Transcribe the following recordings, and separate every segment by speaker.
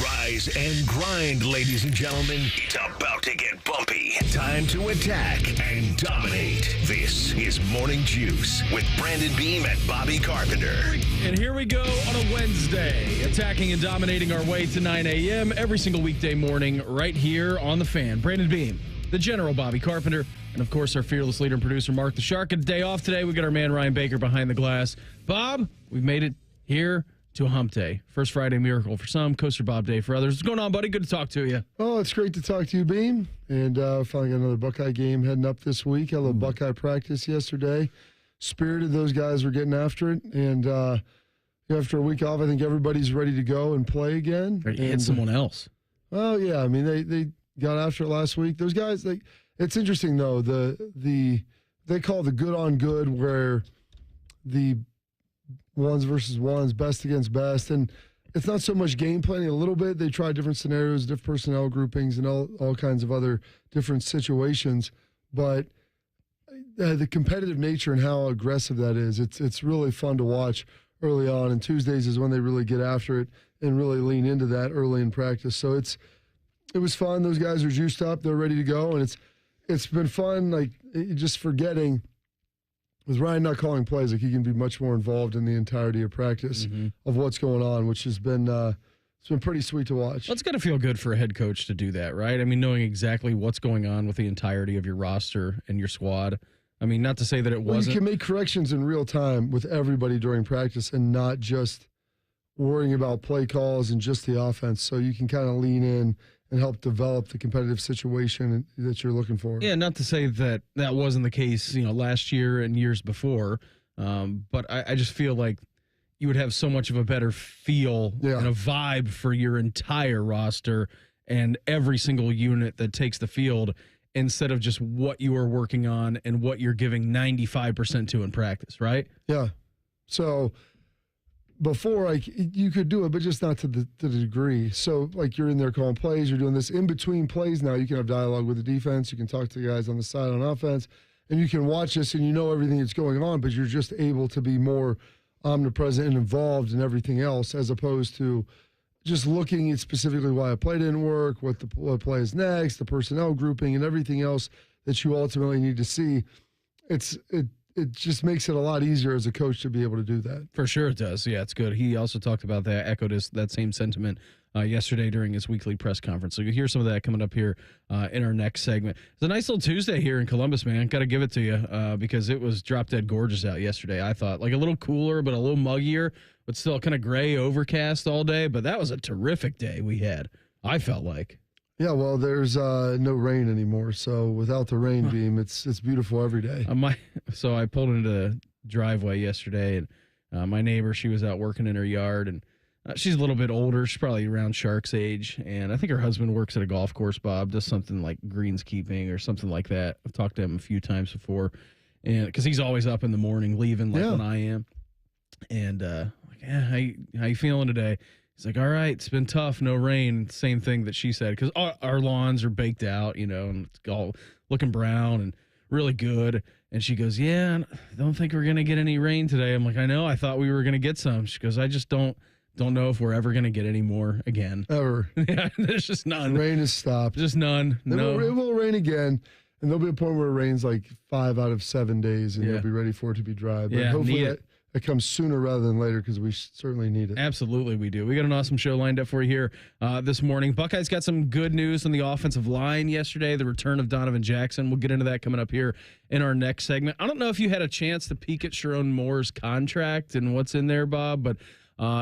Speaker 1: Rise and grind, ladies and gentlemen. It's about to get bumpy. Time to attack and dominate. This is Morning Juice with Brandon Beam and Bobby Carpenter.
Speaker 2: And here we go on a Wednesday, attacking and dominating our way to 9 a.m. every single weekday morning right here on The Fan. Brandon Beam, the General Bobby Carpenter, and of course our fearless leader and producer Mark the Shark. A day off today. We got our man Ryan Baker behind the glass. Bob, we've made it here to a hump day. First Friday miracle for some, Coaster Bob Day for others. What's going on, buddy? Good to talk to you.
Speaker 3: Oh, it's great to talk to you, Beam. And finally got another Buckeye game heading up this week. Had a little Buckeye practice yesterday. Spirited, those guys were getting after it. And after a week off, I think everybody's ready to go and play again.
Speaker 2: Or you hit someone else.
Speaker 3: Well, yeah. I mean, they got after it last week. Those guys, it's interesting, though. They call the good on good, where the ones versus ones, best against best. And it's not so much game planning a little bit. They try different scenarios, different personnel groupings, and all kinds of other different situations. But the competitive nature and how aggressive that is, it's really fun to watch early on. And Tuesdays is when they really get after it and really lean into that early in practice. So it was fun. Those guys are juiced up. They're ready to go. And it's been fun, just forgetting, with Ryan not calling plays, he can be much more involved in the entirety of practice of what's going on, which has been it's been pretty sweet to watch.
Speaker 2: Well, it's got to feel good for a head coach to do that, right? I mean, knowing exactly what's going on with the entirety of your roster and your squad. I mean, not to say that it wasn't.
Speaker 3: You can make corrections in real time with everybody during practice and not just worrying about play calls and just the offense. So you can kind of lean in and help develop the competitive situation that you're looking for.
Speaker 2: Yeah, not to say that wasn't the case, last year and years before, but I just feel like you would have so much of a better feel and a vibe for your entire roster and every single unit that takes the field instead of just what you are working on and what you're giving 95% to in practice, right?
Speaker 3: Yeah. So before, you could do it, but just not to the degree. So, you're in there calling plays, you're doing this in between plays now. You can have dialogue with the defense, you can talk to the guys on the side on offense, and you can watch this and you know everything that's going on, but you're just able to be more omnipresent and involved in everything else, as opposed to just looking at specifically why a play didn't work, what play is next, the personnel grouping, and everything else that you ultimately need to see. It just makes it a lot easier as a coach to be able to do that.
Speaker 2: For sure it does. Yeah, it's good. He also talked about that, echoed that same sentiment yesterday during his weekly press conference. So you'll hear some of that coming up here in our next segment. It's a nice little Tuesday here in Columbus, man. Got to give it to you because it was drop dead gorgeous out yesterday, I thought. A little cooler, but a little muggier, but still kind of gray, overcast all day. But that was a terrific day we had, I felt like.
Speaker 3: Yeah, well, there's no rain anymore, so without the rain beam, it's beautiful every day.
Speaker 2: So I pulled into the driveway yesterday, and my neighbor, she was out working in her yard, and she's a little bit older. She's probably around Shark's age, and I think her husband works at a golf course, Bob, does something like greenskeeping or something like that. I've talked to him a few times before, and because he's always up in the morning, leaving when I am. And how you feeling today? He's like, all right, it's been tough, no rain. Same thing that she said, because our lawns are baked out, and it's all looking brown and really good. And she goes, yeah, I don't think we're going to get any rain today. I'm like, I know, I thought we were going to get some. She goes, I just don't know if we're ever going to get any more again.
Speaker 3: Ever.
Speaker 2: Yeah, there's just none.
Speaker 3: The rain has stopped.
Speaker 2: Just none. No.
Speaker 3: It will rain again, and there'll be a point where it rains 5 out of 7 days, and you'll be ready for it to be dry. But hopefully it comes sooner rather than later, because we certainly need it.
Speaker 2: Absolutely, we do. We got an awesome show lined up for you here this morning. Buckeyes got some good news on the offensive line yesterday, the return of Donovan Jackson. We'll get into that coming up here in our next segment. I don't know if you had a chance to peek at Sherrone Moore's contract and what's in there, Bob, but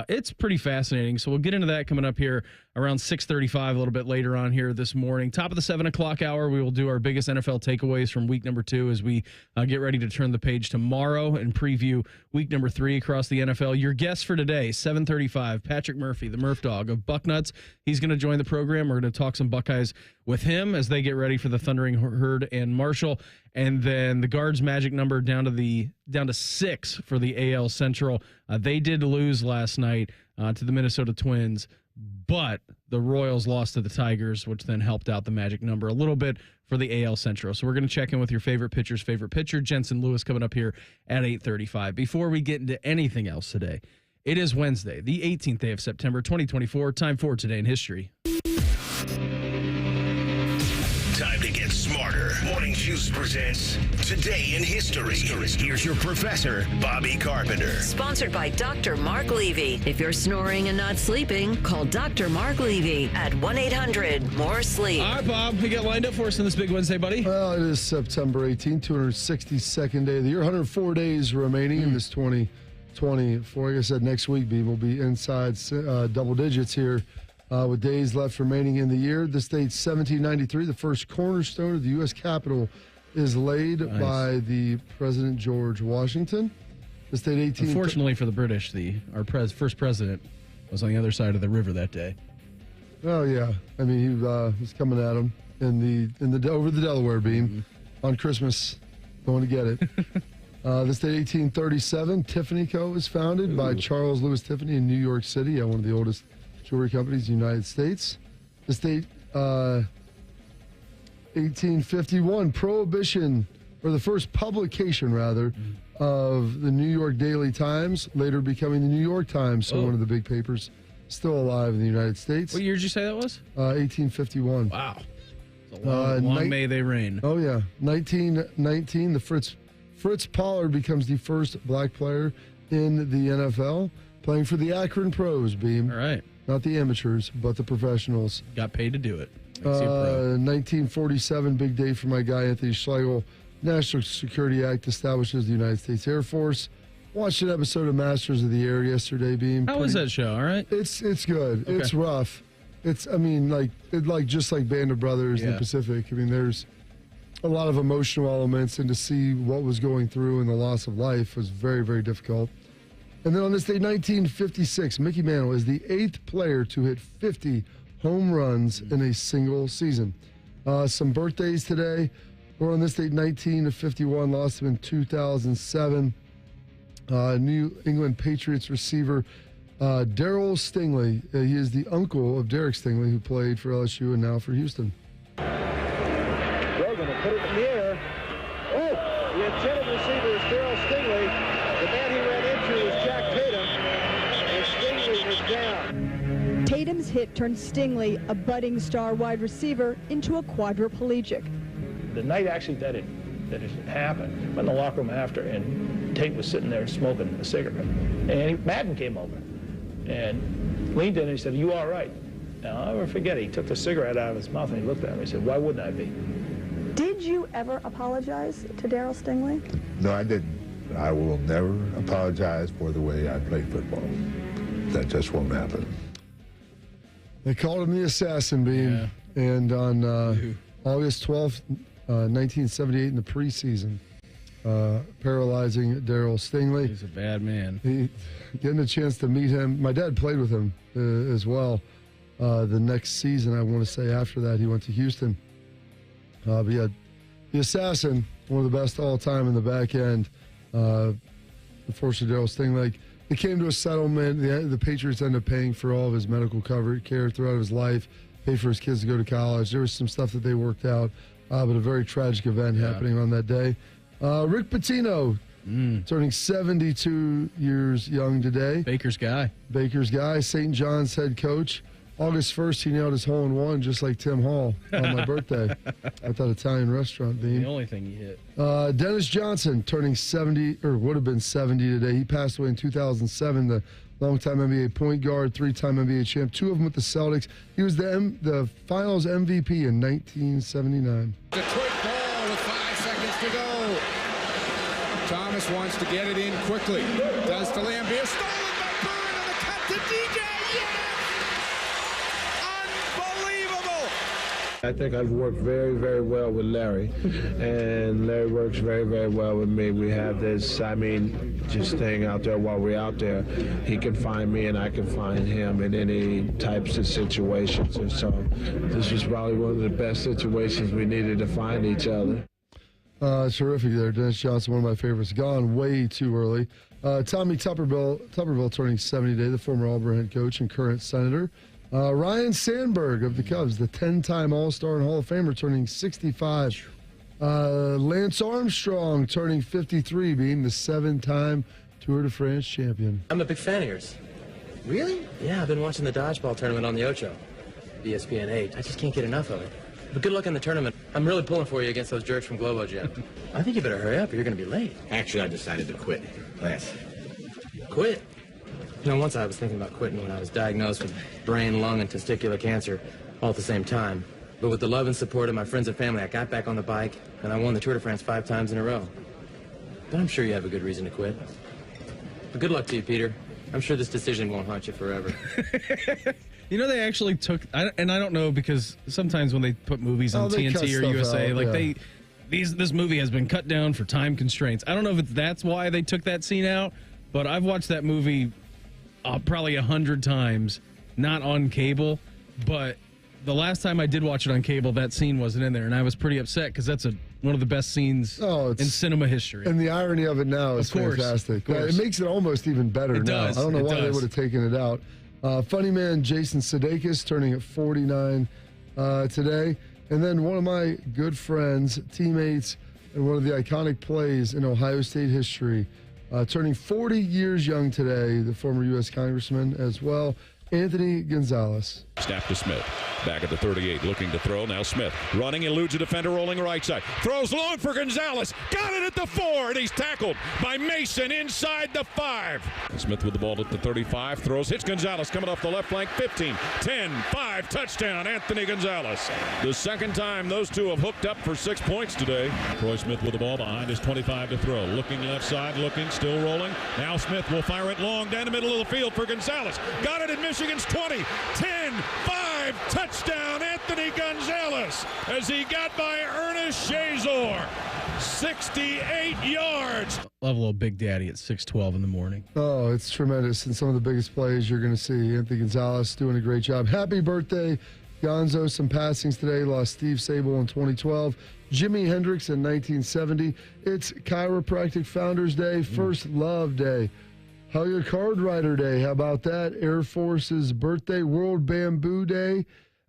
Speaker 2: it's pretty fascinating. So we'll get into that coming up here around 6:35, a little bit later on here this morning. Top of the 7 o'clock hour, we will do our biggest NFL takeaways from week number 2 as we get ready to turn the page tomorrow and preview week number 3 across the NFL. Your guest for today, 7:35, Patrick Murphy, the Murf Dog of Bucknuts. He's going to join the program. We're going to talk some Buckeyes with him as they get ready for the Thundering Herd and Marshall. And then the Guards' magic number down to 6 for the AL Central. They did lose last night to the Minnesota Twins, but the Royals lost to the Tigers, which then helped out the magic number a little bit for the AL Central. So we're going to check in with your favorite pitcher's favorite pitcher, Jensen Lewis, coming up here at 8:35. Before we get into anything else today, It is Wednesday, the 18th day of September, 2024. Time for Today in History.
Speaker 1: Time to get smarter. Morning Juice presents Today in History. Here's your professor, Bobby Carpenter.
Speaker 4: Sponsored by Dr. Mark Levy. If you're snoring and not sleeping, call Dr. Mark Levy at 1-800-MORE-SLEEP.
Speaker 2: All right, Bob, we got lined up for us on this big Wednesday, buddy.
Speaker 3: Well, it is September 18th, 262nd day of the year, 104 days remaining in this 2024. Like I said, next week, B, will be inside double digits here. With days left remaining in the year. This date, 1793, the first cornerstone of the U.S. Capitol is laid by the President George Washington. This date, 18...
Speaker 2: Unfortunately for the British, our first president was on the other side of the river that day.
Speaker 3: Oh, yeah. I mean, he was coming at him over the Delaware beam on Christmas, going to get it. This date, 1837, Tiffany Co. was founded by Charles Louis Tiffany in New York City, one of the oldest jewelry companies in the United States. This date, 1851, prohibition, or the first publication, rather, of the New York Daily Times, later becoming the New York Times, so one of the big papers still alive in the United States.
Speaker 2: What year did you say that was?
Speaker 3: 1851.
Speaker 2: Wow. It's a long may they reign.
Speaker 3: Oh, yeah. 1919, the Fritz Pollard becomes the first black player in the NFL, playing for the Akron Pros, Beam.
Speaker 2: All right.
Speaker 3: Not the amateurs, but the professionals.
Speaker 2: Got paid to do it.
Speaker 3: 1947, big day for my guy, Anthony Schlegel. National Security Act establishes the United States Air Force. Watched an episode of Masters of the Air yesterday, Beam.
Speaker 2: How was that show? All right?
Speaker 3: It's good. Okay. It's rough. Just like Band of Brothers in the Pacific. I mean, there's a lot of emotional elements, and to see what was going through and the loss of life was very, very difficult. And then on this day, 1956, Mickey Mantle is the 8th player to hit 50 home runs in a single season. Some birthdays today. We're on this date, 1951, lost him in 2007. New England Patriots receiver Darryl Stingley. He is the uncle of Derek Stingley, who played for LSU and now for Houston.
Speaker 5: They're going to put it in the air. Oh, the intended receiver is Darryl Stingley. The man he ran into was Jack Tatum, and Stingley was down.
Speaker 6: Tatum's hit turned Stingley, a budding star wide receiver, into a quadriplegic.
Speaker 7: The night actually that it happened, went in the locker room after, and Tate was sitting there smoking a cigarette. And Madden came over and leaned in and he said, "Are you all right?" Now, I'll never forget it. He took the cigarette out of his mouth and he looked at me and he said, "Why wouldn't I be?"
Speaker 6: Did you ever apologize to Darryl Stingley?
Speaker 8: No, I didn't. I will never apologize for the way I played football. That just won't happen.
Speaker 3: They called him the Assassin, Beam. Yeah. And on August 12th, 1978, in the preseason, paralyzing Darryl Stingley.
Speaker 2: He's a bad man.
Speaker 3: Getting a chance to meet him. My dad played with him as well. The next season, I want to say after that, he went to Houston. But yeah, the Assassin, one of the best all time in the back end. Unfortunately, Darryl Stingley, it came to a settlement. The Patriots ended up paying for all of his medical care throughout his life, paid for his kids to go to college. There was some stuff that they worked out, but a very tragic event happening on that day. Rick Pitino, turning 72 years young today.
Speaker 2: Baker's guy.
Speaker 3: St. John's head coach. August 1st, he nailed his hole-in-one just like Tim Hall on my birthday at that Italian restaurant.
Speaker 2: The only thing he hit.
Speaker 3: Dennis Johnson turning 70, or would have been 70 today. He passed away in 2007, the longtime NBA point guard, 3-time NBA champ, 2 of them with the Celtics. He was the finals MVP in 1979.
Speaker 9: The quick ball with 5 seconds to go. Thomas wants to get it in quickly. Does to Lambeer. Stolen by Byrne on the cut to DJ. Yes! Unbelievable!
Speaker 10: I think I've worked very, very well with Larry, and Larry works very, very well with me. We have this, just staying out there while we're out there. He can find me and I can find him in any types of situations. And so this was probably one of the best situations we needed to find each other.
Speaker 3: Terrific there. Dennis Johnson, one of my favorites. Gone way too early. Tommy Tuberville turning 70 today, the former Auburn head coach and current senator. Ryan Sandberg of the Cubs, the 10-time All-Star and Hall of Famer, turning 65. Lance Armstrong turning 53, being the 7-time Tour de France champion.
Speaker 11: I'm a big fan of yours.
Speaker 12: Really?
Speaker 11: Yeah, I've been watching the dodgeball tournament on the Ocho. ESPN 8. I just can't get enough of it. But good luck in the tournament. I'm really pulling for you against those jerks from Globo Gym. I think you better hurry up or you're going to be late.
Speaker 12: Actually, I decided to quit. Lance.
Speaker 11: Quit? You know, once I was thinking about quitting when I was diagnosed with brain, lung, and testicular cancer all at the same time. But with the love and support of my friends and family, I got back on the bike, and I won the Tour de France 5 times in a row. But I'm sure you have a good reason to quit. But good luck to you, Peter. I'm sure this decision won't haunt you forever.
Speaker 2: You know, they actually took, and I don't know, because sometimes when they put movies on TNT or USA,
Speaker 3: out,
Speaker 2: this movie has been cut down for time constraints. I don't know if that's why they took that scene out, but I've watched that movie probably 100 times, not on cable, but the last time I did watch it on cable, that scene wasn't in there, and I was pretty upset because that's one of the best scenes in cinema history.
Speaker 3: And the irony of it now is fantastic. It makes it almost even better now. I don't know why they would have taken it out. Funny man Jason Sudeikis turning at 49 today. And then one of my good friends, teammates, and one of the iconic plays in Ohio State history, turning 40 years young today, the former U.S. Congressman as well, Anthony Gonzalez.
Speaker 13: Snap to Smith. Back at the 38, looking to throw. Now Smith running, eludes a defender, rolling right side. Throws long for Gonzalez. Got it at the 4, and he's tackled by Mason inside the 5. Smith with the ball at the 35. Throws, hits Gonzalez coming off the left flank. 15, 10, 5, touchdown, Anthony Gonzalez. The second time those two have hooked up for 6 points today. Troy Smith with the ball behind his 25 to throw. Looking left side, looking, still rolling. Now Smith will fire it long down the middle of the field for Gonzalez. Got it at Michigan's 20, 10, 5, touchdown, Anthony Gonzalez, as he got by Ernest Shazor. 68 yards.
Speaker 2: Love a little Big Daddy at 6:12 in the morning.
Speaker 3: Oh, it's tremendous. And some of the biggest plays you're going to see. Anthony Gonzalez doing a great job. Happy birthday, Gonzo. Some passings today. Lost Steve Sable in 2012. Jimi Hendrix in 1970. It's Chiropractic Founders Day. First Love Day. Hellier Card Rider Day. How about that? Air Force's birthday. World Bamboo Day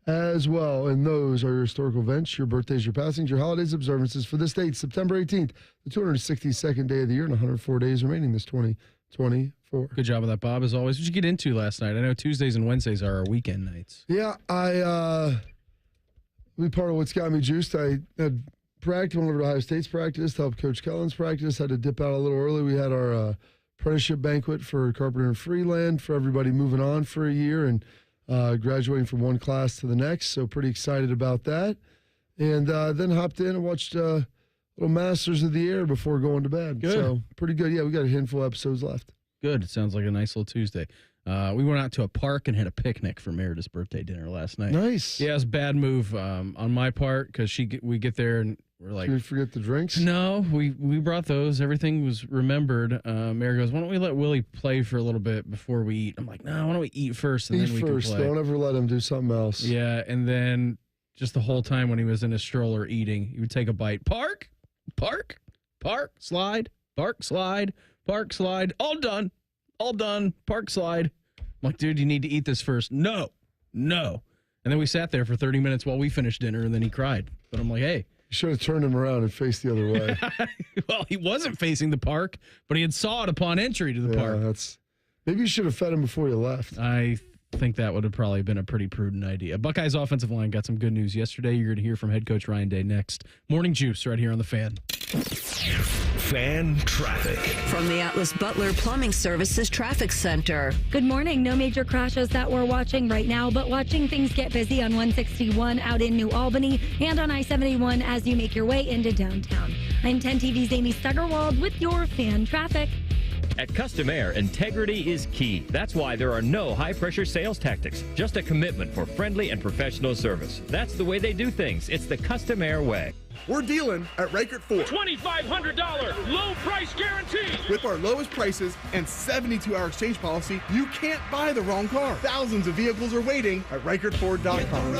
Speaker 3: as well. And those are your historical events, your birthdays, your passings, your holidays, observances for this date, September 18th, the 262nd day of the year, and 104 days remaining this 2024.
Speaker 2: Good job with that, Bob, as always. What did you get into last night? I know Tuesdays and Wednesdays are our weekend nights.
Speaker 3: Yeah, be part of what's got me juiced. I had practice, went over to Ohio State's practice to help Coach Kellen's practice. Had to dip out a little early. We had our apprenticeship banquet for Carpenter and Freeland for everybody moving on for a year and graduating from one class to the next. So pretty excited about that. And then hopped in and watched little Masters of the Air before going to bed.
Speaker 2: Good.
Speaker 3: So pretty good. Yeah, we got a handful of episodes left.
Speaker 2: Good. It sounds like a nice little Tuesday. We went out to a park and had a picnic for Meredith's birthday dinner last night.
Speaker 3: Nice.
Speaker 2: Yeah, it was a bad move on my part because we get there and we're like,
Speaker 3: did we forget the drinks?
Speaker 2: No, we brought those. Everything was remembered. Mary goes, why don't we let Willie play for a little bit before we eat? I'm like, no, why don't we eat first and then we
Speaker 3: first.
Speaker 2: can play.
Speaker 3: Don't ever let him do something else.
Speaker 2: Yeah, and then just the whole time when he was in his stroller eating, he would take a bite. Park, slide, park, slide, park, slide. All done, park, slide. I'm like, dude, you need to eat this first. No. And then we sat there for 30 minutes while we finished dinner, and then he cried. But I'm like, hey.
Speaker 3: You should have turned him around and faced the other way.
Speaker 2: Well, he wasn't facing the park, but he had saw it upon entry to the park.
Speaker 3: Maybe you should have fed him before you left.
Speaker 2: I think that would have probably been a pretty prudent idea. Buckeyes offensive line got some good news yesterday. You're going to hear from head coach Ryan Day next. Morning Juice right here on The Fan.
Speaker 1: Fan traffic.
Speaker 4: From the Atlas Butler Plumbing Services Traffic Center.
Speaker 14: Good morning. No major crashes that we're watching right now, but watching things get busy on 161 out in New Albany and on I-71 as you make your way into downtown. I'm 10 TV's Amy Stuggerwald with your fan traffic.
Speaker 15: At Custom Air, integrity is key. That's why there are no high-pressure sales tactics, just a commitment for friendly and professional service. That's the way they do things. It's the Custom Air way.
Speaker 16: We're dealing at Reichert Ford.
Speaker 17: $2,500 low price guarantee.
Speaker 16: With our lowest prices and 72-hour exchange policy, you can't buy the wrong car. Thousands of vehicles are waiting at ReichertFord.com.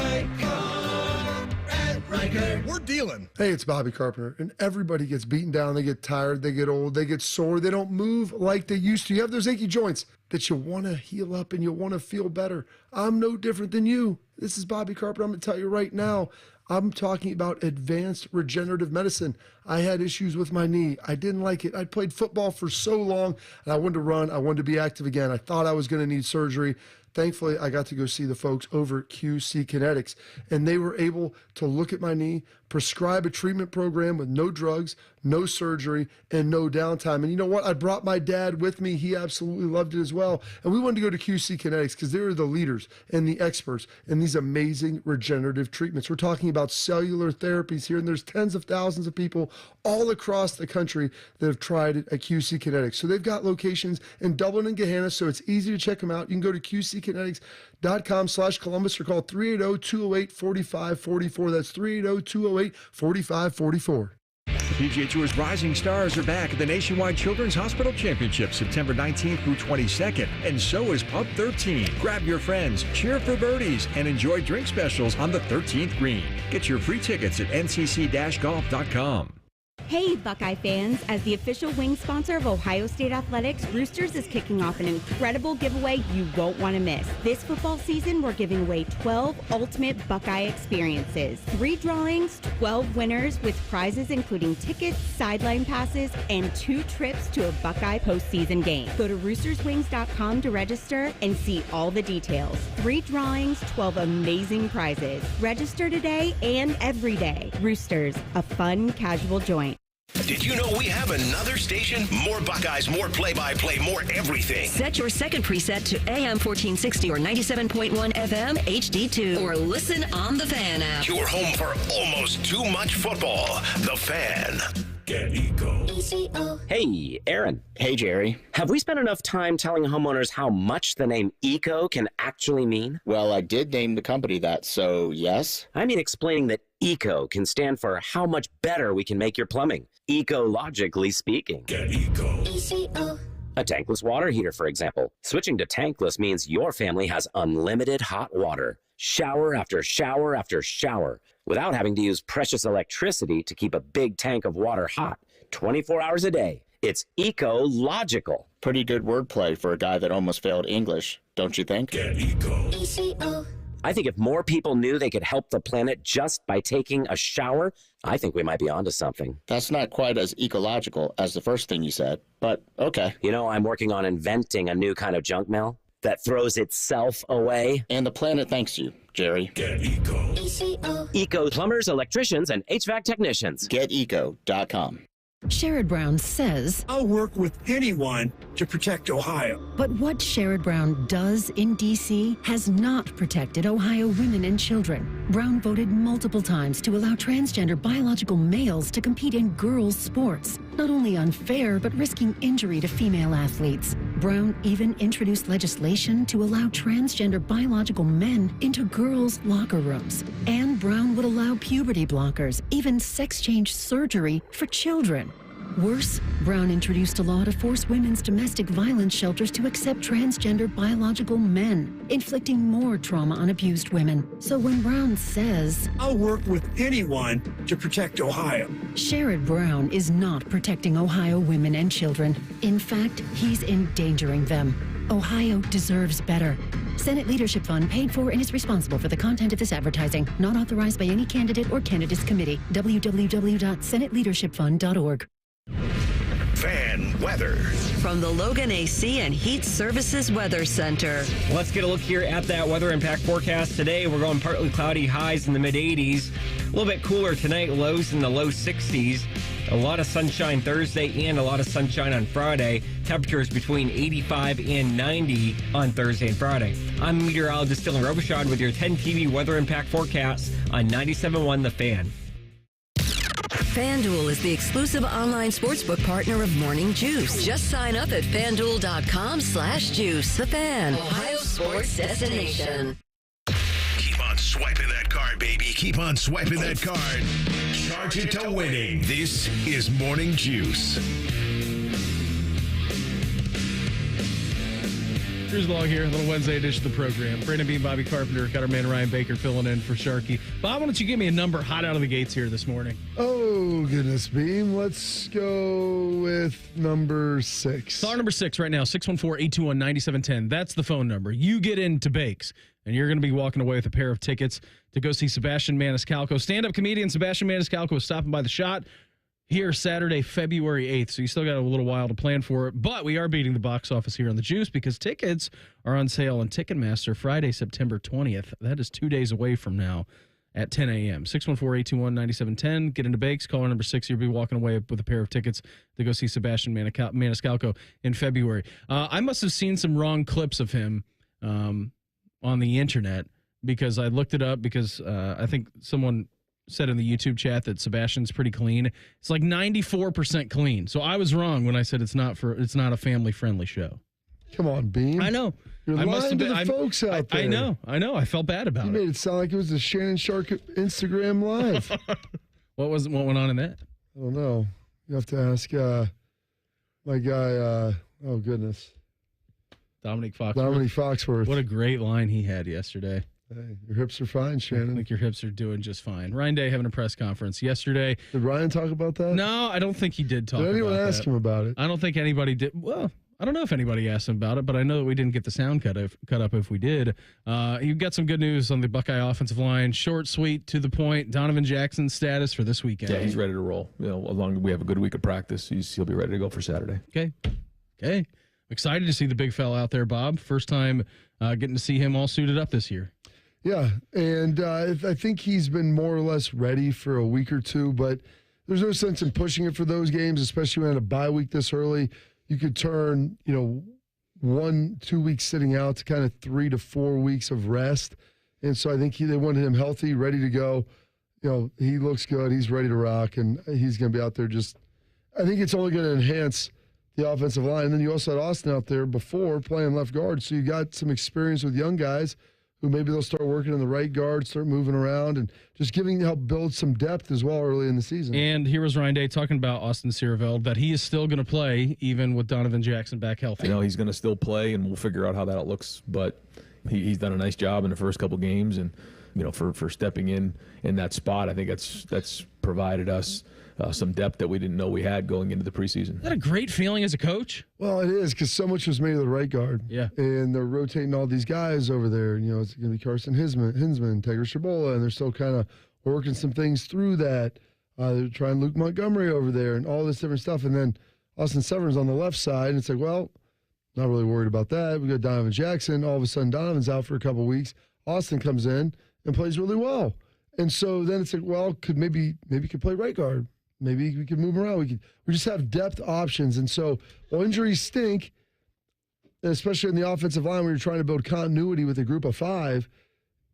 Speaker 16: We're dealing.
Speaker 3: Hey, it's Bobby Carpenter, and everybody gets beaten down. They get tired, they get old, they get sore, they don't move like they used to. You have those achy joints that you want to heal up and you want to feel better. I'm no different than you. This is Bobby Carpenter. I'm going to tell you right now, I'm talking about advanced regenerative medicine. I had issues with my knee. I didn't like it. I played football for so long, and I wanted to run. I wanted to be active again. I thought I was going to need surgery. Thankfully, I got to go see the folks over at QC Kinetics, and they were able to look at my knee, prescribe a treatment program with no drugs, no surgery, and no downtime. And you know what? I brought my dad with me. He absolutely loved it as well. And we wanted to go to QC Kinetics because they were the leaders and the experts in these amazing regenerative treatments. We're talking about cellular therapies here, and there's tens of thousands of people all across the country that have tried it at QC Kinetics. So they've got locations in Dublin and Gahanna, so it's easy to check them out. You can go to QCkinetics.com/Columbus or call 380-208-4544. That's 380-208-4544.
Speaker 18: The PGA Tour's rising stars are back at the Nationwide Children's Hospital Championship September 19th through 22nd, and so is Pub 13. Grab your friends, cheer for birdies, and enjoy drink specials on the 13th green. Get your free tickets at ncc-golf.com.
Speaker 19: Hey, Buckeye fans. As the official wing sponsor of Ohio State Athletics, Roosters is kicking off an incredible giveaway you won't want to miss. This football season, we're giving away 12 ultimate Buckeye experiences. 3 drawings, 12 winners with prizes including tickets, sideline passes, and 2 trips to a Buckeye postseason game. Go to roosterswings.com to register and see all the details. 3 drawings, 12 amazing prizes. Register today and every day. Roosters, a fun, casual joint.
Speaker 1: Did you know we have another station? More Buckeyes, more play-by-play, more everything.
Speaker 4: Set your second preset to AM 1460 or 97.1 FM HD2 or listen on the Fan app.
Speaker 1: Your home for almost too much football. The Fan. Get Eco.
Speaker 20: Hey, Aaron. Hey, Jerry. Have we spent enough time telling homeowners how much the name Eco can actually mean? Well, I did name the company that, so yes. I mean explaining that Eco can stand for how much better we can make your plumbing. Ecologically speaking.
Speaker 1: Get Eco.
Speaker 20: A tankless water heater, for example. Switching to tankless means your family has unlimited hot water. Shower after shower after shower, without having to use precious electricity to keep a big tank of water hot 24 hours a day. It's ecological. Pretty good wordplay for a guy that almost failed English, don't you think?
Speaker 1: Get Eco.
Speaker 20: I think if more people knew they could help the planet just by taking a shower, I think we might be onto something. That's not quite as ecological as the first thing you said, but okay. You know, I'm working on inventing a new kind of junk mail that throws itself away. And the planet thanks you, Jerry.
Speaker 1: Get Eco.
Speaker 20: Eco plumbers, electricians, and HVAC technicians. GetEco.com.
Speaker 21: Sherrod Brown says,
Speaker 22: I'll work with anyone to protect Ohio.
Speaker 21: But what Sherrod Brown does in D.C. has not protected Ohio women and children. Brown voted multiple times to allow transgender biological males to compete in girls' sports. Not only unfair, but risking injury to female athletes. Brown even introduced legislation to allow transgender biological men into girls' locker rooms. And Brown would allow puberty blockers, even sex change surgery for children. Worse, Brown introduced a law to force women's domestic violence shelters to accept transgender biological men, inflicting more trauma on abused women. So when Brown says,
Speaker 22: I'll work with anyone to protect Ohio,
Speaker 21: Sherrod Brown is not protecting Ohio women and children. In fact, he's endangering them. Ohio deserves better. Senate Leadership Fund paid for and is responsible for the content of this advertising. Not authorized by any candidate or candidates committee. www.senateleadershipfund.org.
Speaker 1: Fan weather.
Speaker 4: From the Logan AC and Heat Services Weather Center.
Speaker 23: Let's get a look here at that weather impact forecast. Today, we're going partly cloudy, highs in the mid-80s. A little bit cooler tonight, lows in the low 60s. A lot of sunshine Thursday and a lot of sunshine on Friday. Temperatures between 85 and 90 on Thursday and Friday. I'm meteorologist Dylan Robichaud with your 10 TV weather impact forecast on 97.1 The Fan.
Speaker 4: FanDuel is the exclusive online sportsbook partner of Morning Juice. Just sign up at FanDuel.com/juice. The Fan, Ohio sports destination.
Speaker 1: Keep on swiping that card, baby. Keep on swiping that card. Charge it to winning. This is Morning Juice.
Speaker 2: Here's along here, a little Wednesday edition of the program. Brandon Bean, Bobby Carpenter, got our man Ryan Baker filling in for Sharky. Bob, why don't you give me a number hot out of the gates here this morning?
Speaker 3: Oh, goodness, Beam. Let's go with number 6.
Speaker 2: Caller number 6 right now, 614-821-9710. That's the phone number. You get into Bakes. and you're going to be walking away with a pair of tickets to go see Sebastian Maniscalco. Stand-up comedian Sebastian Maniscalco is stopping by the Shot here Saturday, February 8th, so you still got a little while to plan for it. But we are beating the box office here on the Juice because tickets are on sale on Ticketmaster Friday, September 20th. That is 2 days away from now at 10 a.m. 614-821-9710. Get into Bakes. Caller number 6. You'll be walking away with a pair of tickets to go see Sebastian Maniscalco in February. I must have seen some wrong clips of him on the internet because I looked it up because I think someone said in the YouTube chat that Sebastian's pretty clean. It's like 94% clean. So I was wrong when I said it's not a family-friendly show.
Speaker 3: Come on, Beam.
Speaker 2: I know.
Speaker 3: You're lying to the folks out there.
Speaker 2: I know. I felt bad about it.
Speaker 3: You made it sound like it was a Shannon Shark Instagram Live.
Speaker 2: What went on in that?
Speaker 3: I don't know. You have to ask my guy, oh, goodness.
Speaker 2: Dominic
Speaker 3: Foxworth.
Speaker 2: What a great line he had yesterday.
Speaker 3: Hey, your hips are fine, Shannon.
Speaker 2: I think your hips are doing just fine. Ryan Day having a press conference yesterday.
Speaker 3: Did Ryan talk about that?
Speaker 2: No, I don't think he did talk about that.
Speaker 3: Did anyone ask him about it?
Speaker 2: I don't think anybody did. Well, I don't know if anybody asked him about it, but I know that we didn't get the sound cut up if we did. You've got some good news on the Buckeye offensive line. Short, sweet, to the point. Donovan Jackson's status for this weekend.
Speaker 5: Yeah, he's ready to roll. As long as we have a good week of practice, he'll be ready to go for Saturday.
Speaker 2: Okay. Excited to see the big fella out there, Bob. First time getting to see him all suited up this year.
Speaker 3: Yeah, and I think he's been more or less ready for a week or two, but there's no sense in pushing it for those games, especially when a bye week this early. You could turn, 1-2 weeks sitting out to kind of 3 to 4 weeks of rest. And so I think they wanted him healthy, ready to go. He looks good. He's ready to rock, and he's going to be out there I think it's only going to enhance the offensive line. And then you also had Austin out there before playing left guard. So you got some experience with young guys who maybe they'll start working in the right guard, start moving around, and just help build some depth as well early in the season.
Speaker 2: And here was Ryan Day talking about Austin Searveld, that he is still going to play even with Donovan Jackson back healthy.
Speaker 5: He's going to still play, and we'll figure out how that looks. But he's done a nice job in the first couple games, and for stepping in that spot, I think that's provided us some depth that we didn't know we had going into the preseason.
Speaker 2: Is that a great feeling as a coach?
Speaker 3: Well, it is, because so much was made of the right guard.
Speaker 2: Yeah.
Speaker 3: And they're rotating all these guys over there. It's going to be Carson Hinsman, Tegra Shabola, and they're still kind of working some things through that. They're trying Luke Montgomery over there and all this different stuff. And then Austin Severn's on the left side, and it's like, well, not really worried about that. We got Donovan Jackson. All of a sudden, Donovan's out for a couple of weeks. Austin comes in and plays really well. And so then it's like, well, maybe could play right guard. Maybe we could move around. We just have depth options. And so while injuries stink, especially in the offensive line when you're trying to build continuity with a group of 5,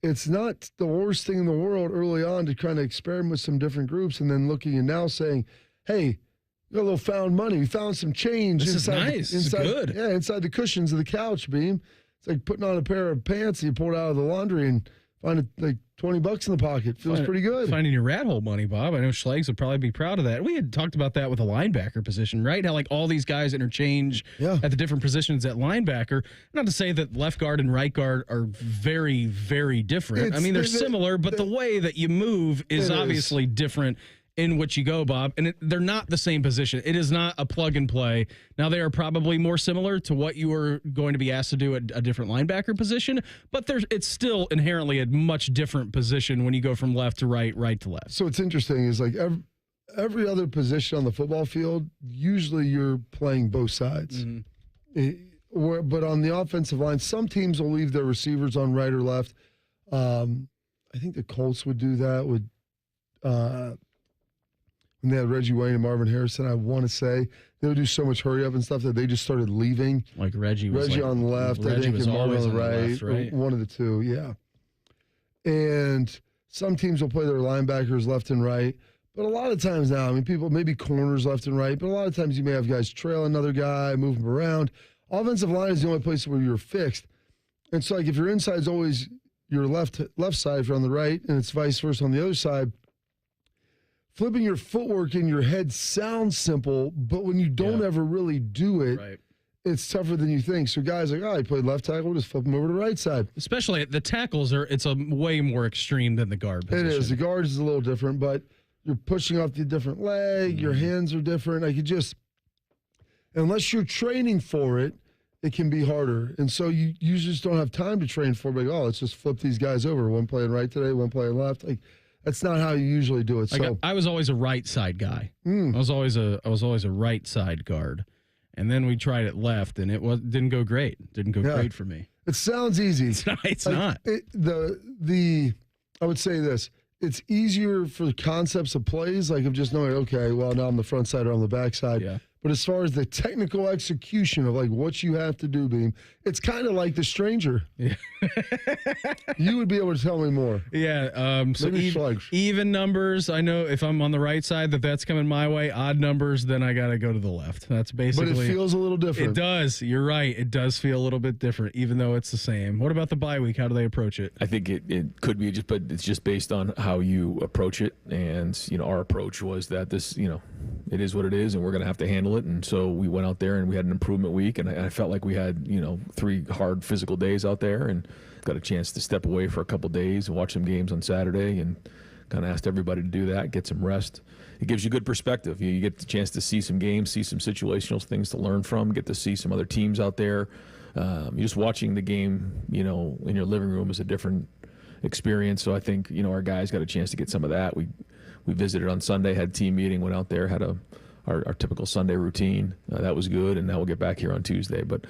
Speaker 3: it's not the worst thing in the world early on to kind of experiment with some different groups and then looking and now saying, hey, we got a little found money. We found some change.
Speaker 2: This is nice. It's good.
Speaker 3: Yeah, inside the cushions of the couch, Beam. It's like putting on a pair of pants you pulled out of the laundry and find like $20 in the pocket. Feels pretty good.
Speaker 2: Finding your rat hole money, Bob. I know Schlegs would probably be proud of that. We had talked about that with the linebacker position, right? How all these guys interchange at the different positions at linebacker. Not to say that left guard and right guard are very, very different. They're similar, but the way that you move is obviously different in which you go, Bob. And they're not the same position. It is not a plug and play. Now, they are probably more similar to what you are going to be asked to do at a different linebacker position, but it's still inherently a much different position when you go from left to right, right to left.
Speaker 3: So what's interesting is every other position on the football field, usually you're playing both sides. Mm-hmm. But on the offensive line, some teams will leave their receivers on right or left. I think the Colts would do that with when they had Reggie Wayne and Marvin Harrison. I want to say they would do so much hurry up and stuff that they just started leaving.
Speaker 2: Like Reggie
Speaker 3: on the left,
Speaker 2: Reggie
Speaker 3: I think,
Speaker 2: was
Speaker 3: and Marvin
Speaker 2: always
Speaker 3: on the right. One of the two, yeah. And some teams will play their linebackers left and right. But a lot of times now, people, maybe corners left and right, but a lot of times you may have guys trail another guy, move them around. Offensive line is the only place where you're fixed. And so, if your inside is always your left side, if you're on the right, and it's vice versa on the other side, flipping your footwork in your head sounds simple, but when you don't ever really do it, it's tougher than you think. So guys like, he played left tackle, we'll just flip him over to the right side.
Speaker 2: Especially the tackles it's a way more extreme than the guard position.
Speaker 3: It is. The guard is a little different, but you're pushing off the different leg, your hands are different. Unless you're training for it it can be harder. And so you just don't have time to train for, like, let's just flip these guys over. One playing right today, one playing left. Like, that's not how you usually do it. So
Speaker 2: I was always a right side guy. I was always a right side guard. And then we tried it left, and didn't go great. Didn't go great for me.
Speaker 3: It sounds easy.
Speaker 2: It's not.
Speaker 3: I would say this. It's easier for concepts of plays, like of just knowing, okay, well, now I'm the front side or on the back side. Yeah. But as far as the technical execution of like what you have to do, Beam, it's kind of like The Stranger. Yeah. You would be able to tell me more.
Speaker 2: Yeah. So even numbers, I know if I'm on the right side that's coming my way. Odd numbers, then I got to go to the left. That's basically.
Speaker 3: But it feels a little different.
Speaker 2: It does. You're right. It does feel a little bit different, even though it's the same. What about the bye week? How do they approach it?
Speaker 5: I think it could be but it's just based on how you approach it. And, our approach was that this, it is what it is, and we're going to have to handle it. And so we went out there and we had an improvement week, and I felt like we had 3 hard physical days out there, and got a chance to step away for a couple days and watch some games on Saturday, and kind of asked everybody to do that, get some rest. It gives you good perspective. You get the chance to see some games, see some situational things to learn from, get to see some other teams out there. Just watching the game in your living room is a different experience. So I think our guys got a chance to get some of that. We visited on Sunday, had a team meeting, went out there, had our typical Sunday routine. That was good, and now we'll get back here on Tuesday. But,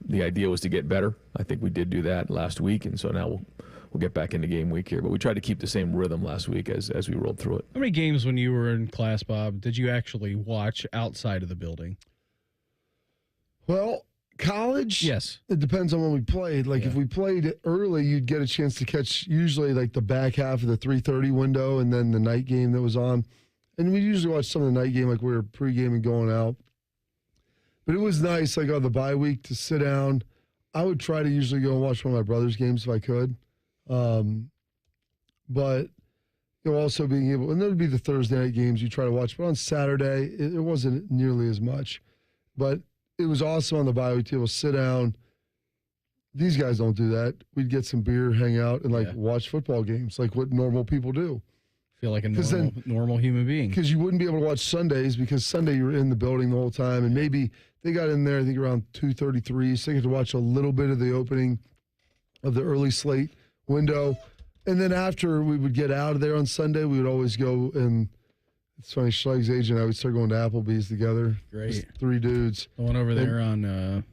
Speaker 5: the idea was to get better. I think we did do that last week, and so now we'll get back into game week here. But we tried to keep the same rhythm last week as we rolled through it.
Speaker 2: How many games when you were in class, Bob, did you actually watch outside of the building?
Speaker 3: Well, college?
Speaker 2: Yes.
Speaker 3: It depends on when we played. Like, if we played early, you'd get a chance to catch usually, like, the back half of the 3:30 window and then the night game that was on. And we usually watch some of the night game, like we were pregame and going out. But it was nice, like on the bye week, to sit down. I would try to usually go and watch one of my brother's games if I could. But also being able, and there would be the Thursday night games you try to watch. But on Saturday, it wasn't nearly as much. But it was awesome on the bye week to be able to sit down. These guys don't do that. We'd get some beer, hang out, and watch football games, like what normal people do.
Speaker 2: Feel like a normal human being.
Speaker 3: Because you wouldn't be able to watch Sundays, because Sunday you were in the building the whole time, and maybe they got in there, I think, around 2:33, so they get to watch a little bit of the opening of the early slate window. And then after we would get out of there on Sunday, we would always go, and it's funny, Schlegg's agent and I would start going to Applebee's together.
Speaker 2: Great.
Speaker 3: Just 3 dudes.
Speaker 2: The one over there on...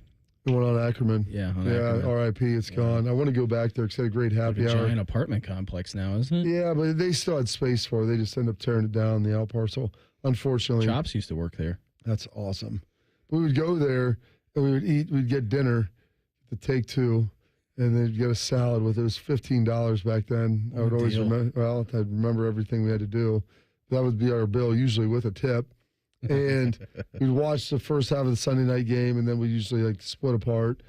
Speaker 3: The one on Ackerman.
Speaker 2: Yeah, Ackerman.
Speaker 3: R.I.P. It's gone. I want to go back there because they had a great happy hour.
Speaker 2: It's a giant apartment complex now, isn't it?
Speaker 3: Yeah, but they still had space for it. They just ended up tearing it down, the out parcel. Unfortunately.
Speaker 2: Chops used to work there.
Speaker 3: That's awesome. We would go there, and we would eat. We'd get dinner, the take 2, and then get a salad with it. It was $15 back then. I would always remember everything we had to do. That would be our bill, usually with a tip. And we'd watch the first half of the Sunday night game, and then we usually split apart.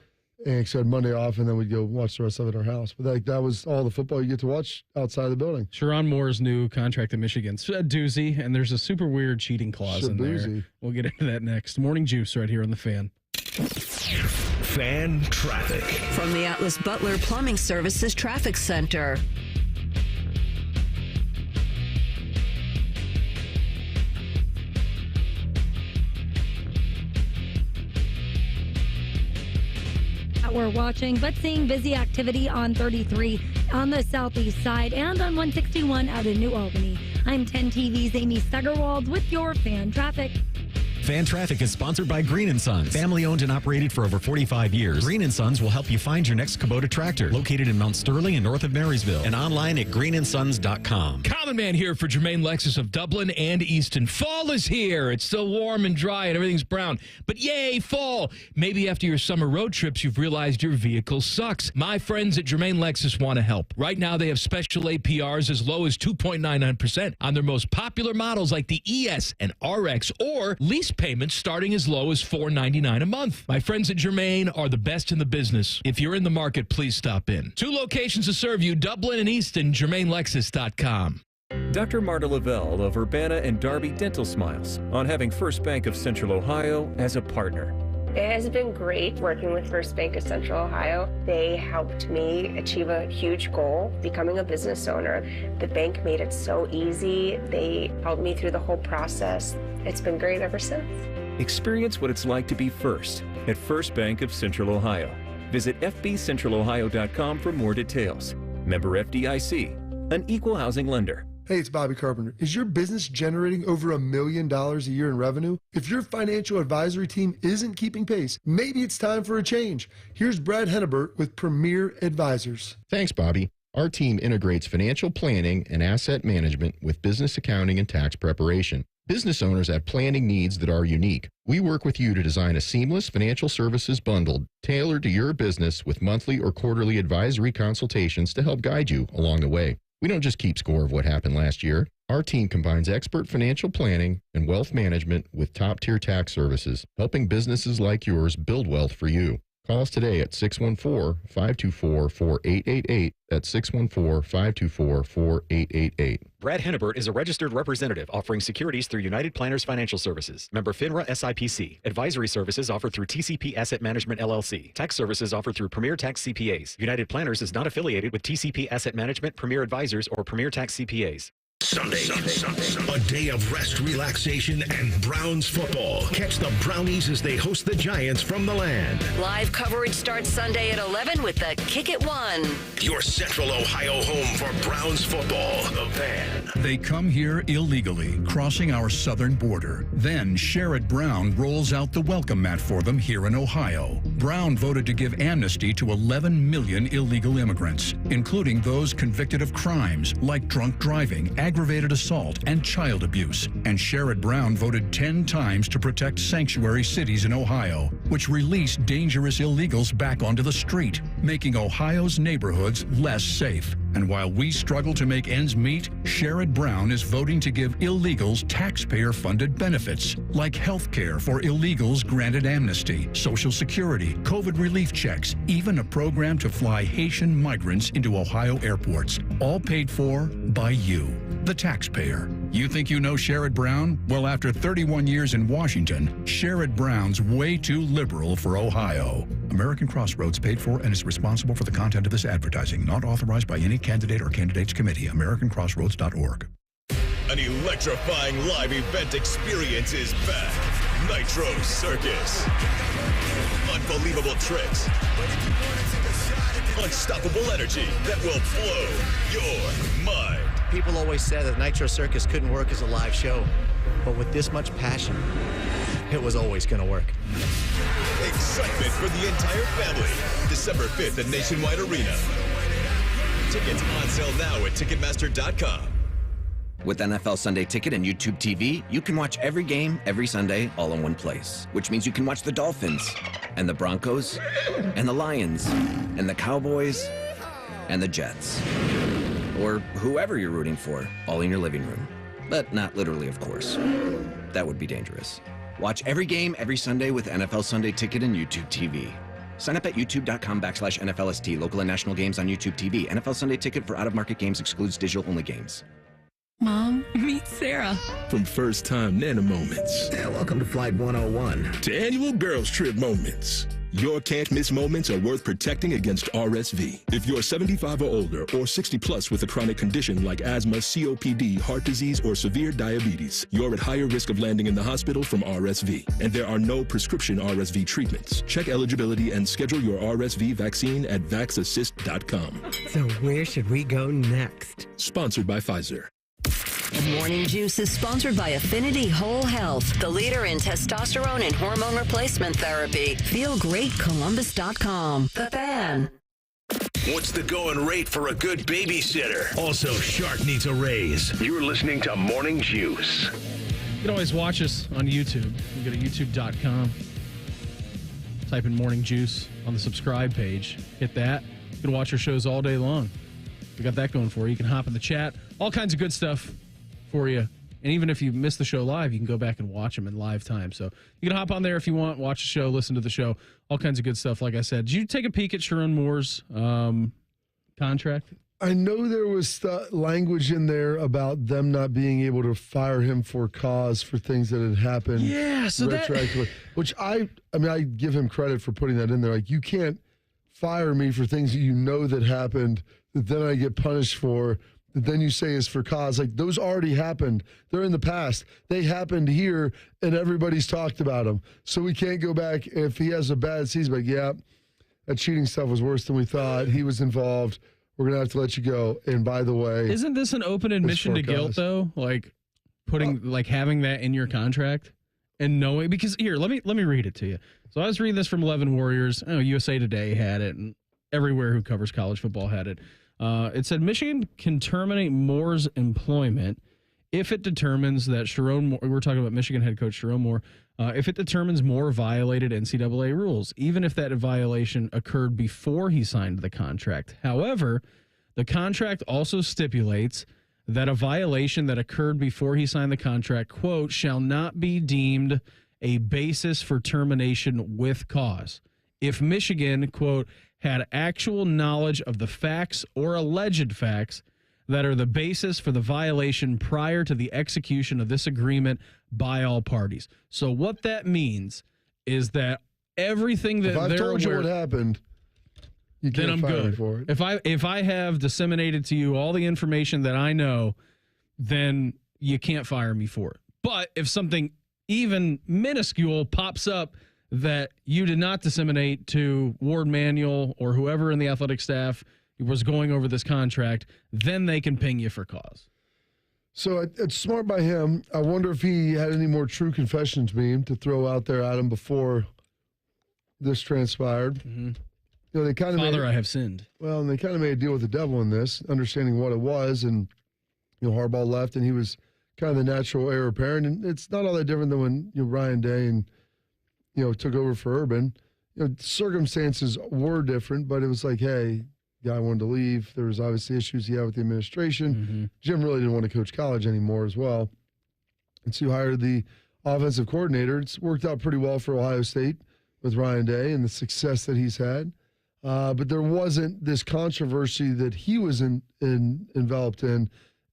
Speaker 3: And so had Monday off, and then we'd go watch the rest of it at our house. But that was all the football you get to watch outside the building.
Speaker 2: Sherrone Moore's new contract in Michigan's a doozy, and there's a super weird cheating clause in there. We'll get into that next. Morning Juice right here on The Fan.
Speaker 1: Fan traffic.
Speaker 4: From the Atlas Butler Plumbing Services Traffic Center.
Speaker 14: We're watching, but seeing busy activity on 33 on the southeast side and on 161 out in New Albany. I'm 10 TV's Amy Steigerwald with your fan traffic.
Speaker 6: Fan Traffic is sponsored by Green & Sons. Family owned and operated for over 45 years. Green & Sons will help you find your next Kubota tractor. Located in Mount Sterling and north of Marysville. And online at greenandsons.com.
Speaker 7: Common Man here for Jermaine Lexus of Dublin and Easton. Fall is here. It's still warm and dry and everything's brown. But yay, fall. Maybe after your summer road trips, you've realized your vehicle sucks. My friends at Jermaine Lexus want to help. Right now, they have special APRs as low as 2.99% on their most popular models like the ES and RX, or lease payments starting as low as $4.99 a month. My friends at Germain are the best in the business. If you're in the market, please stop in. 2 locations to serve you, Dublin and Easton, GermainLexus.com.
Speaker 8: Dr. Marta Lavelle of Urbana and Darby Dental Smiles on having First Bank of Central Ohio as a partner.
Speaker 24: It has been great working with First Bank of Central Ohio. They helped me achieve a huge goal, becoming a business owner. The bank made it so easy. They helped me through the whole process. It's been great ever since.
Speaker 8: Experience what it's like to be first at First Bank of Central Ohio. Visit fbcentralohio.com for more details. Member FDIC, an equal housing lender.
Speaker 3: Hey, it's Bobby Carpenter. Is your business generating over $1 million a year in revenue? If your financial advisory team isn't keeping pace, maybe it's time for a change. Here's Brad Hennebert with Premier Advisors.
Speaker 9: Thanks, Bobby. Our team integrates financial planning and asset management with business accounting and tax preparation. Business owners have planning needs that are unique. We work with you to design a seamless financial services bundle tailored to your business with monthly or quarterly advisory consultations to help guide you along the way. We don't just keep score of what happened last year. Our team combines expert financial planning and wealth management with top-tier tax services, helping businesses like yours build wealth for you. Call us today at 614-524-4888. That's 614-524-4888.
Speaker 6: Brad Hennebert is a registered representative offering securities through United Planners Financial Services. Member FINRA SIPC. Advisory services offered through TCP Asset Management LLC. Tax services offered through Premier Tax CPAs. United Planners is not affiliated with TCP Asset Management, Premier Advisors, or Premier Tax CPAs.
Speaker 1: Sunday, a day of rest, relaxation, and Browns football. Catch the Brownies as they host the Giants from the land.
Speaker 4: Live coverage starts Sunday at 11 with the Kick It One.
Speaker 1: Your Central Ohio home for Browns football. The Van.
Speaker 10: They come here illegally, crossing our southern border. Then Sherrod Brown rolls out the welcome mat for them here in Ohio. Brown voted to give amnesty to 11 million illegal immigrants, including those convicted of crimes like drunk driving, aggravated assault, and child abuse. And Sherrod Brown voted 10 times to protect sanctuary cities in Ohio, which release dangerous illegals back onto the street, making Ohio's neighborhoods less safe. And while we struggle to make ends meet, Sherrod Brown is voting to give illegals taxpayer-funded benefits, like health care for illegals granted amnesty, Social Security, COVID relief checks, even a program to fly Haitian migrants into Ohio airports, all paid for by you, the taxpayer. You think you know Sherrod Brown? Well, after 31 years in Washington, Sherrod Brown's way too liberal for Ohio. American Crossroads paid for and is responsible for the content of this advertising, not authorized by any candidate or candidates committee. AmericanCrossroads.org.
Speaker 11: An electrifying live event experience is back. Nitro Circus. Unbelievable tricks. Unstoppable energy that will blow your mind.
Speaker 12: People always said that Nitro Circus couldn't work as a live show, but with this much passion, it was always going to work.
Speaker 11: Excitement for the entire family. December 5th at Nationwide Arena. Tickets on sale now at Ticketmaster.com.
Speaker 25: With NFL Sunday Ticket and YouTube TV, you can watch every game, every Sunday, all in one place. Which means you can watch the Dolphins, and the Broncos, and the Lions, and the Cowboys, and the Jets. Or whoever you're rooting for, all in your living room. But not literally, of course. That would be dangerous. Watch every game, every Sunday with NFL Sunday Ticket and YouTube TV. Sign up at youtube.com/NFLST. Local and national games on YouTube TV. NFL Sunday Ticket for out-of-market games excludes digital-only games.
Speaker 26: Mom, meet Sarah.
Speaker 27: From first-time Nana moments.
Speaker 28: Welcome to Flight 101.
Speaker 27: To annual girls trip moments. Your can't-miss moments are worth protecting against RSV. If you're 75 or older or 60 plus with a chronic condition like asthma, COPD, heart disease, or severe diabetes, you're at higher risk of landing in the hospital from RSV. And there are no prescription RSV treatments. Check eligibility and schedule your RSV vaccine at vaxassist.com.
Speaker 29: So where should we go next?
Speaker 27: Sponsored by Pfizer.
Speaker 4: Morning Juice is sponsored by Affinity Whole Health, the leader in testosterone and hormone replacement therapy. FeelGreatColumbus.com. The Fan.
Speaker 1: What's the going rate for a good babysitter? Also, Shark needs a raise. You're listening to Morning Juice.
Speaker 2: You can always watch us on YouTube. You go to youtube.com. Type in Morning Juice on the subscribe page. Hit that. You can watch our shows all day long. We got that going for you. You can hop in the chat. All kinds of good stuff for you. And even if you miss the show live, you can go back and watch them in live time. So you can hop on there if you want, watch the show, listen to the show, all kinds of good stuff. Like I said, did you take a peek at Sherrone Moore's contract?
Speaker 3: I know there was language in there about them not being able to fire him for cause for things that had happened.
Speaker 2: Yeah, so
Speaker 3: retroactively, which I give him credit for putting that in there. Like, you can't fire me for things that you know that happened that then I get punished for that then you say is for cause. Like, those already happened. They're in the past. They happened here, and everybody's talked about them. So we can't go back if he has a bad season. Like, yeah, that cheating stuff was worse than we thought. He was involved. We're going to have to let you go. And by the way,
Speaker 2: isn't this an open admission to guilt, though? Like, having that in your contract and knowing, because here, let me read it to you. So I was reading this from 11 Warriors. USA Today had it, and everywhere who covers college football had it. It said Michigan can terminate Moore's employment if it determines that Sherrone Moore, we're talking about Michigan head coach Sherrone Moore, if it determines Moore violated NCAA rules, even if that violation occurred before he signed the contract. However, the contract also stipulates that a violation that occurred before he signed the contract, quote, shall not be deemed a basis for termination with cause. If Michigan, quote, had actual knowledge of the facts or alleged facts that are the basis for the violation prior to the execution of this agreement by all parties. So what that means is that everything that
Speaker 3: if I've told you what happened, you can't
Speaker 2: then I'm
Speaker 3: fire me
Speaker 2: good
Speaker 3: for it.
Speaker 2: If I have disseminated to you all the information that I know, then you can't fire me for it. But if something even minuscule pops up that you did not disseminate to Ward Manuel or whoever in the athletic staff was going over this contract, then they can ping you for cause.
Speaker 3: So it's smart by him. I wonder if he had any more true confessions meme to throw out there at him before this transpired.
Speaker 2: Mm-hmm.
Speaker 3: You know, they kind of
Speaker 2: Father, I have sinned.
Speaker 3: Well, and they kind of made a deal with the devil in this, understanding what it was, and Harbaugh left, and he was kind of the natural heir apparent, and it's not all that different than when Ryan Day and took over for Urban. Circumstances were different, but it was like, hey, guy wanted to leave. There was obviously issues he had with the administration.
Speaker 2: Mm-hmm.
Speaker 3: Jim really didn't want to coach college anymore as well, and so you hired the offensive coordinator. It's worked out pretty well for Ohio State with Ryan Day and the success that he's had. But there wasn't this controversy that he was enveloped in.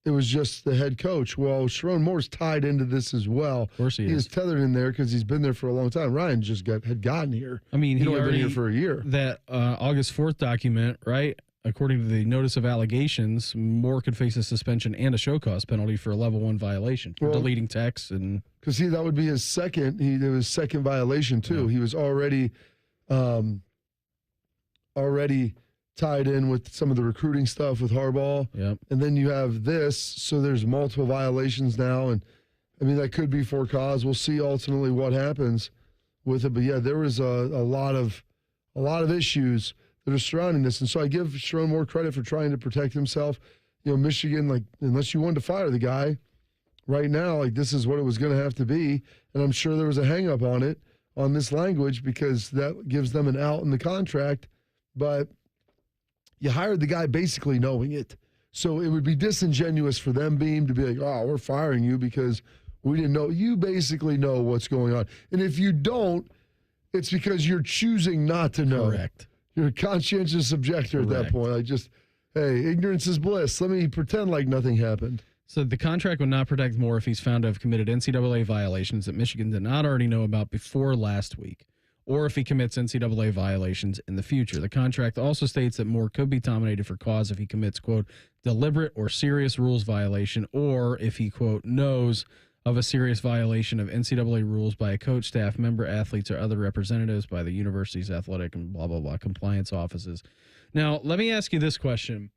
Speaker 3: It was just the head coach. Well, Sherrone Moore's tied into this as well.
Speaker 2: Of course he is.
Speaker 3: He is tethered in there because he's been there for a long time. Ryan just had gotten here.
Speaker 2: I mean,
Speaker 3: he'd
Speaker 2: he
Speaker 3: only
Speaker 2: already
Speaker 3: been here for a year.
Speaker 2: That August 4th document, right? According to the notice of allegations, Moore could face a suspension and a show cause penalty for a level 1 violation for deleting texts and.
Speaker 3: Because that would be his second. It was second violation too. Yeah. He was already tied in with some of the recruiting stuff with Harbaugh.
Speaker 2: Yep.
Speaker 3: And then you have this, so there's multiple violations now, and I mean that could be for cause. We'll see ultimately what happens with it. But yeah, there was a lot of issues that are surrounding this. And so I give Sherrone Moore credit for trying to protect himself. Michigan, like, unless you wanted to fire the guy right now, like, this is what it was going to have to be. And I'm sure there was a hang up on it, on this language, because that gives them an out in the contract. But you hired the guy basically knowing it. So it would be disingenuous for them, Beam, to be like, oh, we're firing you because we didn't know. You basically know what's going on. And if you don't, it's because you're choosing not to know.
Speaker 2: Correct.
Speaker 3: You're a conscientious objector at that point. Like, just, hey, ignorance is bliss. Let me pretend like nothing happened.
Speaker 2: So the contract would not protect Moore if he's found to have committed NCAA violations that Michigan did not already know about before last week, or if he commits NCAA violations in the future. The contract also states that Moore could be terminated for cause if he commits, quote, deliberate or serious rules violation, or if he, quote, knows of a serious violation of NCAA rules by a coach, staff member, athletes, or other representatives by the university's athletic and blah, blah, blah compliance offices. Now, let me ask you this question.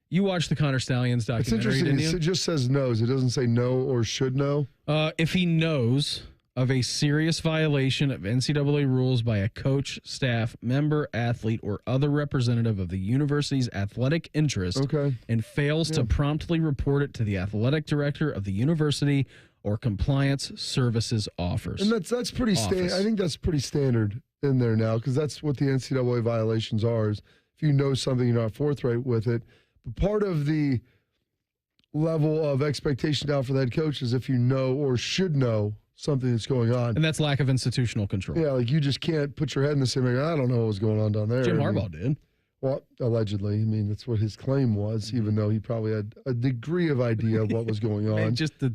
Speaker 2: You watched the Connor Stallions documentary,
Speaker 3: it's
Speaker 2: didn't you?
Speaker 3: It just says knows. It doesn't say know or should know.
Speaker 2: If he knows of a serious violation of NCAA rules by a coach, staff, member, athlete, or other representative of the university's athletic interest, and fails to promptly report it to the athletic director of the university or compliance services offers.
Speaker 3: And that's pretty standard. I think that's pretty standard in there now, because that's what the NCAA violations are. Is if you know something, you're not forthright with it. But part of the level of expectation now for the head coach is if you know or should know something that's going on.
Speaker 2: And that's lack of institutional control.
Speaker 3: Yeah, like you just can't put your head in the same, like, I don't know what was going on down there.
Speaker 2: Jim Harbaugh did.
Speaker 3: Well, allegedly. I mean, that's what his claim was, even though he probably had a degree of idea of what was going on.
Speaker 2: Just a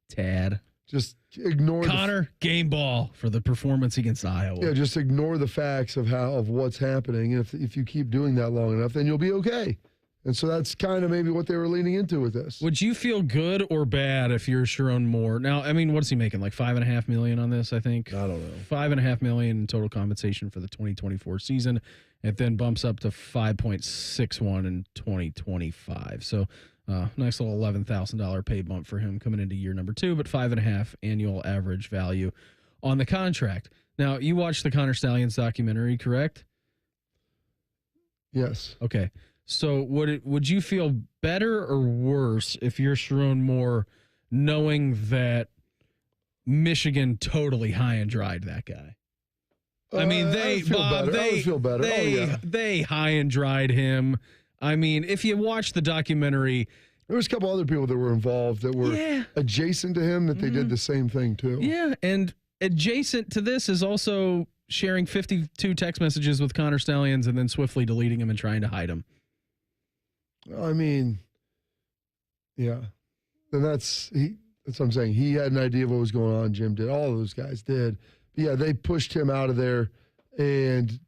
Speaker 2: tad.
Speaker 3: Just ignore
Speaker 2: Connor, game ball for the performance against Iowa.
Speaker 3: Yeah, just ignore the facts of what's happening. And if you keep doing that long enough, then you'll be okay. And so that's kind of maybe what they were leaning into with this.
Speaker 2: Would you feel good or bad if you're Sherrone Moore? Now, I mean, what's he making? Like $5.5 million on this, I think?
Speaker 3: I don't know.
Speaker 2: $5.5 million in total compensation for the 2024 season. It then bumps up to 5.61 in 2025. So nice little $11,000 pay bump for him coming into year number 2, but 5.5 annual average value on the contract. Now, you watched the Connor Stallions documentary, correct?
Speaker 3: Yes.
Speaker 2: Okay. So would you feel better or worse if you're Sherrone Moore knowing that Michigan totally high and dried that guy? I mean, they
Speaker 3: feel better.
Speaker 2: They high and dried him. I mean, if you watch the documentary,
Speaker 3: there was a couple other people that were involved that were adjacent to him that they did the same thing too.
Speaker 2: Yeah, and adjacent to this is also sharing 52 text messages with Connor Stallions and then swiftly deleting them and trying to hide them.
Speaker 3: I mean, yeah. And that's what I'm saying. He had an idea of what was going on. Jim did. All of those guys did. But yeah, they pushed him out of there and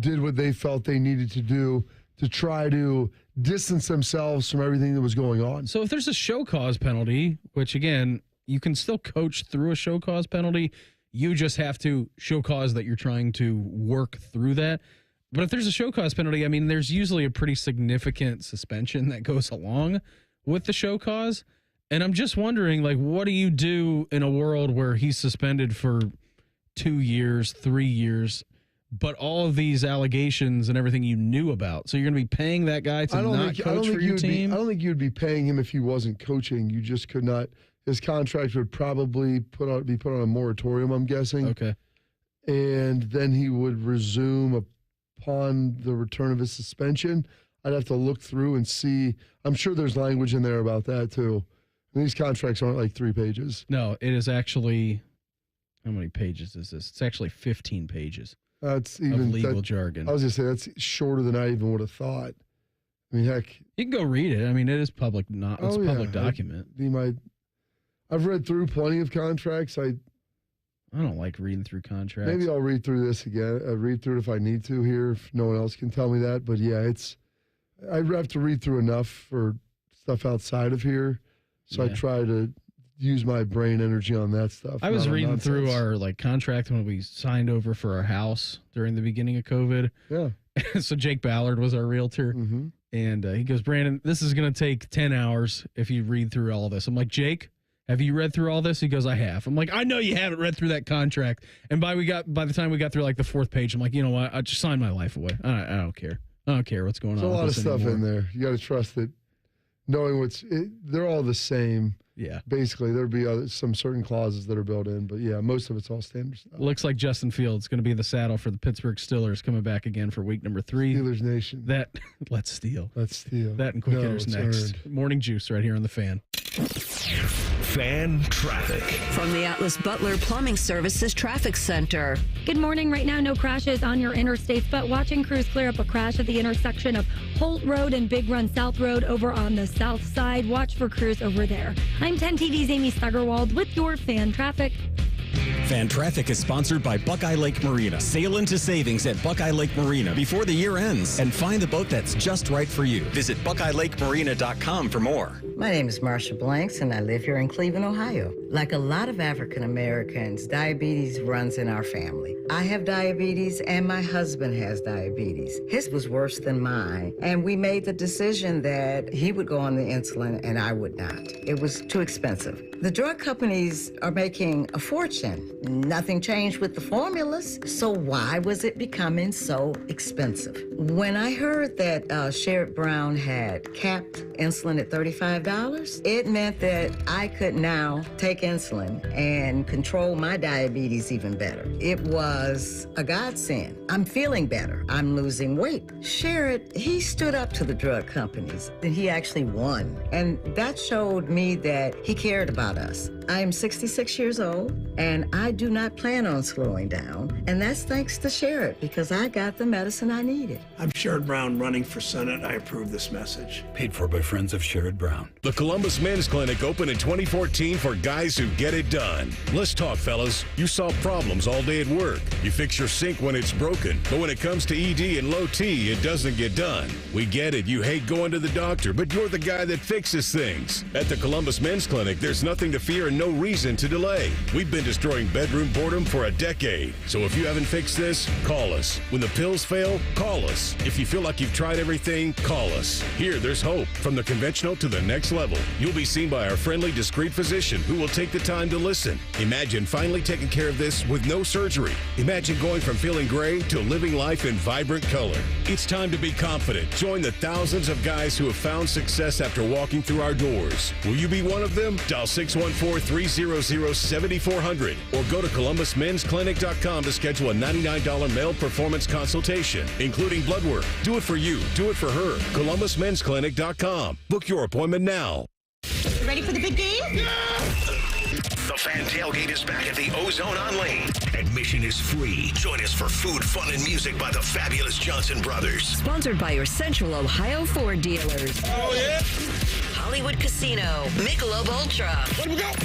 Speaker 3: did what they felt they needed to do to try to distance themselves from everything that was going on.
Speaker 2: So if there's a show cause penalty, which again, you can still coach through a show cause penalty, you just have to show cause that you're trying to work through that. But if there's a show cause penalty, I mean, there's usually a pretty significant suspension that goes along with the show cause. And I'm just wondering, like, what do you do in a world where he's suspended for 2 years, 3 years, but all of these allegations and everything you knew about? So you're going to be paying that guy to not coach for your team?
Speaker 3: I don't think you'd be paying him if he wasn't coaching. You just could not. His contract would probably be put on a moratorium, I'm guessing.
Speaker 2: Okay.
Speaker 3: And then he would resume upon the return of his suspension. I'd have to look through and see. I'm sure there's language in there about that too. And these contracts aren't like 3 pages.
Speaker 2: No, it is actually, how many pages is this? It's actually 15 pages.
Speaker 3: That's even
Speaker 2: legal jargon.
Speaker 3: I was going to say that's shorter than I even would have thought. I mean, heck,
Speaker 2: you can go read it. I mean, it is public. It's a public document.
Speaker 3: I've read through plenty of contracts. I
Speaker 2: don't like reading through contracts.
Speaker 3: Maybe I'll read through this again. Read through it if I need to here, if no one else can tell me that. But yeah, I have to read through enough for stuff outside of here. So I try to use my brain energy on that stuff.
Speaker 2: I was reading through our contract when we signed over for our house during the beginning of COVID.
Speaker 3: Yeah.
Speaker 2: So Jake Ballard was our realtor.
Speaker 3: Mm-hmm.
Speaker 2: And he goes, Brandon, this is going to take 10 hours if you read through all of this. I'm like, Jake, have you read through all this? He goes, I have. I'm like, I know you haven't read through that contract. And by the time we got through the 4th page, I'm like, you know what? I just signed my life away. I don't care. I don't care what's going on.
Speaker 3: There's a lot of stuff
Speaker 2: anymore.
Speaker 3: in there. You got to trust that knowing they're all the same.
Speaker 2: Yeah.
Speaker 3: Basically, there'd be some certain clauses that are built in. But yeah, most of it's all standard stuff.
Speaker 2: Looks like Justin Fields going to be in the saddle for the Pittsburgh Steelers coming back again for week number 3.
Speaker 3: Steelers Nation.
Speaker 2: Let's steal.
Speaker 3: That
Speaker 2: and quick hitters next.
Speaker 3: Earned.
Speaker 2: Morning Juice right here on the Fan.
Speaker 1: Fan traffic.
Speaker 4: From the Atlas Butler Plumbing Services Traffic Center.
Speaker 14: Good morning. Right now, no crashes on your interstates, but watching crews clear up a crash at the intersection of Holt Road and Big Run South Road over on the south side. Watch for crews over there. I'm 10 TV's Amy Stuggerwald with your Fan Traffic.
Speaker 6: Fan Traffic is sponsored by Buckeye Lake Marina. Sail into savings at Buckeye Lake Marina before the year ends and find the boat that's just right for you. Visit BuckeyeLakeMarina.com for more.
Speaker 13: My name is Marsha Blanks, and I live here in Cleveland, Ohio. Like a lot of African Americans, diabetes runs in our family. I have diabetes, and my husband has diabetes. His was worse than mine, and we made the decision that he would go on the insulin and I would not. It was too expensive. The drug companies are making a fortune. Nothing changed with the formulas, so why was it becoming so expensive? When I heard that Sherrod Brown had capped insulin at $35, it meant that I could now take insulin and control my diabetes even better. It was a godsend. I'm feeling better. I'm losing weight. Sherrod, he stood up to the drug companies, and he actually won. And that showed me that he cared about us. I am 66 years old, and I I do not plan on slowing down, and that's thanks to Sherrod, because I got the medicine I needed.
Speaker 15: I'm Sherrod Brown running for Senate. I approve this message.
Speaker 16: Paid for by friends of Sherrod Brown.
Speaker 1: The Columbus Men's Clinic opened in 2014 for guys who get it done. Let's talk, fellas. You solve problems all day at work. You fix your sink when it's broken. But when it comes to ED and low T, it doesn't get done. We get it. You hate going to the doctor, but you're the guy that fixes things. At the Columbus Men's Clinic, there's nothing to fear and no reason to delay. We've been destroying bedroom boredom for a decade. So if you haven't fixed this, call us. When the pills fail, call us. If you feel like you've tried everything, call us. Here, there's hope. From the conventional to the next level. You'll be seen by our friendly, discreet physician who will take the time to listen. Imagine finally taking care of this with no surgery. Imagine going from feeling gray to living life in vibrant color. It's time to be confident. Join the thousands of guys who have found success after walking through our doors. Will you be one of them? Dial 614-300-7400 or go to columbusmensclinic.com to schedule a $99 male performance consultation, including blood work. Do it for you. Do it for her. columbusmensclinic.com. Book your appointment now.
Speaker 17: Ready for the big game? Yeah!
Speaker 1: The Fan Tailgate is back at the Ozone on Lane. Admission is free. Join us for food, fun, and music by the fabulous Johnson Brothers.
Speaker 4: Sponsored by your Central Ohio Ford dealers.
Speaker 1: Oh, yeah?
Speaker 4: Hollywood Casino, Michelob Ultra.
Speaker 17: What do we got?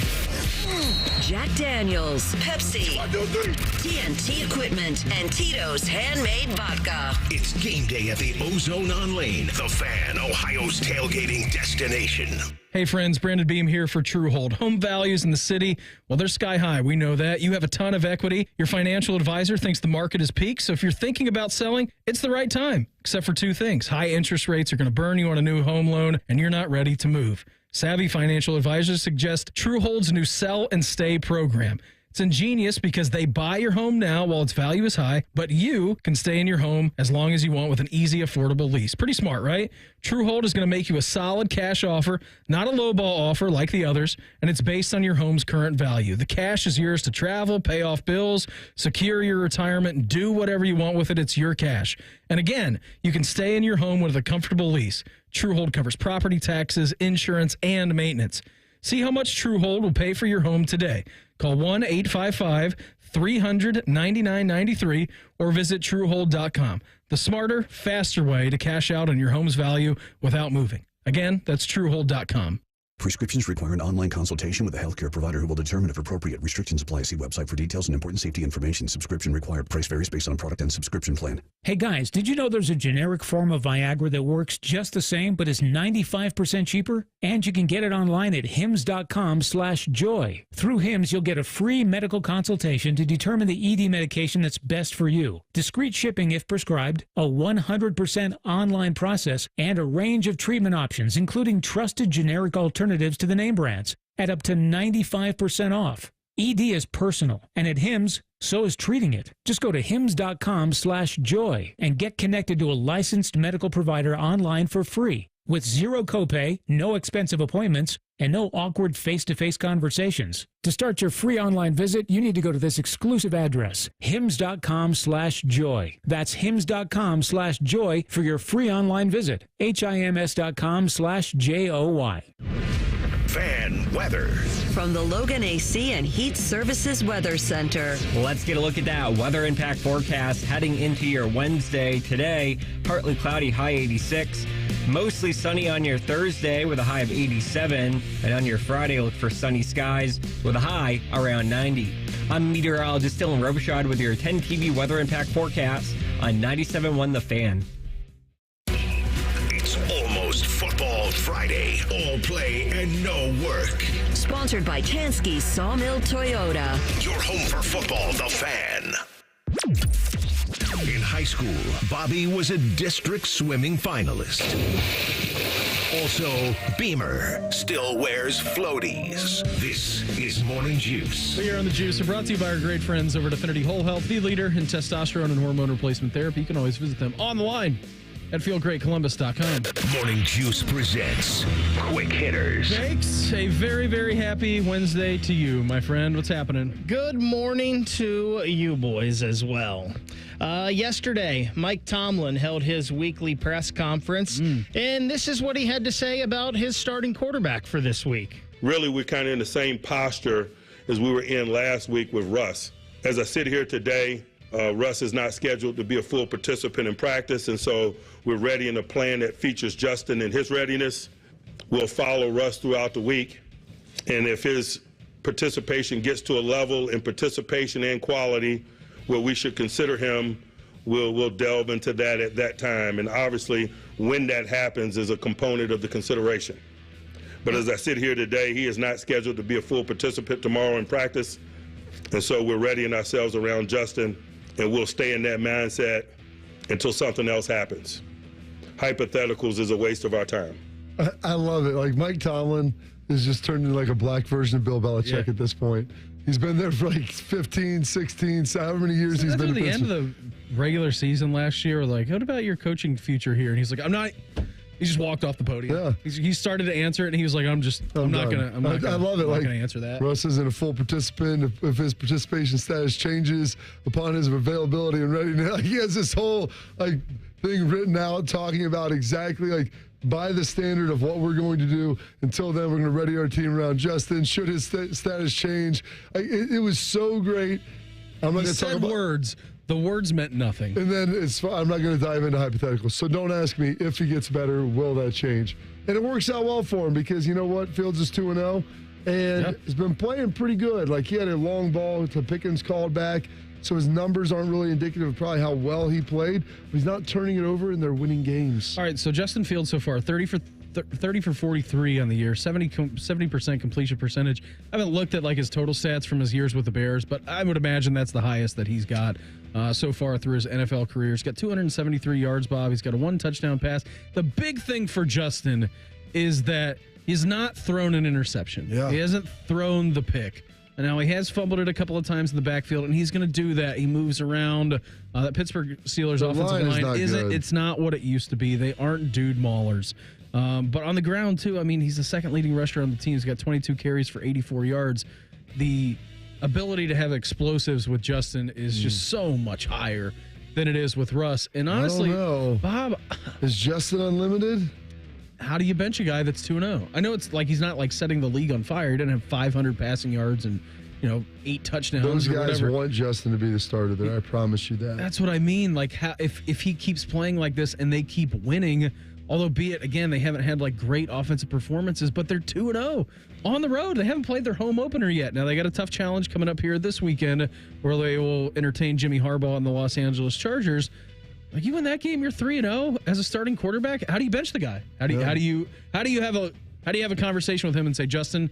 Speaker 4: Jack Daniels, Pepsi, TNT Equipment, and Tito's Handmade Vodka.
Speaker 1: It's game day at the Ozone on Lane. The Fan, Ohio's tailgating destination.
Speaker 2: Hey friends, Brandon Beam here for Truehold. Home values in the city, well, they're sky high. We know that. You have a ton of equity. Your financial advisor thinks the market is peaked. So if you're thinking about selling, it's the right time. Except for two things. High interest rates are going to burn you on a new home loan, and you're not ready to move. Savvy financial advisors suggest Truehold's new Sell and Stay program. It's ingenious because they buy your home now while its value is high, but you can stay in your home as long as you want with an easy, affordable lease. Pretty smart, right? Truehold is going to make you a solid cash offer, not a lowball offer like the others, and it's based on your home's current value. The cash is yours to travel, pay off bills, secure your retirement, and do whatever you want with it. It's your cash. And again, you can stay in your home with a comfortable lease. Truehold covers property taxes, insurance, and maintenance. See how much Truehold will pay for your home today. Call 1-855-300-9993 or visit Truehold.com. The smarter, faster way to cash out on your home's value without moving. Again, that's Truehold.com.
Speaker 18: Prescriptions require an online consultation with a healthcare provider who will determine if appropriate. Restrictions apply. See website for details and important safety information. Subscription required. Price varies based on product and subscription plan.
Speaker 19: Hey guys, did you know there's a generic form of Viagra that works just the same but is 95% cheaper? And you can get it online at hims.com/joy. Through Hims, you'll get a free medical consultation to determine the ED medication that's best for you. Discreet shipping if prescribed, a 100% online process, and a range of treatment options, including trusted generic alternatives to the name brands at up to 95% off. ED is personal, and at Hims, so is treating it. Just go to hims.com/joy and get connected to a licensed medical provider online for free with zero copay, no expensive appointments, and no awkward face-to-face conversations. To start your free online visit, you need to go to this exclusive address, hims.com/joy. That's hims.com/joy for your free online visit. hims.com/joy.
Speaker 1: Fan weather.
Speaker 4: From the Logan AC and Heat Services Weather Center.
Speaker 20: Let's get a look at that weather impact forecast heading into your Wednesday. Today, partly cloudy, high 86. Mostly sunny on your Thursday with a high of 87. And on your Friday, look for sunny skies with a high around 90. I'm meteorologist Dylan Robichaud with your 10 TV weather impact forecast on 97.1 The Fan.
Speaker 1: It's almost Football Friday. All play and no work.
Speaker 4: Sponsored by Tansky Sawmill Toyota.
Speaker 1: Your home for football, The Fan. In high school, Bobby was a district swimming finalist. Also, Beamer still wears floaties. This is Morning Juice.
Speaker 2: We are on the Juice. We're brought to you by our great friends over at Affinity Whole Health, the leader in testosterone and hormone replacement therapy. You can always visit them on the line at feelgreatcolumbus.com.
Speaker 1: Morning Juice presents Quick Hitters.
Speaker 2: Thanks. A very, very happy Wednesday to you, my friend. What's happening?
Speaker 21: Good morning to you boys as well. Yesterday, Mike Tomlin held his weekly press conference, and this is what he had to say about his starting quarterback for this week.
Speaker 22: Really, we're kind of in the same posture
Speaker 5: as we were in last week with Russ. As I sit here today, Russ is not scheduled to be a full participant in practice, and so we're ready in a plan that features Justin and his readiness. We'll follow Russ throughout the week, and if his participation gets to a level in participation and quality where we should consider him, we'll delve into that at that time. And obviously, when that happens is a component of the consideration. But as I sit here today, he is not scheduled to be a full participant tomorrow in practice, and so we're readying ourselves around Justin, and we'll stay in that mindset until something else happens. Hypotheticals is a waste of our time.
Speaker 3: I love it. Like, Mike Tomlin is just turned into like a black version of Bill Belichick at this point. He's been there for like 15, 16, however many years he's been.
Speaker 2: At the end of the regular season last year, like, what about your coaching future here? And he's like, I'm not. He just walked off the podium. Yeah. He started to answer it, and he was like, I'm not gonna.
Speaker 3: I love it.
Speaker 2: I'm not
Speaker 3: like,
Speaker 2: gonna answer that.
Speaker 3: Russ isn't a full participant. If his participation status changes upon his availability and readiness, like, he has this whole like thing written out talking about exactly like, by the standard of what we're going to do. Until then, we're going to ready our team around Justin. Should his status change? It was so great. I'm not going to talk about
Speaker 2: words. The words meant nothing.
Speaker 3: And then I'm not going to dive into hypotheticals. So don't ask me if he gets better, will that change? And it works out well for him because you know what? Fields is 2-0 and has been playing pretty good. Like, he had a long ball to Pickens called back. So his numbers aren't really indicative of probably how well he played, but he's not turning it over, and they're winning games.
Speaker 2: All right, so Justin Fields so far, 30 for 43 on the year, 70% completion percentage. I haven't looked at like his total stats from his years with the Bears, but I would imagine that's the highest that he's got so far through his NFL career. He's got 273 yards, Bob. He's got a 1 touchdown pass. The big thing for Justin is that he's not thrown an interception.
Speaker 3: Yeah.
Speaker 2: He hasn't thrown the pick. And now he has fumbled it a couple of times in the backfield, and he's going to do that. He moves around. That Pittsburgh Steelers offensive line it's not what it used to be. They aren't dude maulers. But on the ground, too, I mean, he's the second leading rusher on the team. He's got 22 carries for 84 yards. The ability to have explosives with Justin is just so much higher than it is with Russ. And honestly,
Speaker 3: I don't know.
Speaker 2: Bob,
Speaker 3: is Justin unlimited?
Speaker 2: How do you bench a guy that's 2-0? I know it's like he's not like setting the league on fire. He didn't have 500 passing yards and 8 touchdowns.
Speaker 3: Those guys
Speaker 2: whatever.
Speaker 3: want Justin to be the starter there. I promise you that.
Speaker 2: That's what I mean. Like, if he keeps playing like this and they keep winning, although be it again they haven't had like great offensive performances, but they're 2-0 on the road. They haven't played their home opener yet. Now they got a tough challenge coming up here this weekend where they will entertain Jimmy Harbaugh and the Los Angeles Chargers. Like, you win that game, you're 3-0 as a starting quarterback. How do you bench the guy? How do you have a conversation with him and say, Justin,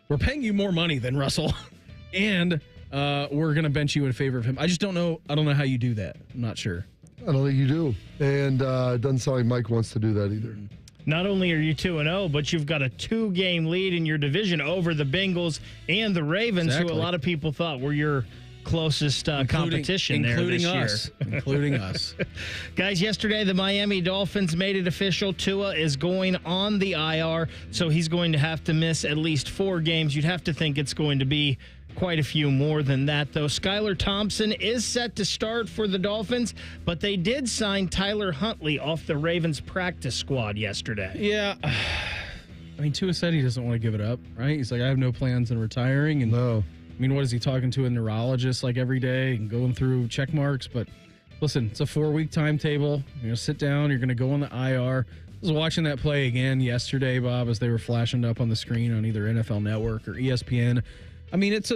Speaker 2: we're paying you more money than Russell, and we're going to bench you in favor of him? I just don't know. I don't know how you do that. I'm not sure.
Speaker 3: I don't think you do, and it doesn't sound like Mike wants to do that either.
Speaker 21: Not only are you 2-0, but you've got a 2-game lead in your division over the Bengals and the Ravens, who a lot of people thought were your closest competition there this year.
Speaker 2: Including us.
Speaker 21: Guys, yesterday the Miami Dolphins made it official. Tua is going on the IR, so he's going to have to miss at least 4 games. You'd have to think it's going to be quite a few more than that, though. Skylar Thompson is set to start for the Dolphins, but they did sign Tyler Huntley off the Ravens practice squad yesterday.
Speaker 2: Yeah. I mean, Tua said he doesn't want to give it up, right? He's like, I have no plans on retiring. And
Speaker 3: no.
Speaker 2: I mean, what is he talking to a neurologist like every day and going through check marks? But listen, it's a 4-week timetable. You're going to sit down. You're going to go on the IR. I was watching that play again yesterday, Bob, as they were flashing up on the screen on either NFL Network or ESPN. I mean, it's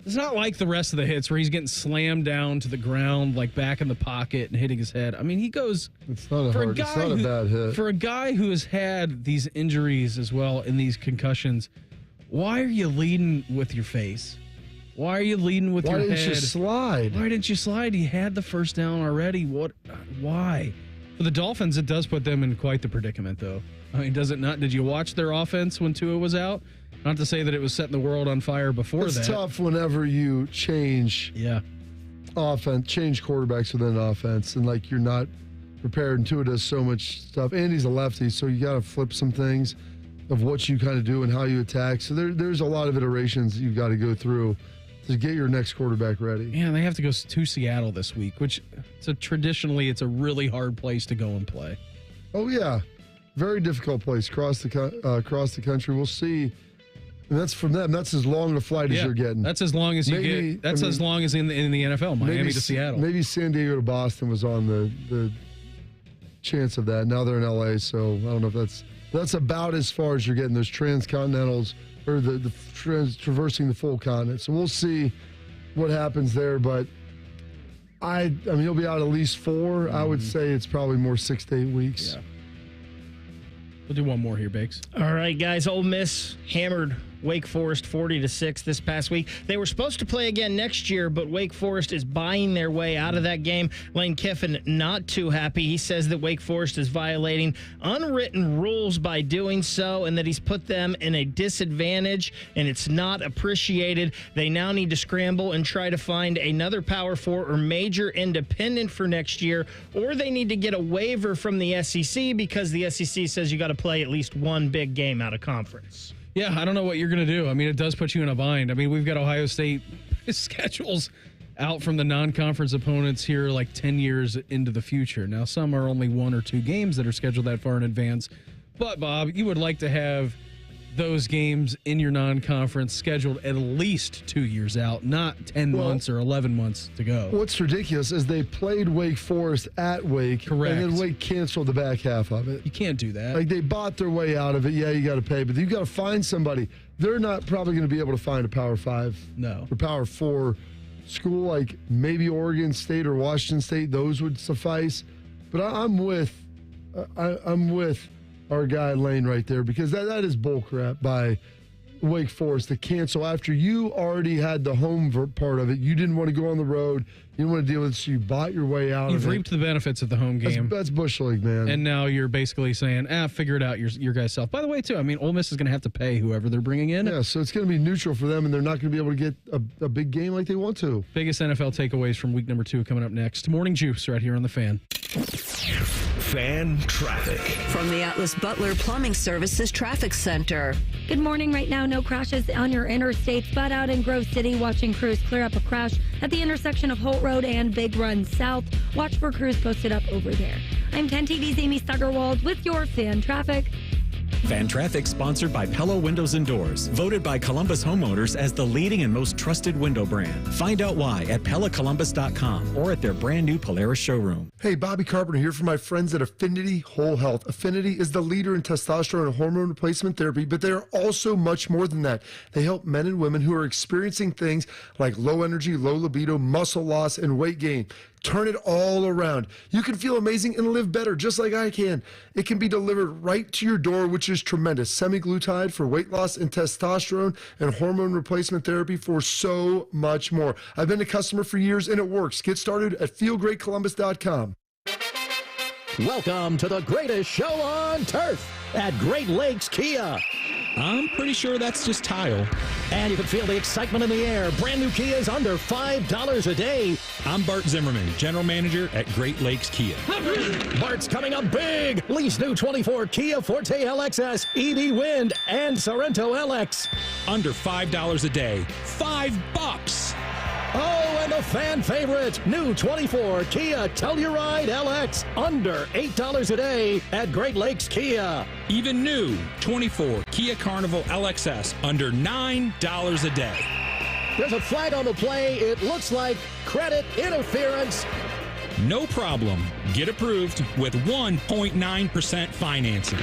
Speaker 2: not like the rest of the hits where he's getting slammed down to the ground, like back in the pocket and hitting his head. I mean, he goes.
Speaker 3: It's not a bad hit.
Speaker 2: For a guy who has had these injuries as well and these concussions, why are you leading with your face? Why are you leading with your head?
Speaker 3: Why didn't you slide?
Speaker 2: Why didn't you slide? He had the first down already. What? Why? For the Dolphins, it does put them in quite the predicament, though. I mean, does it not? Did you watch their offense when Tua was out? Not to say that it was setting the world on fire before that.
Speaker 3: It's tough whenever you change offense, change quarterbacks within an offense, and like you're not prepared. And Tua does so much stuff, and he's a lefty, so you got to flip some things of what you kind of do and how you attack. So there's a lot of iterations you've got to go through to get your next quarterback ready.
Speaker 2: Yeah, they have to go to Seattle this week, which traditionally it's a really hard place to go and play.
Speaker 3: Oh yeah, very difficult place across the country. We'll see And that's from them. That's as long a flight as you're getting.
Speaker 2: That's as long as you get. That's as long as in the NFL, Miami to Seattle.
Speaker 3: Maybe San Diego to Boston was on the chance of that. Now they're in LA, so I don't know if that's about as far as you're getting. Those transcontinentals or the traversing the full continent. So we'll see what happens there. But I mean, he'll be out at least 4. I would say it's probably more 6 to 8 weeks.
Speaker 2: Yeah. We'll do one more here, Bakes.
Speaker 21: All right, guys. Ole Miss hammered Wake Forest 40-6 this past week. They were supposed to play again next year, but Wake Forest is buying their way out of that game. Lane Kiffin not too happy. He says that Wake Forest is violating unwritten rules by doing so and that he's put them in a disadvantage, and it's not appreciated. They now need to scramble and try to find another Power 4 or major independent for next year, or they need to get a waiver from the SEC because the SEC says you got to play at least one big game out of conference.
Speaker 2: Yeah, I don't know what you're going to do. I mean, it does put you in a bind. I mean, we've got Ohio State schedules out from the non-conference opponents here like 10 years into the future. Now, some are only 1 or 2 games that are scheduled that far in advance. But, Bob, you would like to have those games in your non-conference scheduled at least 2 years out, not 10 months or 11 months to go.
Speaker 3: What's ridiculous is they played Wake Forest at Wake.
Speaker 2: Correct.
Speaker 3: And then Wake canceled the back half of it.
Speaker 2: You can't do that.
Speaker 3: Like, they bought their way out of it. Yeah, you got to pay, but you got to find somebody. They're not probably going to be able to find a Power 5 or Power 4 school like maybe Oregon State or Washington State. Those would suffice. But I'm with our guy Lane right there, because that is bullcrap by Wake Forest to cancel after you already had the home part of it. You didn't want to go on the road. You didn't want to deal with it, so you bought your way out.
Speaker 2: You've reaped the benefits of the home game.
Speaker 3: That's Bush League, man.
Speaker 2: And now you're basically saying, figure it out your guys' self. By the way, too, I mean, Ole Miss is going to have to pay whoever they're bringing in.
Speaker 3: Yeah, so it's going to be neutral for them, and they're not going to be able to get a big game like they want to.
Speaker 2: Biggest NFL takeaways from week number 2 coming up next. Morning Juice right here on The Fan.
Speaker 1: Fan traffic.
Speaker 4: From the Atlas Butler Plumbing Services Traffic Center.
Speaker 14: Good morning. Right now, no crashes on your interstates, but out in Grove City, watching crews clear up a crash at the intersection of Holt Road and Big Run South. Watch for crews posted up over there. I'm 10 TV's Amy Stuggerwald with your Fan Traffic.
Speaker 6: Fan Traffic sponsored by Pella Windows and Doors, voted by Columbus homeowners as the leading and most trusted window brand. Find out why at PellaColumbus.com or at their brand new Polaris showroom.
Speaker 3: Hey, Bobby Carpenter here for my friends at Affinity Whole Health. Affinity is the leader in testosterone and hormone replacement therapy, but they are also much more than that. They help men and women who are experiencing things like low energy, low libido, muscle loss, and weight gain. Turn it all around. You can feel amazing and live better just like I can. It can be delivered right to your door, which is tremendous. Semaglutide for weight loss and testosterone and hormone replacement therapy for so much more. I've been a customer for years and it works. Get started at feelgreatcolumbus.com.
Speaker 7: Welcome to the greatest show on turf at Great Lakes Kia.
Speaker 8: I'm pretty sure that's just tile.
Speaker 7: And you can feel the excitement in the air. Brand new Kia is under $5 a day.
Speaker 8: I'm Bart Zimmerman, General Manager at Great Lakes Kia.
Speaker 7: Bart's coming up big. Lease new 24 Kia Forte LXS, EV Wind, and Sorrento LX.
Speaker 8: Under $5 a day. $5.
Speaker 7: Oh, and the fan favorite, new 24 Kia Telluride LX, under $8 a day at Great Lakes Kia.
Speaker 8: Even new 24 Kia Carnival LXS, under $9 a day.
Speaker 7: There's a flag on the play. It looks like credit interference.
Speaker 8: No problem. Get approved with 1.9% financing.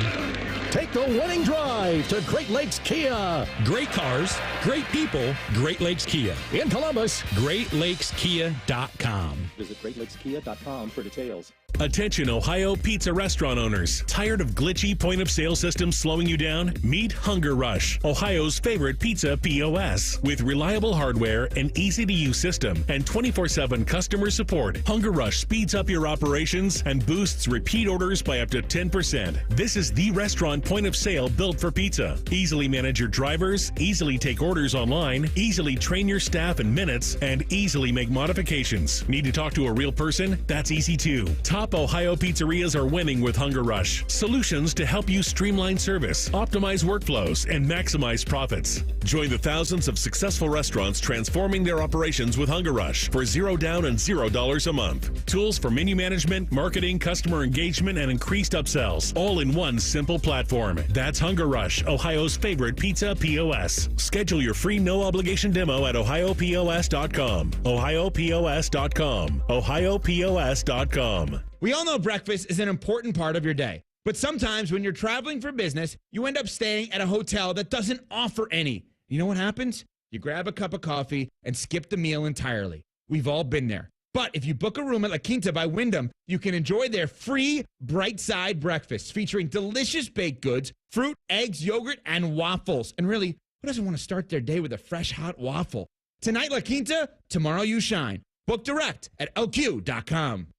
Speaker 7: Take the winning drive to Great Lakes Kia.
Speaker 8: Great cars, great people, Great Lakes Kia.
Speaker 7: In Columbus,
Speaker 8: GreatLakesKia.com.
Speaker 7: Visit GreatLakesKia.com for details.
Speaker 1: Attention Ohio pizza restaurant owners. Tired of glitchy point-of-sale systems slowing you down? Meet Hunger Rush, Ohio's favorite pizza POS. With reliable hardware, an easy-to-use system, and 24/7 customer support, Hunger Rush speeds up your operations and boosts repeat orders by up to 10%. This is the restaurant point-of-sale built for pizza. Easily manage your drivers, easily take orders online, easily train your staff in minutes, and easily make modifications. Need to talk to a real person? That's easy too. Top
Speaker 9: Top Ohio pizzerias are winning with Hunger Rush. Solutions to help you streamline service, optimize workflows, and maximize profits. Join the thousands of successful restaurants transforming their operations with Hunger Rush for $0 down and $0 a month. Tools for menu management, marketing, customer engagement, and increased upsells, all in one simple platform. That's Hunger Rush, Ohio's favorite pizza POS. Schedule your free no-obligation demo at ohiopos.com. ohiopos.com. ohiopos.com.
Speaker 10: We all know breakfast is an important part of your day. But sometimes when you're traveling for business, you end up staying at a hotel that doesn't offer any. You know what happens? You grab a cup of coffee and skip the meal entirely. We've all been there. But if you book a room at La Quinta by Wyndham, you can enjoy their free Bright Side breakfast featuring delicious baked goods, fruit, eggs, yogurt, and waffles. And really, who doesn't want to start their day with a fresh, hot waffle? Tonight, La Quinta, tomorrow you shine. Book direct at lq.com.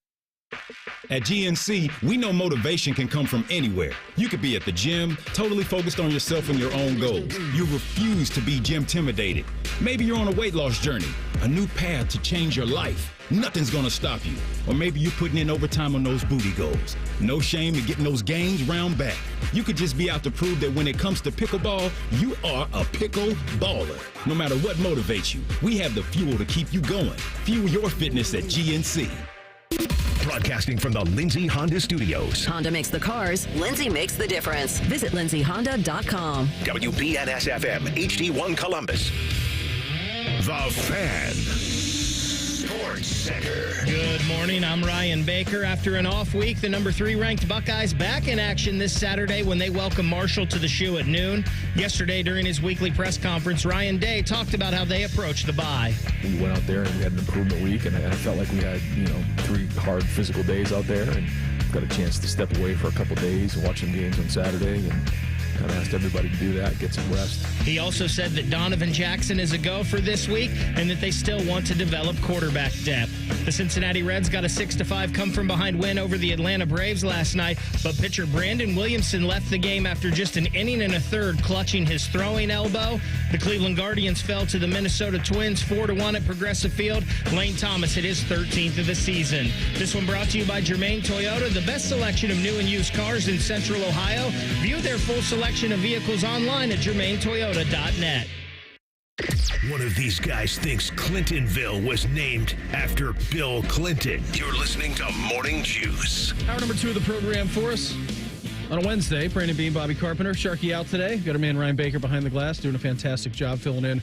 Speaker 11: At GNC, we know motivation can come from anywhere. You could be at the gym, totally focused on yourself and your own goals. You refuse to be gym-intimidated. Maybe you're on a weight loss journey, a new path to change your life. Nothing's gonna stop you. Or maybe you're putting in overtime on those booty goals. No shame in getting those gains round back. You could just be out to prove that when it comes to pickleball, you are a pickle baller. No matter what motivates you, we have the fuel to keep you going. Fuel your fitness at GNC.
Speaker 1: Broadcasting from the Lindsay Honda Studios.
Speaker 4: Honda makes the cars. Lindsay makes the difference. Visit lindsayhonda.com.
Speaker 1: WBNS-FM, HD1 Columbus. The Fan. Sports Center.
Speaker 21: Good morning. I'm Ryan Baker. After an off week, the number 3 ranked Buckeyes back in action this Saturday when they welcome Marshall to the shoe at noon. Yesterday, during his weekly press conference, Ryan Day talked about how they approached the bye.
Speaker 12: We went out there and we had an improvement week, and I felt like we had 3 hard physical days out there, and got a chance to step away for a couple days and watch some games on Saturday, and kind of asked everybody to do that, get some rest.
Speaker 21: He also said that Donovan Jackson is a go for this week and that they still want to develop quarterback depth. The Cincinnati Reds got a 6-5 come-from-behind win over the Atlanta Braves last night, but pitcher Brandon Williamson left the game after just an inning and a third, clutching his throwing elbow. The Cleveland Guardians fell to the Minnesota Twins 4-1 at Progressive Field. Lane Thomas hit his 13th of the season. This one brought to you by Germain Toyota, the best selection of new and used cars in Central Ohio. View their full selection of vehicles online at germaintoyota.net.
Speaker 1: One of these guys thinks Clintonville was named after Bill Clinton. You're listening to Morning Juice.
Speaker 2: Hour number 2 of the program for us. On a Wednesday, Brandon Bean, Bobby Carpenter, Sharky out today. Got our man Ryan Baker behind the glass doing a fantastic job filling in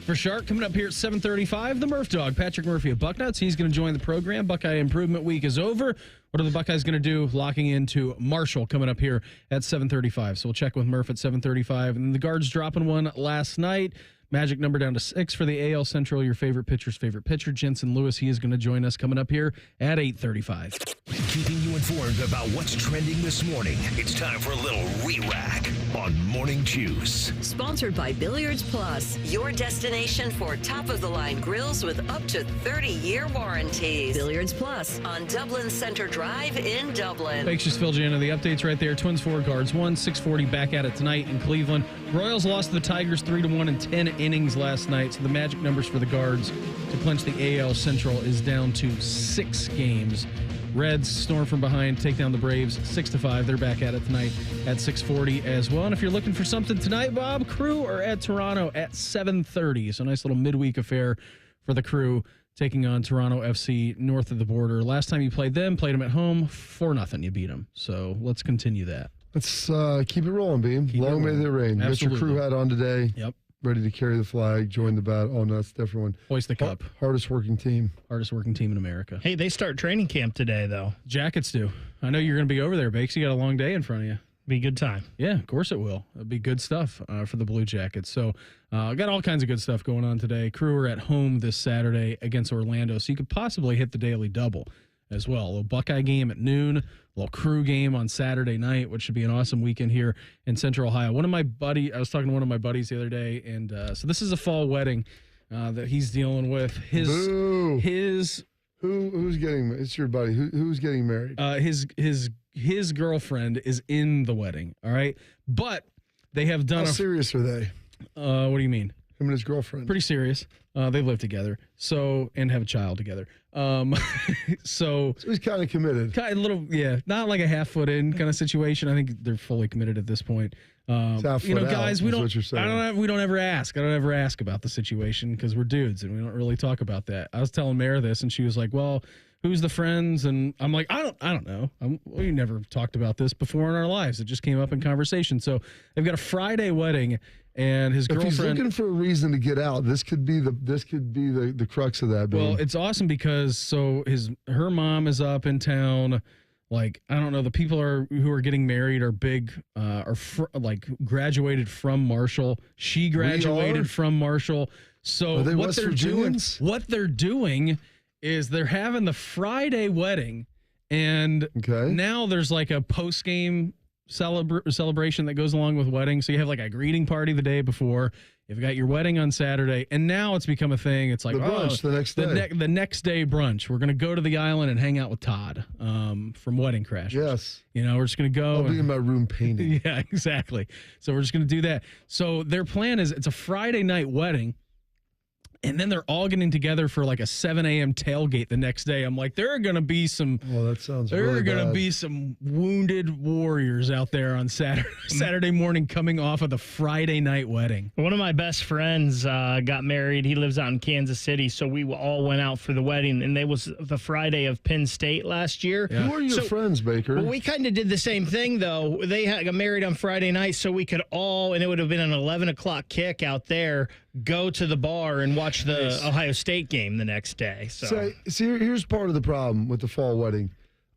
Speaker 2: for Shark. Coming up here at 7:35, the Murph Dog, Patrick Murphy of Bucknuts. He's going to join the program. Buckeye Improvement Week is over. What are the Buckeyes going to do? Locking into Marshall coming up here at 7:35. So we'll check with Murph at 7:35. And the Guards dropping one last night. Magic number down to 6 for the AL Central. Your favorite pitcher's favorite pitcher, Jensen Lewis. He is going to join us coming up here at 8:35.
Speaker 1: Keeping you informed about what's trending this morning. It's time for a little re-rack on Morning Juice.
Speaker 4: Sponsored by Billiards Plus, your destination for top-of-the-line grills with up to 30-year warranties. Billiards Plus on Dublin Center Drive in Dublin.
Speaker 2: Thanks, just filled you in on the updates right there. Twins 4, Guards 1, 6:40 back at it tonight in Cleveland. Royals lost to the Tigers 3-1 in 10 innings last night, so the magic numbers for the Guards to clinch the AL Central is down to 6 games. Reds storm from behind, take down the Braves 6-5. They're back at it tonight at 6:40 as well. And if you're looking for something tonight, Bob, Crew are at Toronto at 7:30. So a nice little midweek affair for the Crew, taking on Toronto FC north of the border. Last time you played them at home, 4-0. You beat them. So let's continue that.
Speaker 3: Let's keep it rolling, Beam. Long may they rain.
Speaker 2: Absolutely.
Speaker 3: Get your Crew hat on today.
Speaker 2: Yep.
Speaker 3: Ready to carry the flag, join the battle. Oh, no, that's a different one.
Speaker 2: Hoist the cup.
Speaker 3: Hardest working team.
Speaker 2: Hardest working team in America.
Speaker 21: Hey, they start training camp today, though.
Speaker 2: Jackets do. I know you're going to be over there, Bakes. You got a long day in front of you.
Speaker 21: Be a good time.
Speaker 2: Yeah, of course it will. It'll be good stuff for the Blue Jackets. So got all kinds of good stuff going on today. Crew are at home this Saturday against Orlando, so you could possibly hit the daily double as well. A little Buckeye game at noon, a little Crew game on Saturday night, which should be an awesome weekend here in Central Ohio. I was talking to one of my buddies the other day, and so this is a fall wedding that he's dealing with. Who's
Speaker 3: getting? It's your buddy. Who's getting married?
Speaker 2: His girlfriend is in the wedding. All right, but they have done.
Speaker 3: How serious are they?
Speaker 2: What do you mean?
Speaker 3: Him and his girlfriend.
Speaker 2: Pretty serious. They live together, and have a child together. So
Speaker 3: he's kind of committed.
Speaker 2: Kind of little, not like a half foot in kind of situation. I think they're fully committed at this point.
Speaker 3: Half foot
Speaker 2: guys,
Speaker 3: out,
Speaker 2: we
Speaker 3: what you're saying.
Speaker 2: we don't ever ask. I don't ever ask about the situation because we're dudes and we don't really talk about that. I was telling Mare this, and she was like, "Well, who's the friends?" And I'm like, I don't know. We never talked about this before in our lives. It just came up in conversation. So they've got a Friday wedding. And his girlfriend.
Speaker 3: If he's looking for a reason to get out, this could be the crux of that. Babe.
Speaker 2: Well, it's awesome because her mom is up in town. Like, I don't know, the people who are getting married are big, graduated from Marshall. She graduated from Marshall. So what they're doing is they're having the Friday wedding, and now there's like a post game celebration that goes along with weddings. So you have like a greeting party the day before. You've got your wedding on Saturday, and now it's become a thing. It's like
Speaker 3: the brunch the next day.
Speaker 2: The next day brunch. We're going to go to the island and hang out with Todd from Wedding Crashers.
Speaker 3: Yes.
Speaker 2: We're just going to go.
Speaker 3: I'll be in my room painting.
Speaker 2: Yeah, exactly. So we're just going to do that. So their plan is it's a Friday night wedding. And then they're all getting together for like a 7 a.m. tailgate the next day. I'm like, there are going to be some.
Speaker 3: Oh, that sounds.
Speaker 2: There
Speaker 3: really
Speaker 2: are going to
Speaker 3: bad.
Speaker 2: be some wounded warriors out there on Saturday morning coming off of the Friday night wedding.
Speaker 21: One of my best friends got married. He lives out in Kansas City, so we all went out for the wedding. And it was the Friday of Penn State last year.
Speaker 3: Yeah. Who are your friends, Baker?
Speaker 21: Well, we kind of did the same thing though. They got married on Friday night, so we could all, and it would have been an 11 o'clock kick out there. Go to the bar and watch the Ohio State game the next day. So
Speaker 3: see, here's part of the problem with the fall wedding.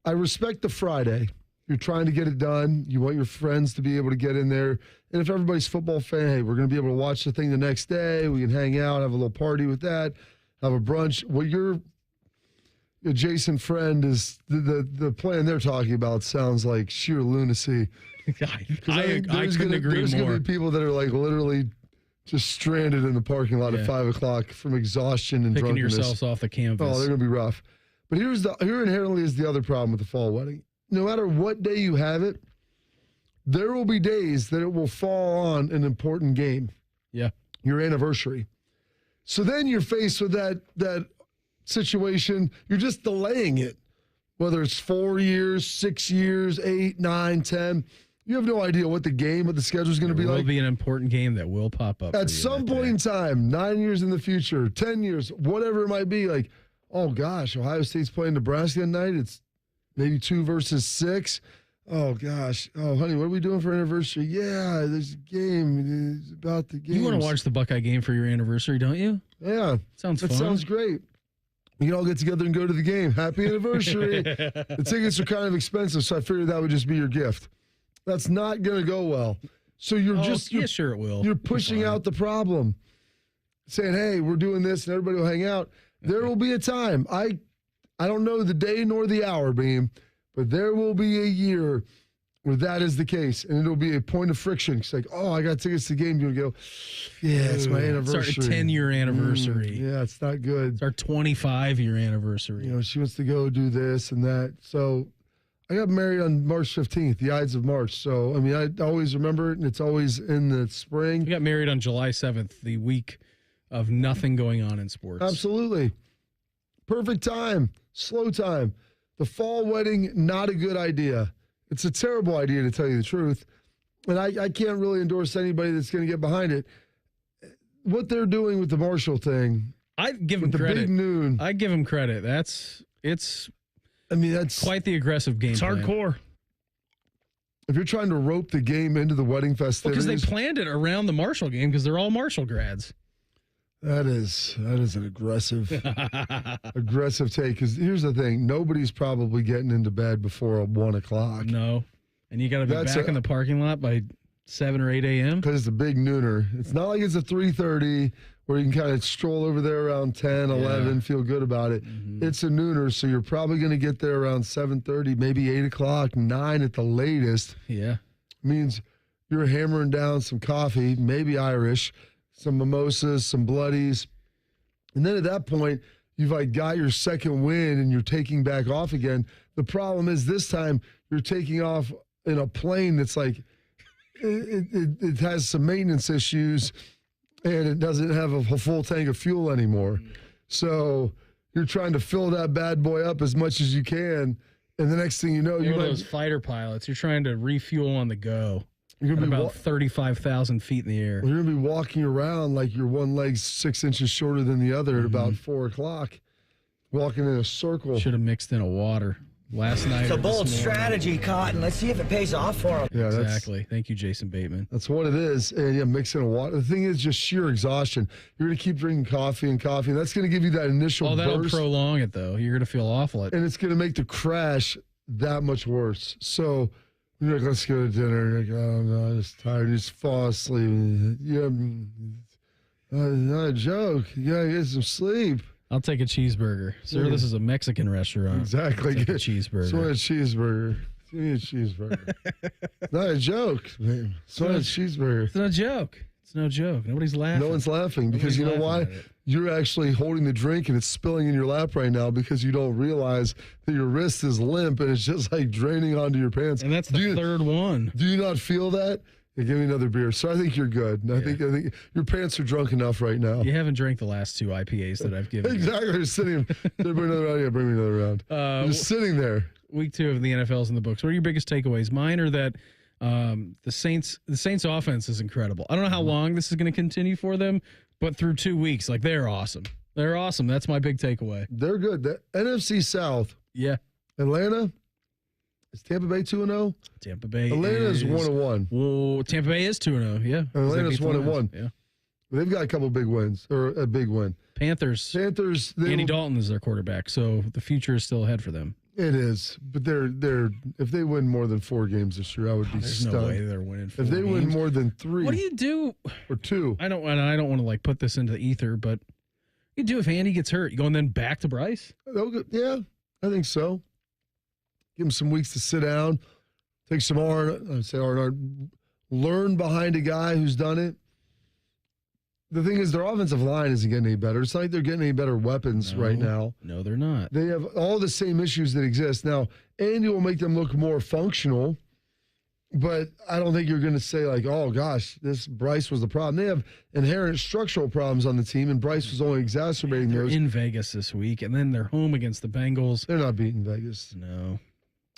Speaker 3: I respect the Friday. You're trying to get it done. You want your friends to be able to get in there. And if everybody's a football fan, hey, we're going to be able to watch the thing the next day. We can hang out, have a little party with that, have a brunch. What your adjacent friend is, the plan they're talking about sounds like sheer lunacy.
Speaker 2: I couldn't agree more.
Speaker 3: There's going to be people that are like literally just stranded in the parking lot at 5 o'clock from exhaustion and
Speaker 2: picking
Speaker 3: drunkenness.
Speaker 2: yourselves off the canvas.
Speaker 3: Oh, they're going to be rough. But here inherently is the other problem with the fall wedding. No matter what day you have it, there will be days that it will fall on an important game.
Speaker 2: Yeah.
Speaker 3: Your anniversary. So then you're faced with that situation. You're just delaying it. Whether it's 4 years, 6 years, 8, 9, 10. You have no idea what the schedule is going to be like.
Speaker 2: It will be an important game that will pop up.
Speaker 3: At some point in time, 9 years in the future, 10 years, whatever it might be, like, oh gosh, Ohio State's playing Nebraska tonight. It's maybe 2 versus 6. Oh gosh. Oh, honey, what are we doing for anniversary? Yeah, there's a game. It's about the game.
Speaker 2: You want to watch the Buckeye game for your anniversary, don't you?
Speaker 3: Yeah.
Speaker 2: Sounds fun.
Speaker 3: That sounds great. We can all get together and go to the game. Happy anniversary. The tickets are kind of expensive, so I figured that would just be your gift. That's not going to go well. So you're
Speaker 2: sure it will.
Speaker 3: You're pushing out the problem, saying, hey, we're doing this and everybody will hang out. There will be a time. I don't know the day nor the hour, Beam, but there will be a year where that is the case. And it'll be a point of friction. It's like, oh, I got tickets to the game. You'll go, yeah, it's my anniversary.
Speaker 2: It's our 10-year anniversary.
Speaker 3: Yeah, it's not good.
Speaker 2: It's our 25-year anniversary.
Speaker 3: She wants to go do this and that. So I got married on March 15th, the Ides of March. So, I mean, I always remember it, and it's always in the spring.
Speaker 2: We got married on July 7th, the week of nothing going on in sports.
Speaker 3: Absolutely. Perfect time. Slow time. The fall wedding, not a good idea. It's a terrible idea, to tell you the truth. And I can't really endorse anybody that's going to get behind it. What they're doing with the Marshall thing.
Speaker 2: I'd give them credit.
Speaker 3: The big noon.
Speaker 2: I give them credit. That's quite the aggressive game.
Speaker 21: It's hardcore.
Speaker 3: If you're trying to rope the game into the wedding festivities.
Speaker 2: Because they planned it around the Marshall game because they're all Marshall grads.
Speaker 3: That is an aggressive take. Because here's the thing. Nobody's probably getting into bed before 1 o'clock.
Speaker 2: No. And you got to be back in the parking lot by 7 or 8 a.m.
Speaker 3: Because it's a big nooner. It's not like it's a 3:30 where you can kind of stroll over there around 10, 11, feel good about it. Mm-hmm. It's a nooner, so you're probably going to get there around 7:30, maybe 8 o'clock, 9 at the latest.
Speaker 2: Yeah.
Speaker 3: Means you're hammering down some coffee, maybe Irish, some mimosas, some bloodies. And then at that point, you've like got your second win and you're taking back off again. The problem is this time you're taking off in a plane that's like, it has some maintenance issues. and it doesn't have a full tank of fuel anymore. So you're trying to fill that bad boy up as much as you can, and the next thing you know,
Speaker 2: you're one of those fighter pilots. You're trying to refuel on the go.
Speaker 3: You're gonna be
Speaker 2: about 35,000 feet in the air.
Speaker 3: You're gonna be walking around like your one leg's 6 inches shorter than the other at about 4 o'clock, walking in a circle.
Speaker 2: Should have mixed in a water last night.
Speaker 13: It's a bold strategy, Cotton. Let's see if it pays off for him.
Speaker 3: Yeah,
Speaker 2: exactly. Thank you, Jason Bateman.
Speaker 3: That's what it is. And yeah, mixing a water. The thing is just sheer exhaustion. You're going to keep drinking coffee, and that's going to give you that initial burst.
Speaker 2: That'll prolong it, though. You're going to feel awful.
Speaker 3: And it's going to make the crash that much worse. So you're like, let's go to dinner. You're like, oh, no, I'm just tired. You just fall asleep. Yeah, not a joke. You got to get some sleep.
Speaker 2: I'll take a cheeseburger. Sir, this is a Mexican restaurant.
Speaker 3: Exactly.
Speaker 2: Take a cheeseburger.
Speaker 3: So a cheeseburger. Give me a cheeseburger. It's not a joke, man. It's not a cheeseburger.
Speaker 2: It's not a joke. It's no joke. Nobody's laughing.
Speaker 3: No one's laughing because you know why? You're actually holding the drink and it's spilling in your lap right now because you don't realize that your wrist is limp and it's just like draining onto your pants.
Speaker 2: And that's the third one.
Speaker 3: Do you not feel that? Yeah, give me another beer. So I think you're good. I think your pants are drunk enough right now.
Speaker 2: You haven't drank the last 2 IPAs that I've given.
Speaker 3: Exactly. You're sitting. Bring another round. Yeah, bring me another round. You're just sitting there.
Speaker 2: Week 2 of the NFL's in the books. What are your biggest takeaways? Mine are that the Saints offense is incredible. I don't know how long this is going to continue for them, but through 2 weeks, like they're awesome. They're awesome. That's my big takeaway.
Speaker 3: They're good. The NFC South.
Speaker 2: Yeah.
Speaker 3: Atlanta. Is Tampa Bay 2-0?
Speaker 2: Tampa Bay.
Speaker 3: Atlanta's 1-1.
Speaker 2: Well, Tampa Bay is 2-0. Yeah.
Speaker 3: Atlanta's 1-1.
Speaker 2: Yeah.
Speaker 3: They've got a couple big wins, or a big win.
Speaker 2: Panthers. Andy Dalton is their quarterback, so the future is still ahead for them.
Speaker 3: It is, but they're if they win more than 4 games this year, I would be stunned.
Speaker 2: No way they're winning 4
Speaker 3: If they win more than 3,
Speaker 2: what do you do?
Speaker 3: Or 2?
Speaker 2: I don't want to like put this into the ether, but what do you do if Andy gets hurt? You go and then back to Bryce?
Speaker 3: Yeah, I think so. Give him some weeks to sit down, take some R&R, learn behind a guy who's done it. The thing is, their offensive line isn't getting any better. It's not like they're getting any better weapons right now.
Speaker 2: No, they're not.
Speaker 3: They have all the same issues that exist. Now, Andy will make them look more functional, but I don't think you're going to say like, oh, gosh, this Bryce was the problem. They have inherent structural problems on the team, and Bryce was only exacerbating
Speaker 2: they're
Speaker 3: those.
Speaker 2: In Vegas this week, and then they're home against the Bengals.
Speaker 3: They're not beating Vegas.
Speaker 2: No.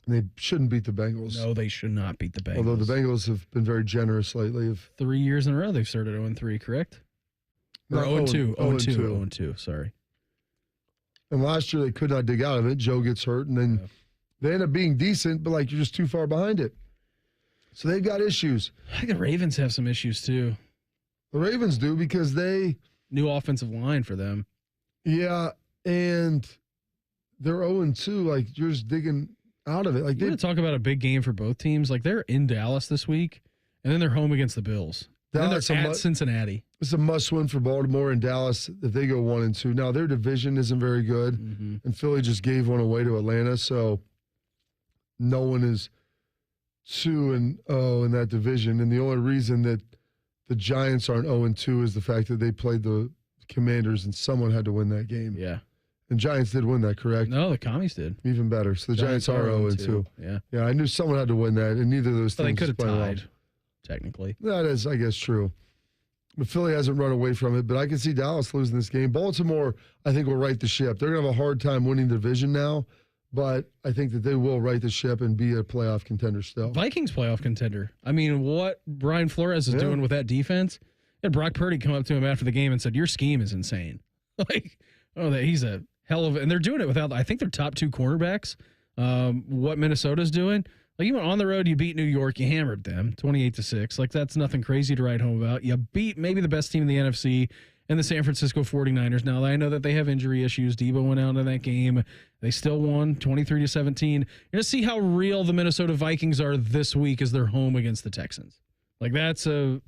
Speaker 3: They shouldn't beat the Bengals.
Speaker 2: No, they should not beat the Bengals.
Speaker 3: Although the Bengals have been very generous lately.
Speaker 2: 3 years in a row, they've started 0-3, correct? Or 0-2. 0-2, sorry.
Speaker 3: And last year they could not dig out of it. Joe gets hurt, and then they end up being decent, but like you're just too far behind it. So they've got issues.
Speaker 2: I think the Ravens have some issues too.
Speaker 3: The Ravens do because
Speaker 2: new offensive line for them.
Speaker 3: Yeah, and they're 0-2. Like you're just digging out of it. Like
Speaker 2: they talk about a big game for both teams. Like they're in Dallas this week, and then they're home against the Bills. And then they're at Cincinnati.
Speaker 3: It's a must-win for Baltimore and Dallas if they go 1-2. Now their division isn't very good, and Philly just gave one away to Atlanta, so no one is 2-0 in that division. And the only reason that the Giants aren't 0-2 is the fact that they played the Commanders, and someone had to win that game.
Speaker 2: Yeah.
Speaker 3: And Giants did win that, correct?
Speaker 2: No, the Commies did.
Speaker 3: Even better. So the Giants are 0-2.
Speaker 2: Yeah.
Speaker 3: Yeah, I knew someone had to win that, and neither of those teams
Speaker 2: they could have
Speaker 3: played
Speaker 2: tied,
Speaker 3: well.
Speaker 2: technically.
Speaker 3: That is, I guess, true. But Philly hasn't run away from it, but I can see Dallas losing this game. Baltimore, I think, will right the ship. They're going to have a hard time winning the division now, but I think that they will right the ship and be a playoff contender still.
Speaker 2: Vikings playoff contender. I mean, what Brian Flores is doing with that defense, and Brock Purdy come up to him after the game and said, your scheme is insane. Like, he's a hell of a, and they're doing it without, I think, their top 2 cornerbacks. What Minnesota's doing. Like, you went on the road, you beat New York, you hammered them 28-6. Like, that's nothing crazy to write home about. You beat maybe the best team in the NFC and the San Francisco 49ers. Now, I know that they have injury issues. Debo went out in that game. They still won 23-17. You're going to see how real the Minnesota Vikings are this week as they're home against the Texans. Like, that's a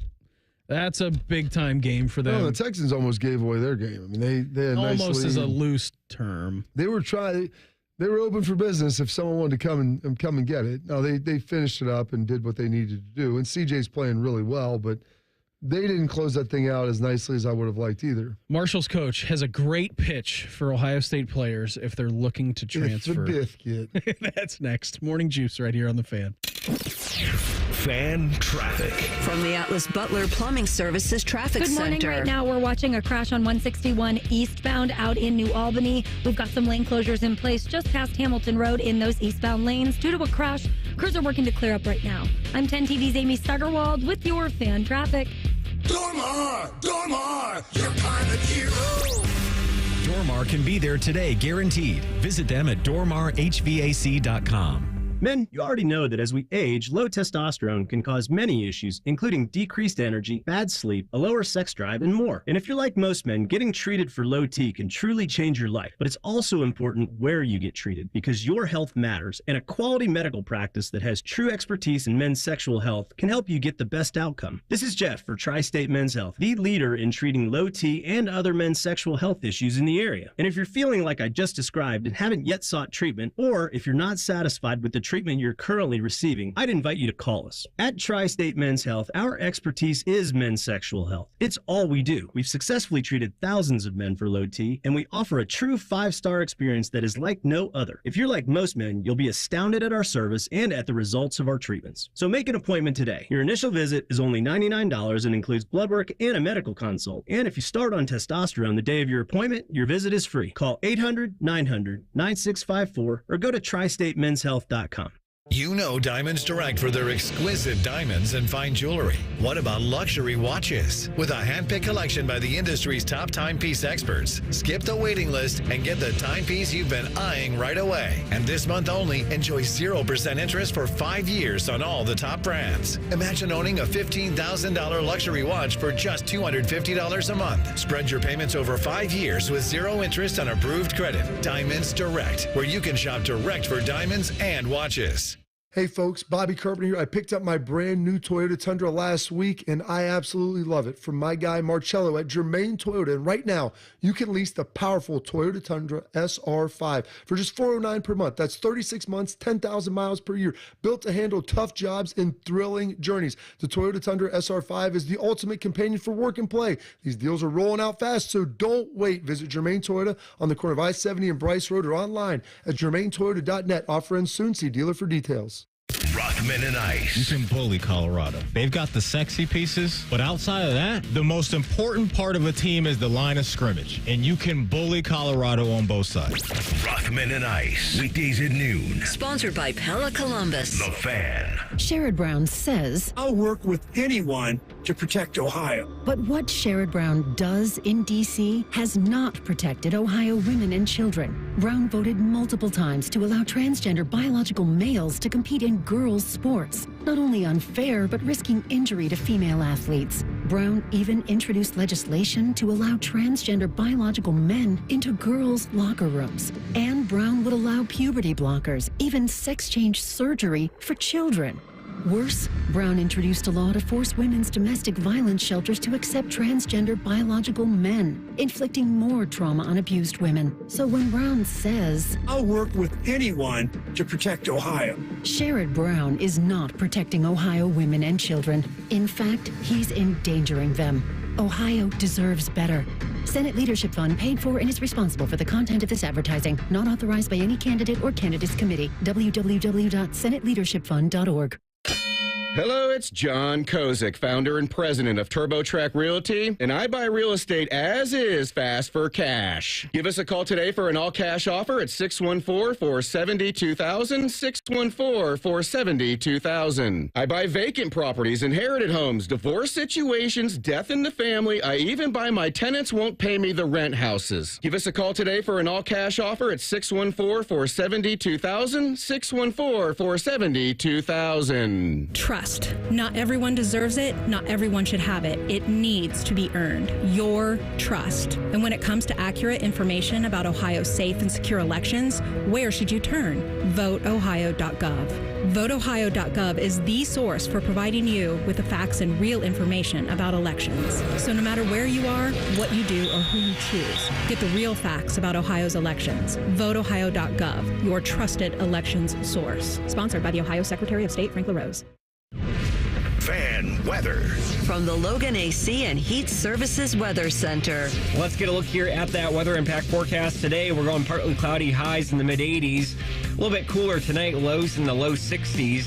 Speaker 2: big-time game for them.
Speaker 3: No, the Texans almost gave away their game. I mean, they had
Speaker 2: almost as a loose term.
Speaker 3: They were trying. They were open for business if someone wanted to come and get it. Now, they finished it up and did what they needed to do. And CJ's playing really well, but they didn't close that thing out as nicely as I would have liked either.
Speaker 2: Marshall's coach has a great pitch for Ohio State players if they're looking to transfer.
Speaker 3: It's a biscuit.
Speaker 2: That's next. Morning Juice right here on The Fan.
Speaker 1: Fan traffic.
Speaker 4: From the Atlas Butler Plumbing Services Traffic
Speaker 14: Good morning.
Speaker 4: Center.
Speaker 14: Right now, we're watching a crash on 161 eastbound out in New Albany. We've got some lane closures in place just past Hamilton Road in those eastbound lanes. Due to a crash, crews are working to clear up right now. I'm 10 TV's Amy Stuggerwald with your fan traffic.
Speaker 15: Dormar, you're pilot hero.
Speaker 6: Dormar can be there today, guaranteed. Visit them at dormarhvac.com.
Speaker 22: Men, you already know that as we age, low testosterone can cause many issues, including decreased energy, bad sleep, a lower sex drive, and more. And if you're like most men, getting treated for low T can truly change your life. But it's also important where you get treated, because your health matters, and a quality medical practice that has true expertise in men's sexual health can help you get the best outcome. This is Jeff for Tri-State Men's Health, the leader in treating low T and other men's sexual health issues in the area. And if you're feeling like I just described and haven't yet sought treatment, or if you're not satisfied with the treatment you're currently receiving, I'd invite you to call us. At Tri-State Men's Health, our expertise is men's sexual health. It's all we do. We've successfully treated thousands of men for low T, and we offer a true 5-star experience that is like no other. If you're like most men, you'll be astounded at our service and at the results of our treatments. So make an appointment today. Your initial visit is only $99 and includes blood work and a medical consult. And if you start on testosterone the day of your appointment, your visit is free. Call 800-900-9654 or go to tristatemenshealth.com.
Speaker 23: You know Diamonds Direct for their exquisite diamonds and fine jewelry. What about luxury watches? With a handpicked collection by the industry's top timepiece experts, skip the waiting list and get the timepiece you've been eyeing right away. And this month only, enjoy 0% interest for 5 years on all the top brands. Imagine owning a $15,000 luxury watch for just $250 a month. Spread your payments over 5 years with 0 interest on approved credit. Diamonds Direct, where you can shop direct for diamonds and watches.
Speaker 3: Hey folks, Bobby Carpenter here. I picked up my brand new Toyota Tundra last week and I absolutely love it from my guy Marcello at Germain Toyota. And right now, you can lease the powerful Toyota Tundra SR5 for just $409 per month. That's 36 months, 10,000 miles per year. Built to handle tough jobs and thrilling journeys. The Toyota Tundra SR5 is the ultimate companion for work and play. These deals are rolling out fast, so don't wait. Visit Germain Toyota on the corner of I-70 and Bryce Road or online at germaintoyota.net. Offer ends soon. See dealer for details.
Speaker 1: Rothman and Ice.
Speaker 24: You can bully Colorado. They've got the sexy pieces, but outside of that, the most important part of a team is the line of scrimmage, and you can bully Colorado on both sides.
Speaker 1: Rothman and Ice, weekdays at noon.
Speaker 4: Sponsored by Pella Columbus.
Speaker 1: The Fan.
Speaker 25: Sherrod Brown says,
Speaker 15: I'll work with anyone to protect Ohio.
Speaker 25: But what Sherrod Brown does in D.C. has not protected Ohio women and children. Brown voted multiple times to allow transgender biological males to compete in girls' sports. Not only unfair, but risking injury to female athletes. Brown even introduced legislation to allow transgender biological men into girls' locker rooms. And Brown would allow puberty blockers, even sex change surgery for children. Worse, Brown introduced a law to force women's domestic violence shelters to accept transgender biological men, inflicting more trauma on abused women. So when Brown says,
Speaker 15: I'll work with anyone to protect Ohio,
Speaker 25: Sherrod Brown is not protecting Ohio women and children. In fact, he's endangering them. Ohio deserves better. Senate Leadership Fund paid for and is responsible for the content of this advertising. Not authorized by any candidate or candidates committee. www.senateleadershipfund.org.
Speaker 26: Hello, it's John Kozik, founder and president of TurboTrack Realty, and I buy real estate as is fast for cash. Give us a call today for an all-cash offer at 614-470-2000, 614-470-2000. I buy vacant properties, inherited homes, divorce situations, death in the family. I even buy my tenants won't pay me the rent houses. Give us a call today for an all-cash offer at 614-470-2000, 614-470-2000.
Speaker 27: Trust. Not everyone deserves it. Not everyone should have it. It needs to be earned. Your trust. And when it comes to accurate information about Ohio's safe and secure elections, where should you turn? VoteOhio.gov. VoteOhio.gov is the source for providing you with the facts and real information about elections. So no matter where you are, what you do, or who you choose, get the real facts about Ohio's elections. VoteOhio.gov, your trusted elections source. Sponsored by the Ohio Secretary of State, Frank LaRose.
Speaker 1: Fan weather.
Speaker 4: From the Logan AC and Heat Services Weather Center.
Speaker 20: Let's get a look here at that weather impact forecast today. We're going partly cloudy, highs in the mid-80s. A little bit cooler tonight, lows in the low 60s.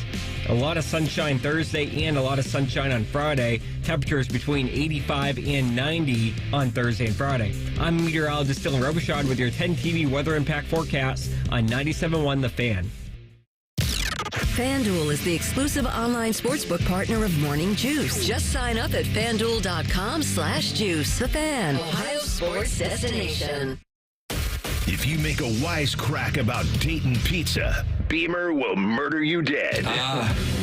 Speaker 20: A lot of sunshine Thursday and a lot of sunshine on Friday. Temperatures between 85 and 90 on Thursday and Friday. I'm meteorologist Dylan Robichaud with your 10 TV weather impact forecast on 97.1 The Fan.
Speaker 4: FanDuel is the exclusive online sportsbook partner of Morning Juice. Just sign up at FanDuel.com/juice. The Fan, Ohio sports destination.
Speaker 5: If you make a wisecrack about Dayton pizza, Beamer will murder you dead.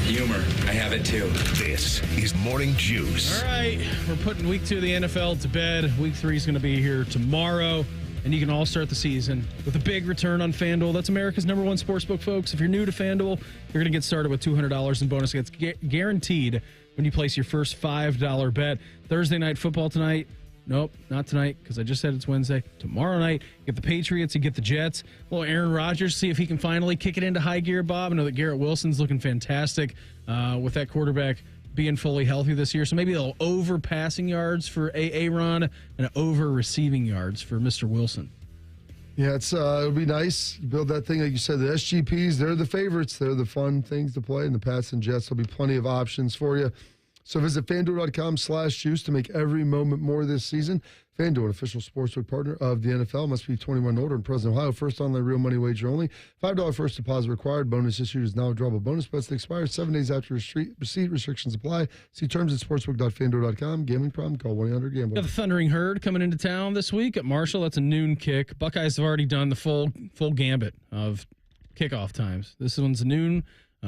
Speaker 7: Humor. I have it too.
Speaker 5: This is Morning Juice.
Speaker 2: All right, we're putting week 2 of the NFL to bed. Week 3 is going to be here tomorrow, and you can all start the season with a big return on FanDuel. That's America's #1 sportsbook, folks. If you're new to FanDuel, you're going to get started with $200 in bonus. It's guaranteed when you place your first $5 bet. Thursday night football tonight. Nope, not tonight, because I just said it's Wednesday. Tomorrow night, you get the Patriots, you get the Jets. Well, Aaron Rodgers, see if he can finally kick it into high gear, Bob. I know that Garrett Wilson's looking fantastic with that quarterback being fully healthy this year. So maybe they'll over passing yards for Aaron and over receiving yards for Mr. Wilson.
Speaker 3: Yeah, it'll be nice. You build that thing, like you said, the SGPs, they're the favorites. They're the fun things to play. And the Pats and Jets, there'll be plenty of options for you. So visit FanDuel.com/juice to make every moment more this season. FanDuel, an official sportsbook partner of the NFL. Must be 21 or older in present Ohio. First online real money wager only. $5 first deposit required. Bonus issued is now drawable bonus bets that expire 7 days after receipt. Restrictions apply. See terms at sportsbook.fanduel.com. Gambling problem? Call 1-800-GAMBLER.
Speaker 2: Got the Thundering Herd coming into town this week at Marshall. That's a noon kick. Buckeyes have already done the full gambit of kickoff times. This one's noon.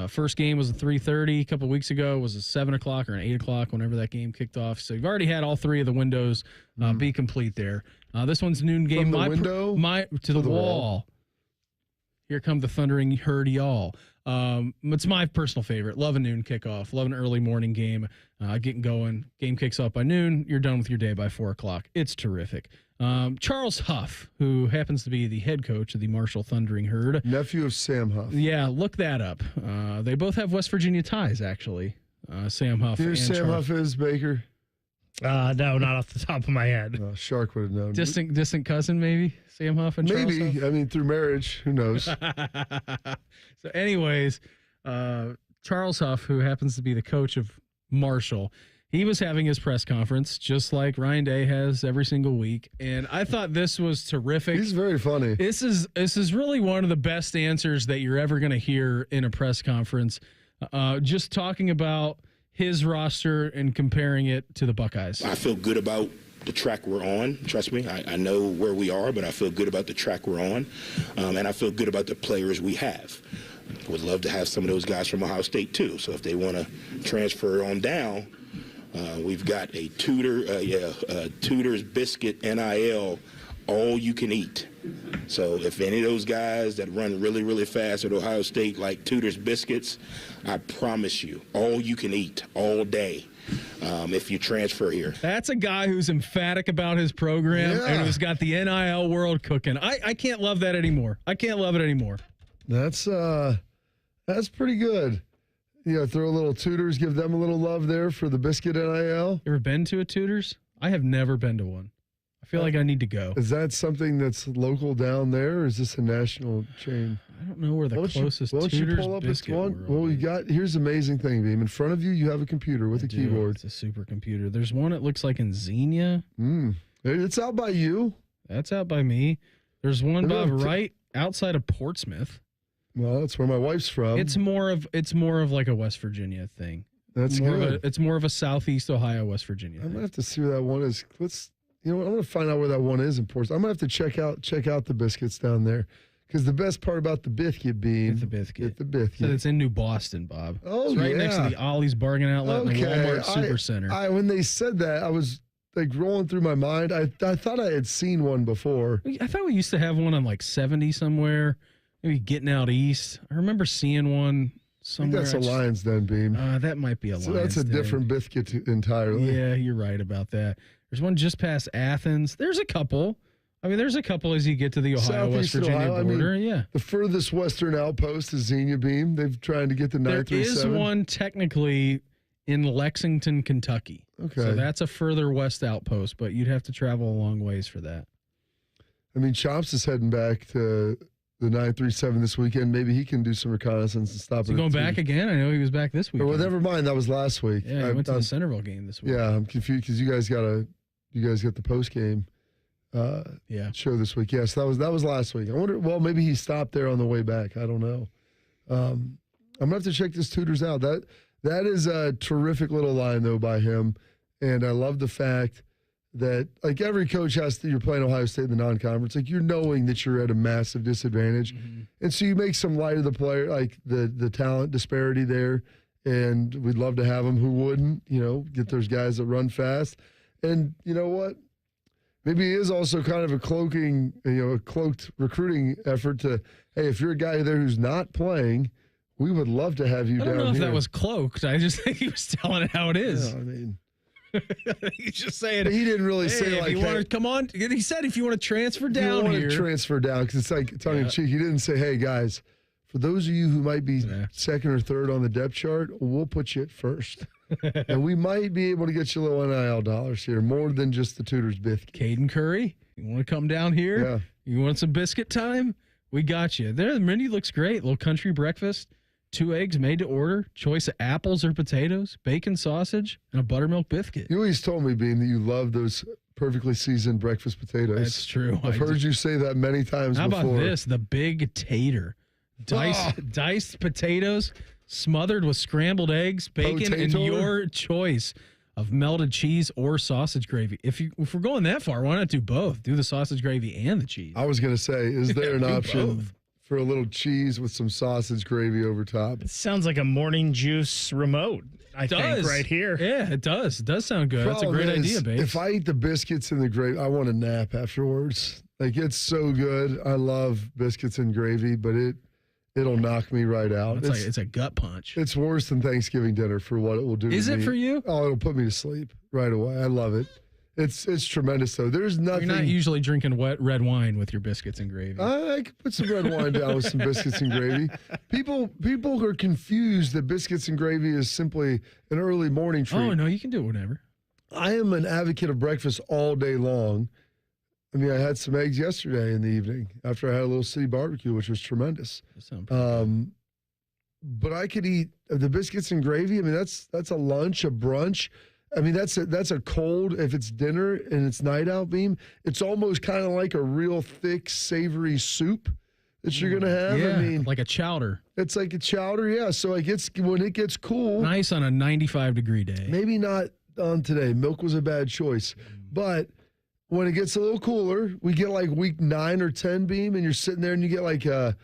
Speaker 2: First game was at 3:30. A couple of weeks ago was a 7 o'clock or an 8 o'clock whenever that game kicked off. So you've already had all three of the windows be complete there. This one's a noon game.
Speaker 3: From the window
Speaker 2: to the wall. Here come the Thundering Herd, y'all. It's my personal favorite. Love a noon kickoff. Love an early morning game. Getting going. Game kicks off by noon. You're done with your day by 4 o'clock. It's terrific. Charles Huff, who happens to be the head coach of the Marshall Thundering Herd.
Speaker 3: Nephew of Sam Huff.
Speaker 2: Yeah, look that up. They both have West Virginia ties, actually. Sam Huff.
Speaker 3: Who Sam
Speaker 2: Charles.
Speaker 3: Huff is, Baker?
Speaker 21: No, not off the top of my head.
Speaker 3: Shark would have known.
Speaker 2: Distant cousin, maybe? Sam Huff and Charles
Speaker 3: Maybe.
Speaker 2: Huff?
Speaker 3: I mean, through marriage. Who knows?
Speaker 2: So anyways, Charles Huff, who happens to be the coach of Marshall, he was having his press conference just like Ryan Day has every single week. And I thought this was terrific.
Speaker 3: He's very funny.
Speaker 2: This is really one of the best answers that you're ever going to hear in a press conference. Just talking about his roster and comparing it to the Buckeyes.
Speaker 8: I feel good about the track we're on. Trust me, I know where we are, but I feel good about the track we're on. And I feel good about the players we have. Would love to have some of those guys from Ohio State too. So if they want to transfer on down, we've got a Tudor's Biscuit NIL, all you can eat. So if any of those guys that run really, really fast at Ohio State like Tudor's Biscuits, I promise you, all you can eat all day if you transfer here.
Speaker 2: That's a guy who's emphatic about his program and who's got the NIL world cooking. I can't love that anymore. I can't love it anymore.
Speaker 3: That's pretty good. Yeah, throw a little Tudors, give them a little love there for the Biscuit NIL.
Speaker 2: You ever been to a Tudors? I have never been to one. I feel like I need to go.
Speaker 3: Is that something that's local down there, or is this a national chain?
Speaker 2: I don't know where the closest
Speaker 3: Tudors
Speaker 2: Tudors
Speaker 3: pull up
Speaker 2: Biscuit
Speaker 3: one?
Speaker 2: world
Speaker 3: Well, here's the amazing thing, Beam. In front of you, you have a computer with a keyboard.
Speaker 2: It's a supercomputer. There's one that looks like in Xenia.
Speaker 3: It's out by you.
Speaker 2: That's out by me. There's one, Bob, right outside of Portsmouth.
Speaker 3: Well, that's where my wife's from.
Speaker 2: It's more of like a West Virginia thing.
Speaker 3: That's good.
Speaker 2: It's more of a Southeast Ohio, West Virginia
Speaker 3: I'm
Speaker 2: thing.
Speaker 3: gonna have to see where that one is. I'm gonna find out where that one is in Portsmouth. I'm gonna have to check out the Biscuits down there, because the best part about the Biscuit Beam,
Speaker 2: Get the Biscuit.
Speaker 3: So
Speaker 2: it's in New Boston, Bob.
Speaker 3: Oh,
Speaker 2: it's right
Speaker 3: yeah.
Speaker 2: next to the Ollie's Bargain Outlet and the Walmart Supercenter.
Speaker 3: When they said that, I was like rolling through my mind. I thought I had seen one before.
Speaker 2: I thought we used to have one on like 70 somewhere. Maybe getting out east. I remember seeing one somewhere.
Speaker 3: I think that's a Lions Den, Beam.
Speaker 2: That might be a Lions Den.
Speaker 3: So that's a different Biscuit entirely.
Speaker 2: Yeah, you're right about that. There's one just past Athens. There's a couple. I mean, there's a couple as you get to the Ohio-West Virginia border. Yeah.
Speaker 3: The furthest western outpost is Xenia Beam. They've tried to get the 937.
Speaker 2: There is one technically in Lexington, Kentucky.
Speaker 3: Okay.
Speaker 2: So that's a further west outpost, but you'd have to travel a long ways for that.
Speaker 3: I mean, Chops is heading back to the 937 this weekend. Maybe he can do some reconnaissance and stop it.
Speaker 2: Is he going back again? I know he was back this week.
Speaker 3: Well, never mind. That was last week.
Speaker 2: Yeah, he went to the Centerville game this week.
Speaker 3: Yeah, I'm confused because you guys got the post game show this week. Yes, that was last week. I wonder. Well, maybe he stopped there on the way back. I don't know. I'm gonna have to check this Tutors out. That is a terrific little line though by him, and I love the fact that like every coach has to. You're playing Ohio State in the non-conference. Like you're knowing that you're at a massive disadvantage, and so you make some light of the player, like the talent disparity there. And we'd love to have them. Who wouldn't? Get those guys that run fast. And you know what? Maybe it is also kind of a cloaked recruiting effort to, hey, if you're a guy there who's not playing, we would love to have you down here.
Speaker 2: I don't know if that was cloaked. I just think he was telling it how it is.
Speaker 3: Yeah, I mean,
Speaker 2: he's just saying.
Speaker 3: He didn't really say
Speaker 2: if
Speaker 3: like,
Speaker 2: you want to come on. He said if you want to transfer down here.
Speaker 3: Transfer down because it's like tongue in cheek. He didn't say, hey guys, for those of you who might be second or third on the depth chart, we'll put you at first. And we might be able to get you a little NIL dollars here, more than just the Tutors biscuit.
Speaker 2: Caden Curry, you want to come down here?
Speaker 3: Yeah.
Speaker 2: You want some biscuit time? We got you. There, the menu looks great. Little country breakfast, 2 eggs made to order, choice of apples or potatoes, bacon, sausage, and a buttermilk biscuit.
Speaker 3: You always told me, Bean, that you love those perfectly seasoned breakfast potatoes.
Speaker 2: That's true.
Speaker 3: I've heard you say that many times
Speaker 2: before.
Speaker 3: How
Speaker 2: about this? The big tater. Diced potatoes, smothered with scrambled eggs, bacon, and your choice of melted cheese or sausage gravy. If we're going that far, why not do both? Do the sausage gravy and the cheese.
Speaker 3: I was going to say, is there an option for a little cheese with some sausage gravy over top?
Speaker 21: It sounds like a morning juice remote. I think right here.
Speaker 2: Yeah, it does. It does sound good. That's a great idea, babe.
Speaker 3: If I eat the biscuits and the gravy, I want a nap afterwards. Like, it's so good. I love biscuits and gravy, but it'll knock me right out.
Speaker 2: It's a gut punch.
Speaker 3: It's worse than Thanksgiving dinner for what it will do to me.
Speaker 2: Is it for you?
Speaker 3: Oh, it'll put me to sleep right away. I love it. It's tremendous, though. There's nothing.
Speaker 2: You're not usually drinking wet red wine with your biscuits and gravy.
Speaker 3: I could put some red wine down with some biscuits and gravy. People are confused that biscuits and gravy is simply an early morning treat.
Speaker 2: Oh, no, you can do it whenever.
Speaker 3: I am an advocate of breakfast all day long. I mean, I had some eggs yesterday in the evening after I had a little city barbecue, which was tremendous. But I could eat the biscuits and gravy. I mean, that's a lunch, a brunch. I mean, that's a cold, if it's dinner and it's night out beam, it's almost kind of like a real thick, savory soup that you're going to have.
Speaker 2: Yeah,
Speaker 3: I mean,
Speaker 2: like a chowder.
Speaker 3: It's like a chowder, yeah. So when it gets cool.
Speaker 2: Nice on a 95-degree day.
Speaker 3: Maybe not on today. Milk was a bad choice. But when it gets a little cooler, we get like week 9 or 10 beam, and you're sitting there and you get like a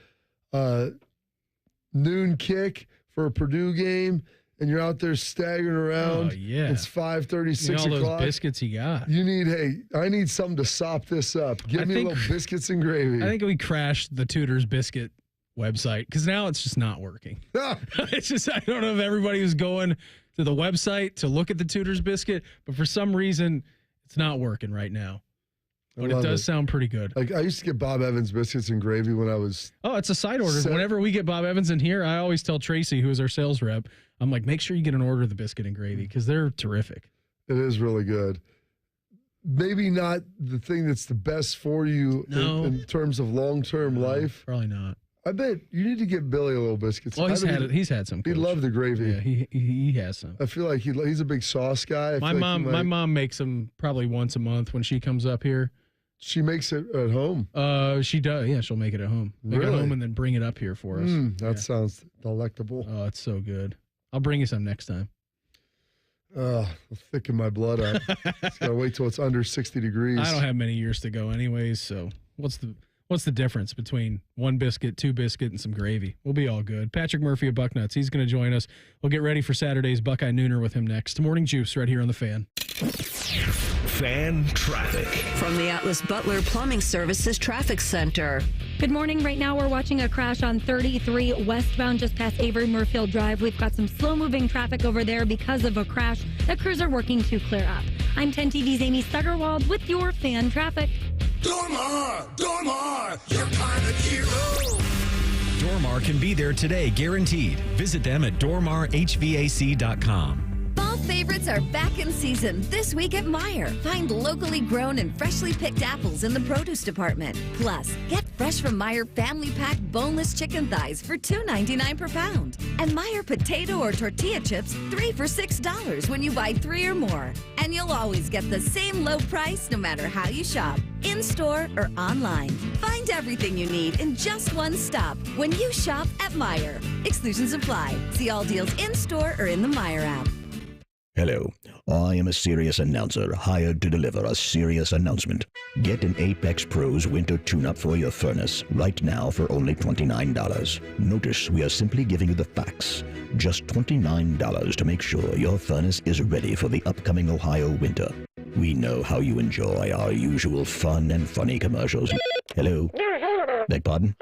Speaker 3: noon kick for a Purdue game, and you're out there staggering around.
Speaker 2: Oh, yeah.
Speaker 3: It's 5:30, 6
Speaker 2: all
Speaker 3: o'clock.
Speaker 2: Those biscuits you got.
Speaker 3: I need something to sop this up. Give me a little biscuits and gravy.
Speaker 2: I think we crashed the Tutors biscuit website because now it's just not working. It's just, I don't know if everybody was going to the website to look at the Tutors biscuit, but for some reason, it's not working right now. But it does sound pretty good.
Speaker 3: Like I used to get Bob Evans biscuits and gravy when I was.
Speaker 2: Oh, it's a side order. Whenever we get Bob Evans in here, I always tell Tracy, who is our sales rep, I'm like, make sure you get an order of the biscuit and gravy because they're terrific.
Speaker 3: It is really good. Maybe not the thing that's the best for you in terms of long-term life.
Speaker 2: Probably not.
Speaker 3: I bet you need to get Billy a little biscuits.
Speaker 2: Well, he's had some.
Speaker 3: He loved the gravy.
Speaker 2: Yeah, he has some.
Speaker 3: I feel like he's a big sauce guy.
Speaker 2: My mom makes them probably once a month when she comes up here.
Speaker 3: She makes it at home.
Speaker 2: She does. Yeah, she'll make it at home. Make it at home and then bring it up here for us.
Speaker 3: That sounds delectable.
Speaker 2: Oh, it's so good. I'll bring you some next time.
Speaker 3: I'll thicken my blood up. Just gotta wait till it's under 60 degrees.
Speaker 2: I don't have many years to go anyways, so what's the difference between one biscuit, 2 biscuit, and some gravy? We'll be all good. Patrick Murphy of Bucknuts, he's going to join us. We'll get ready for Saturday's Buckeye Nooner with him next. Morning Juice right here on The Fan.
Speaker 5: Fan traffic.
Speaker 4: From the Atlas Butler Plumbing Services Traffic Center.
Speaker 14: Good morning. Right now, we're watching a crash on 33 westbound just past Avery Murfield Drive. We've got some slow-moving traffic over there because of a crash. The crews are working to clear up. I'm 10 TV's Amy Stuggerwald with your fan traffic.
Speaker 15: Dormar, you're kind of hero.
Speaker 6: Dormar can be there today, guaranteed. Visit them at dormarhvac.com.
Speaker 9: Fall favorites are back in season this week at Meijer. Find locally grown and freshly picked apples in the produce department. Plus, get fresh from Meijer family pack boneless chicken thighs for $2.99 per pound. And Meijer potato or tortilla chips, 3 for $6 when you buy 3 or more. And you'll always get the same low price no matter how you shop, in-store or online. Find everything you need in just one stop when you shop at Meijer. Exclusions apply. See all deals in-store or in the Meijer app.
Speaker 10: Hello, I am a serious announcer hired to deliver a serious announcement. Get an Apex Pros winter tune-up for your furnace right now for only $29. Notice we are simply giving you the facts. Just $29 to make sure your furnace is ready for the upcoming Ohio winter. We know how you enjoy our usual fun and funny commercials. Hello? Beg pardon?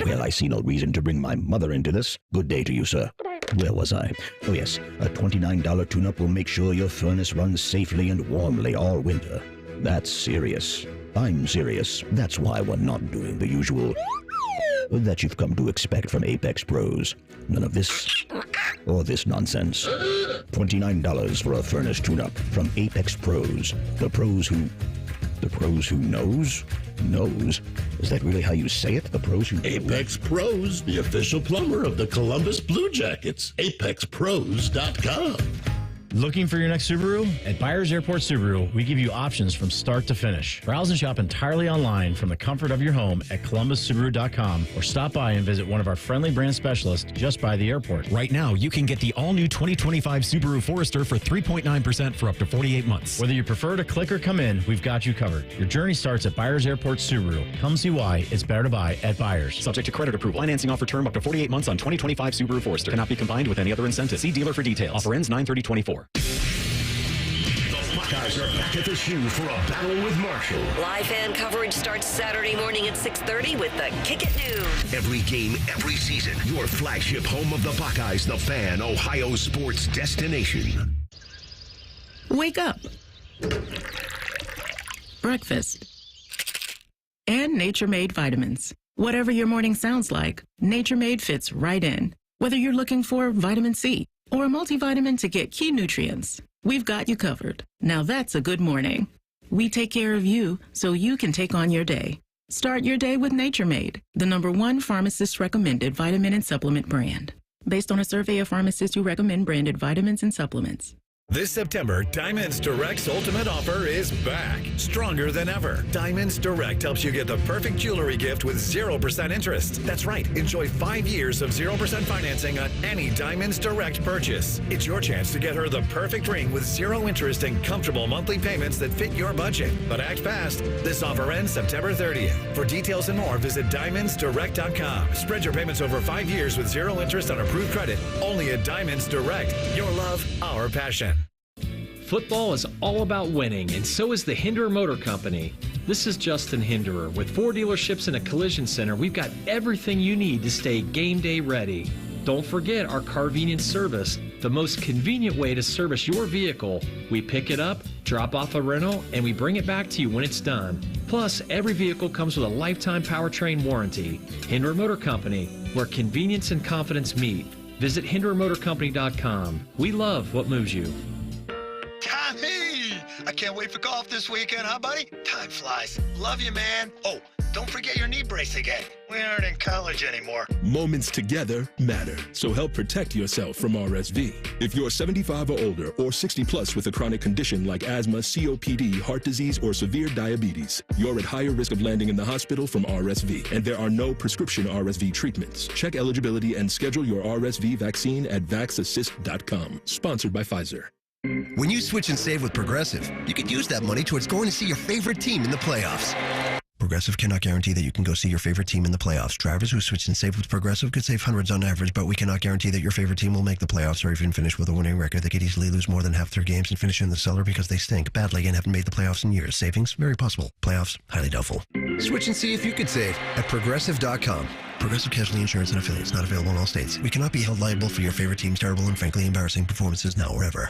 Speaker 10: Well, I see no reason to bring my mother into this. Good day to you, sir. Where was I? Oh, yes. A $29 tune-up will make sure your furnace runs safely and warmly all winter. That's serious. I'm serious. That's why we're not doing the usual that you've come to expect from Apex Pros. None of this or this nonsense. $29 for a furnace tune-up from Apex Pros. The pros who knows? Knows? Is that really how you say it? The pros who...
Speaker 11: Apex Pros, the official plumber of the Columbus Blue Jackets. ApexPros.com.
Speaker 12: Looking for your next Subaru? At Byers Airport Subaru, we give you options from start to finish. Browse and shop entirely online from the comfort of your home at ColumbusSubaru.com or stop by and visit one of our friendly brand specialists just by the airport.
Speaker 6: Right now, you can get the all-new 2025 Subaru Forester for 3.9% for up to 48 months.
Speaker 12: Whether you prefer to click or come in, we've got you covered. Your journey starts at Byers Airport Subaru. Come see why it's better to buy at Byers.
Speaker 6: Subject to credit approval. Financing offer term up to 48 months on 2025 Subaru Forester. Cannot be combined with any other incentive. See dealer for details. Offer ends 9/30/24.
Speaker 5: Buckeyes are back at the shoe for a battle with Marshall.
Speaker 4: Live fan coverage starts Saturday morning at 6:30 with the Kick at Noon.
Speaker 5: Every game, every season. Your flagship home of the Buckeyes, the Fan, Ohio sports destination.
Speaker 16: Wake up. Breakfast. And Nature Made vitamins. Whatever your morning sounds like, Nature Made fits right in. Whether you're looking for vitamin C or a multivitamin to get key nutrients, we've got you covered. Now that's a good morning. We take care of you so you can take on your day. Start your day with Nature Made, the #1 pharmacist recommended vitamin and supplement brand. Based on a survey of pharmacists who recommend branded vitamins and supplements.
Speaker 23: This September, Diamonds Direct's ultimate offer is back, stronger than ever. Diamonds Direct helps you get the perfect jewelry gift with 0% interest. That's right, enjoy 5 years of 0% financing on any Diamonds Direct purchase. It's your chance to get her the perfect ring with 0 interest and comfortable monthly payments that fit your budget. But act fast. This offer ends September 30th. For details and more, visit DiamondsDirect.com. Spread your payments over 5 years with 0 interest on approved credit. Only at Diamonds Direct. Your love, our passion.
Speaker 17: Football is all about winning, and so is the Hinderer Motor Company. This is Justin Hinderer. With 4 dealerships and a collision center, we've got everything you need to stay game day ready. Don't forget our Carvenience service, the most convenient way to service your vehicle. We pick it up, drop off a rental, and we bring it back to you when it's done. Plus, every vehicle comes with a lifetime powertrain warranty. Hinderer Motor Company, where convenience and confidence meet. Visit HindererMotorCompany.com. We love what moves you.
Speaker 18: Tommy! I can't wait for golf this weekend, huh, buddy? Time flies. Love you, man. Oh, don't forget your knee brace again. We aren't in college anymore.
Speaker 19: Moments together matter, so help protect yourself from RSV. If you're 75 or older or 60 plus with a chronic condition like asthma, COPD, heart disease, or severe diabetes, you're at higher risk of landing in the hospital from RSV, and there are no prescription RSV treatments. Check eligibility and schedule your RSV vaccine at vaxassist.com. Sponsored by Pfizer.
Speaker 28: When you switch and save with Progressive, you could use that money towards going to see your favorite team in the playoffs. Progressive cannot guarantee that you can go see your favorite team in the playoffs. Drivers who switch and save with Progressive could save hundreds on average, but we cannot guarantee that your favorite team will make the playoffs or even finish with a winning record. They could easily lose more than half their games and finish in the cellar because they stink badly and haven't made the playoffs in years. Savings? Very possible. Playoffs? Highly doubtful. Switch and see if you could save at Progressive.com. Progressive Casualty Insurance and Affiliates. Not available in all states. We cannot be held liable for your favorite team's terrible and frankly embarrassing performances now or ever.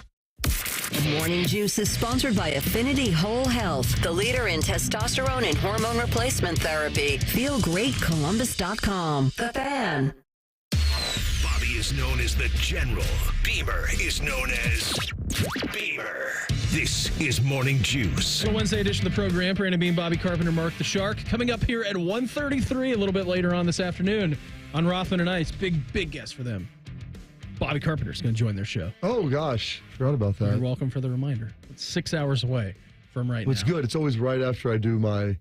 Speaker 4: Morning Juice is sponsored by Affinity Whole Health, the leader in testosterone and hormone replacement therapy. FeelGreatColumbus.com. The Fan.
Speaker 5: Bobby is known as the General. Beamer is known as Beamer. This is Morning Juice.
Speaker 2: On Wednesday edition of the program, Brandon Bean, Bobby Carpenter, Mark the Shark. Coming up here at 1:33, a little bit later on this afternoon on Rothman and Ice. Big guest for them. Bobby Carpenter's going to join their show.
Speaker 3: Oh, gosh. Forgot about that.
Speaker 2: You're welcome for the reminder. It's 6 hours away from right now.
Speaker 3: It's good. It's always right after I do my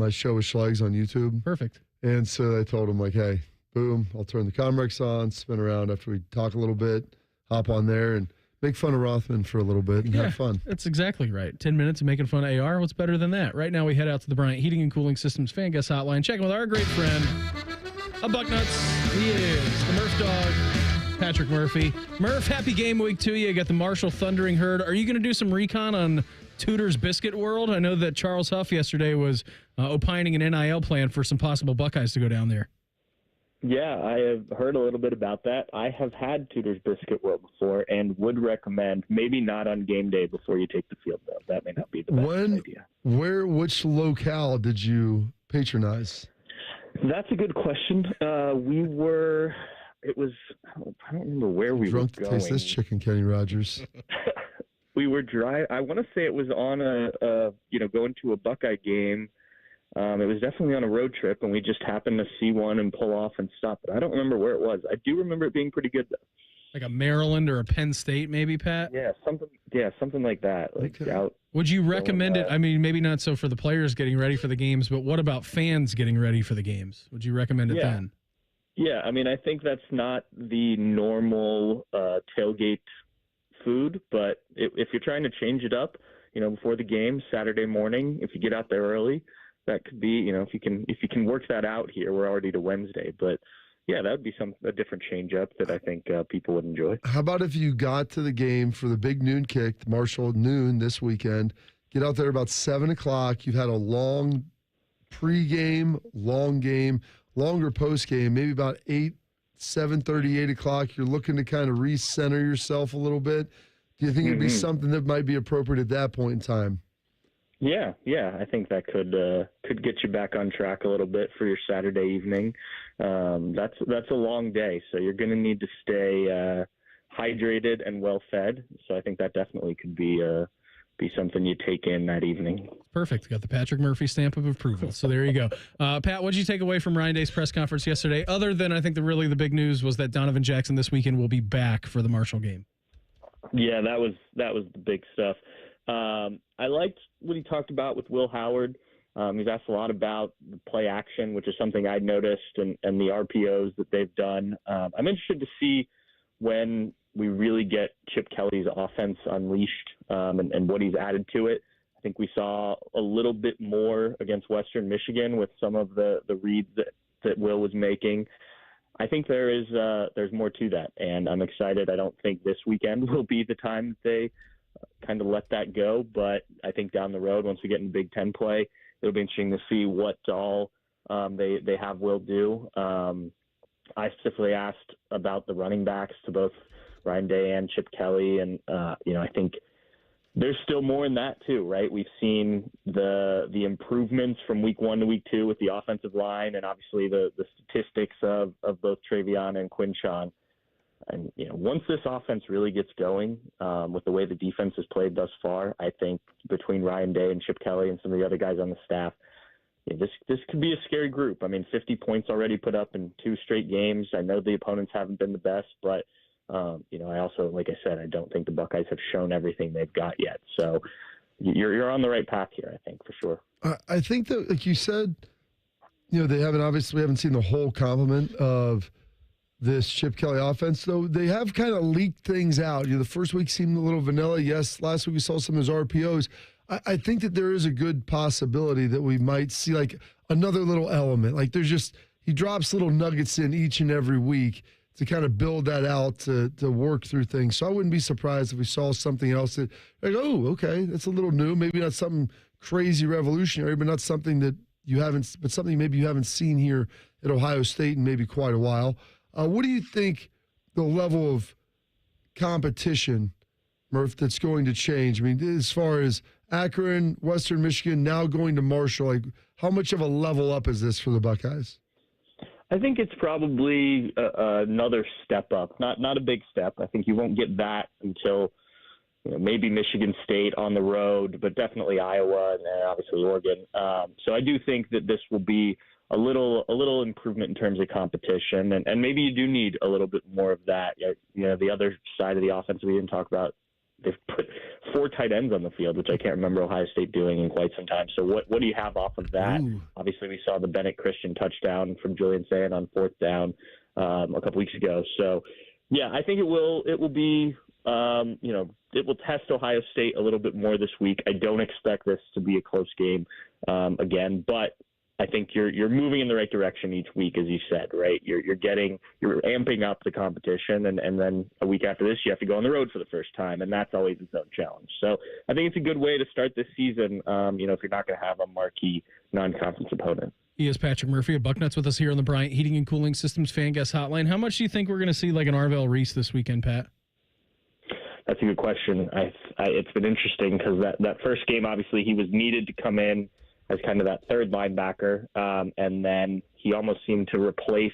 Speaker 3: show with Schlegs on YouTube.
Speaker 2: Perfect.
Speaker 3: And so I told him, like, hey, boom, I'll turn the Comrex on, spin around after we talk a little bit, hop on there, and make fun of Rothman for a little bit and have fun.
Speaker 2: That's exactly right. 10 minutes of making fun of AR. What's better than that? Right now, we head out to the Bryant Heating and Cooling Systems fan guest hotline. Check in with our great friend, a Bucknuts. He is the Murph dog, Patrick Murphy. Murph, happy game week to you. You got the Marshall Thundering Herd. Are you going to do some recon on Tudor's Biscuit World? I know that Charles Huff yesterday was opining an NIL plan for some possible Buckeyes to go down there.
Speaker 1: Yeah, I have heard a little bit about that. I have had Tudor's Biscuit World before and would recommend maybe not on game day before you take the field, though. That may not be the best idea.
Speaker 3: Which locale did you patronize?
Speaker 1: That's a good question. I don't remember where we were going.
Speaker 3: To taste this chicken, Kenny Rogers.
Speaker 1: We were I want to say it was on going to a Buckeye game. It was definitely on a road trip, and we just happened to see one and pull off and stop it. I don't remember where it was. I do remember it being pretty good, though.
Speaker 2: Like a Maryland or a Penn State, maybe, Pat?
Speaker 1: Yeah, something like that.
Speaker 2: Would you recommend it? I mean, maybe not so for the players getting ready for the games, but what about fans getting ready for the games? Would you recommend it then?
Speaker 1: Yeah, I mean, I think that's not the normal tailgate food, but if you're trying to change it up, before the game, Saturday morning, if you get out there early, that could be, if you can work that out here. We're already to Wednesday, but yeah, that would be a different change up that I think people would enjoy.
Speaker 3: How about if you got to the game for the big noon kick, the Marshall noon this weekend, get out there about 7 o'clock. You've had a long pregame, long game, longer postgame, maybe about 7:30, 8 o'clock. You're looking to kind of recenter yourself a little bit. Do you think it'd be something that might be appropriate at that point in time?
Speaker 1: Yeah, I think that could get you back on track a little bit for your Saturday evening. That's a long day, so you're going to need to stay hydrated and well fed. So I think that definitely could be something you take in that evening.
Speaker 2: Perfect. Got the Patrick Murphy stamp of approval. So there you go. Pat, what did you take away from Ryan Day's press conference yesterday? Other than I think the big news was that Donovan Jackson this weekend will be back for the Marshall game.
Speaker 1: Yeah, that was the big stuff. I liked what he talked about with Will Howard. He's asked a lot about the play action, which is something I'd noticed, and the RPOs that they've done. I'm interested to see when we really get Chip Kelly's offense unleashed and what he's added to it. I think we saw a little bit more against Western Michigan with some of the reads that Will was making. I think there's more to that, and I'm excited. I don't think this weekend will be the time that they kind of let that go, but I think down the road, once we get in Big Ten play, it'll be interesting to see what all they have Will do. I specifically asked about the running backs to both Ryan Day and Chip Kelly, and I think there's still more in that too, right? We've seen the improvements from week 1 to week 2 with the offensive line, and obviously the statistics of both Travion and Quinshon. And once this offense really gets going, with the way the defense has played thus far, I think between Ryan Day and Chip Kelly and some of the other guys on the staff, this could be a scary group. I mean, 50 points already put up in 2 straight games. I know the opponents haven't been the best, but I also, like I said, I don't think the Buckeyes have shown everything they've got yet. So you're on the right path here, I think, for sure.
Speaker 3: I think that, like you said, we haven't seen the whole complement of this Chip Kelly offense, though they have kind of leaked things out. The first week seemed a little vanilla. Yes, last week we saw some of his RPOs. I think that there is a good possibility that we might see like another little element. Like he drops little nuggets in each and every week to kind of build that out to work through things. So I wouldn't be surprised if we saw something else that, like, oh, okay, that's a little new. Maybe not something crazy revolutionary, but not something that something maybe you haven't seen here at Ohio State in maybe quite a while. What do you think the level of competition, Murph, that's going to change? I mean, as far as Akron, Western Michigan, now going to Marshall, like how much of a level up is this for the Buckeyes?
Speaker 1: I think it's probably another step up, not a big step. I think you won't get that until maybe Michigan State on the road, but definitely Iowa and then obviously Oregon. So I do think that this will be a little improvement in terms of competition, and maybe you do need a little bit more of that. The other side of the offense we didn't talk about, they've put 4 tight ends on the field, which I can't remember Ohio State doing in quite some time. So what do you have off of that?
Speaker 2: Ooh.
Speaker 1: Obviously, we saw the Bennett Christian touchdown from Julian Sand on 4th down a couple weeks ago. So, yeah, I think it will be, it will test Ohio State a little bit more this week. I don't expect this to be a close game again, but I think you're moving in the right direction each week, as you said, right? You're amping up the competition, and then a week after this, you have to go on the road for the first time, and that's always its own challenge. So I think it's a good way to start this season, if you're not going to have a marquee non-conference opponent.
Speaker 2: He is Patrick Murphy of Bucknuts with us here on the Bryant Heating and Cooling Systems Fan Guest Hotline. How much do you think we're going to see like an Arvell Reese this weekend, Pat?
Speaker 1: That's a good question. It's been interesting because that first game, obviously, he was needed to come in as kind of that third linebacker, and then he almost seemed to replace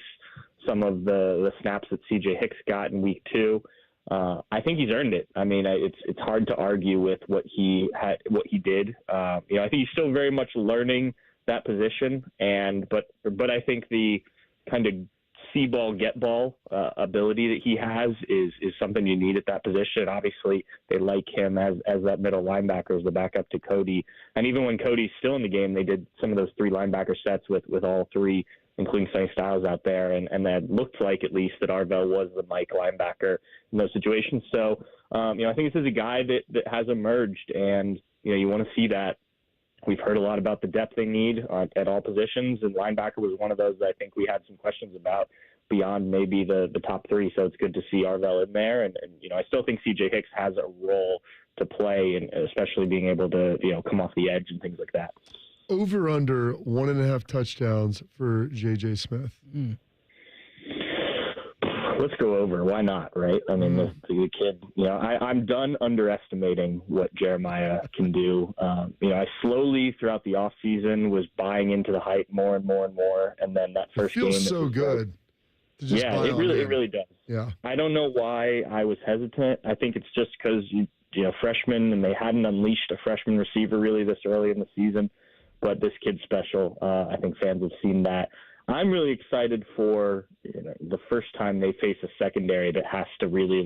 Speaker 1: some of the snaps that C.J. Hicks got in week 2. I think he's earned it. I mean, it's hard to argue with what he did. I think he's still very much learning that position, but I think the kind of see ball, get ball ability that he has is something you need at that position. Obviously, they like him as that middle linebacker, as the backup to Cody. And even when Cody's still in the game, they did some of those 3 linebacker sets with all 3, including Sonny Styles out there. And that looked like at least that Arvell was the Mike linebacker in those situations. So, I think this is a guy that has emerged, and, you want to see that. We've heard a lot about the depth they need at all positions, and linebacker was one of those that I think we had some questions about beyond maybe the top 3. So it's good to see Arvell in there. And I still think C.J. Hicks has a role to play, and especially being able to, come off the edge and things like that.
Speaker 3: Over under 1.5 touchdowns for J.J. Smith.
Speaker 1: Let's go over. Why not, right? I mean, the kid, I'm done underestimating what Jeremiah can do. I slowly throughout the offseason was buying into the hype more and more and more. And then that first game.
Speaker 3: It feels so good.
Speaker 1: Yeah, it really does.
Speaker 3: Yeah.
Speaker 1: I don't know why I was hesitant. I think it's just because, freshmen, and they hadn't unleashed a freshman receiver really this early in the season. But this kid's special. I think fans have seen that. I'm really excited for the first time they face a secondary that has to really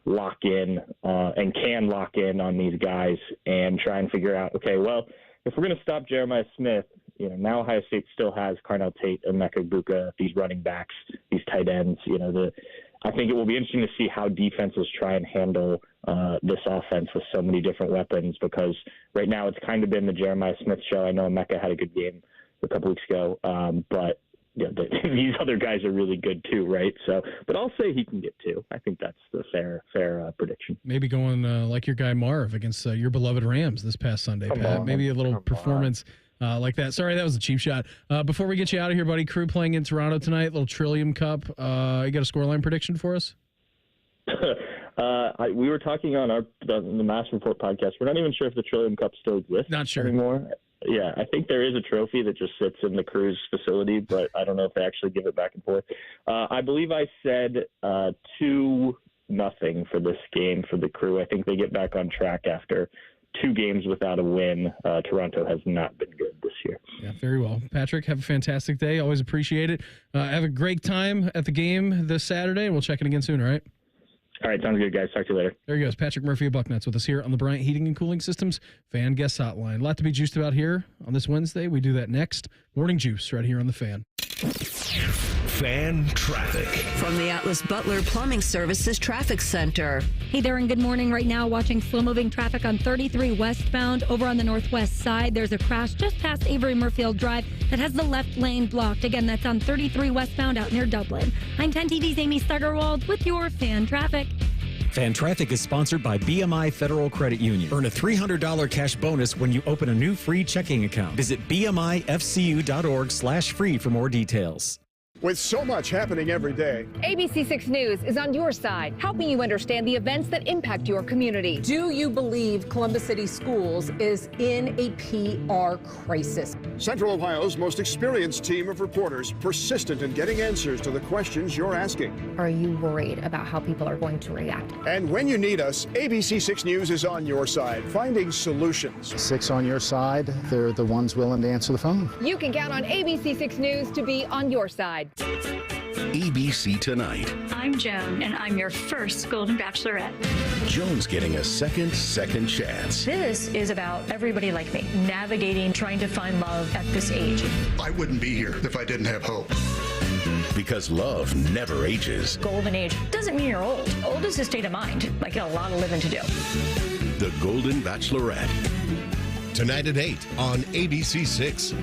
Speaker 1: lock in and can lock in on these guys and try and figure out, okay, well, if we're going to stop Jeremiah Smith, now Ohio State still has Carnell Tate and Emeka Egbuka, these running backs, these tight ends. I think it will be interesting to see how defenses try and handle this offense with so many different weapons, because right now it's kind of been the Jeremiah Smith show. I know Emeka had a good game a couple weeks ago, but these other guys are really good too, right? So, but I'll say he can get 2. I think that's the fair prediction.
Speaker 2: Maybe going like your guy Marv against your beloved Rams this past Sunday, Pat. Maybe a little performance like that. Sorry, that was a cheap shot. Before we get you out of here, buddy, Crew playing in Toronto tonight, little Trillium Cup. You got a scoreline prediction for us?
Speaker 1: We were talking on the Mass Report podcast. We're not even sure if the Trillium Cup still exists anymore. Yeah, I think there is a trophy that just sits in the Crew's facility, but I don't know if they actually give it back and forth. I believe I said 2-0 for this game for the Crew. I think they get back on track after 2 games without a win. Toronto has not been good this year.
Speaker 2: Yeah, very well. Patrick, have a fantastic day. Always appreciate it. Have a great time at the game this Saturday, and we'll check in again soon, all right?
Speaker 1: All right, sounds good, guys. Talk to you later.
Speaker 2: There he goes. Patrick Murphy of Bucknuts with us here on the Bryant Heating and Cooling Systems Fan Guest Hotline. A lot to be juiced about here on this Wednesday. We do that next. Morning Juice right here on The Fan.
Speaker 5: Fan traffic.
Speaker 4: From the Atlas Butler Plumbing Services Traffic Center.
Speaker 14: Hey there, and good morning. Right now, watching slow-moving traffic on 33 westbound. Over on the northwest side, there's a crash just past Avery Murfield Drive that has the left lane blocked. Again, that's on 33 westbound out near Dublin. I'm 10 TV's Amy Stuggerwald with your Fan Traffic.
Speaker 6: Fan Traffic is sponsored by BMI Federal Credit Union. Earn a $300 cash bonus when you open a new free checking account. Visit bmifcu.org/free for more details.
Speaker 7: With so much happening every day,
Speaker 13: ABC6 News is on your side, helping you understand the events that impact your community.
Speaker 20: Do you believe Columbus City Schools is in a PR crisis?
Speaker 7: Central Ohio's most experienced team of reporters, persistent in getting answers to the questions you're asking.
Speaker 13: Are you worried about how people are going to react?
Speaker 7: And when you need us, ABC6 News is on your side, finding solutions.
Speaker 22: 6 on your side, they're the ones willing to answer the phone.
Speaker 13: You can count on ABC6 News to be on your side.
Speaker 5: ABC Tonight.
Speaker 24: I'm Joan, and I'm your first Golden Bachelorette.
Speaker 5: Joan's getting a second chance.
Speaker 24: This is about everybody like me, navigating, trying to find love at this age.
Speaker 7: I wouldn't be here if I didn't have hope.
Speaker 5: Because love never ages.
Speaker 24: Golden age doesn't mean you're old. Old is a state of mind. I got a lot of living to do.
Speaker 5: The Golden Bachelorette. Tonight at 8 on ABC6.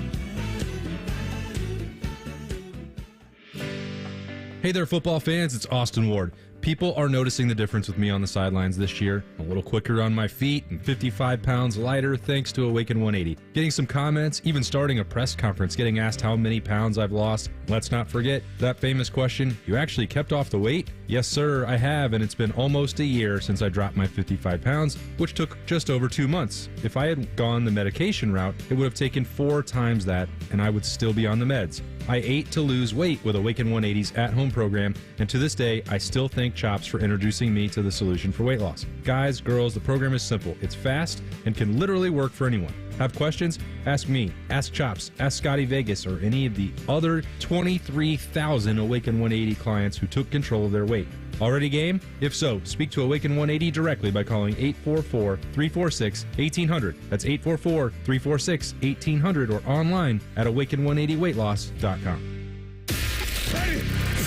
Speaker 25: Hey there, football fans. It's Austin Ward. People are noticing the difference with me on the sidelines this year. A little quicker on my feet and 55 pounds lighter thanks to Awaken 180. Getting some comments, even starting a press conference, getting asked how many pounds I've lost. Let's not forget that famous question, you actually kept off the weight? Yes, sir, I have, and it's been almost a year since I dropped my 55 pounds, which took just over 2 months. If I had gone the medication route, it would have taken 4 times that, and I would still be on the meds. I ate to lose weight with Awaken 180's at-home program, and to this day, I still thank Chops for introducing me to the solution for weight loss. Guys, girls, the program is simple. It's fast and can literally work for anyone. Have questions? Ask me, ask Chops, ask Scotty Vegas, or any of the other 23,000 Awaken 180 clients who took control of their weight. Already game? If so, speak to Awaken 180 directly by calling 844-346-1800. That's 844-346-1800 or online at awaken180weightloss.com.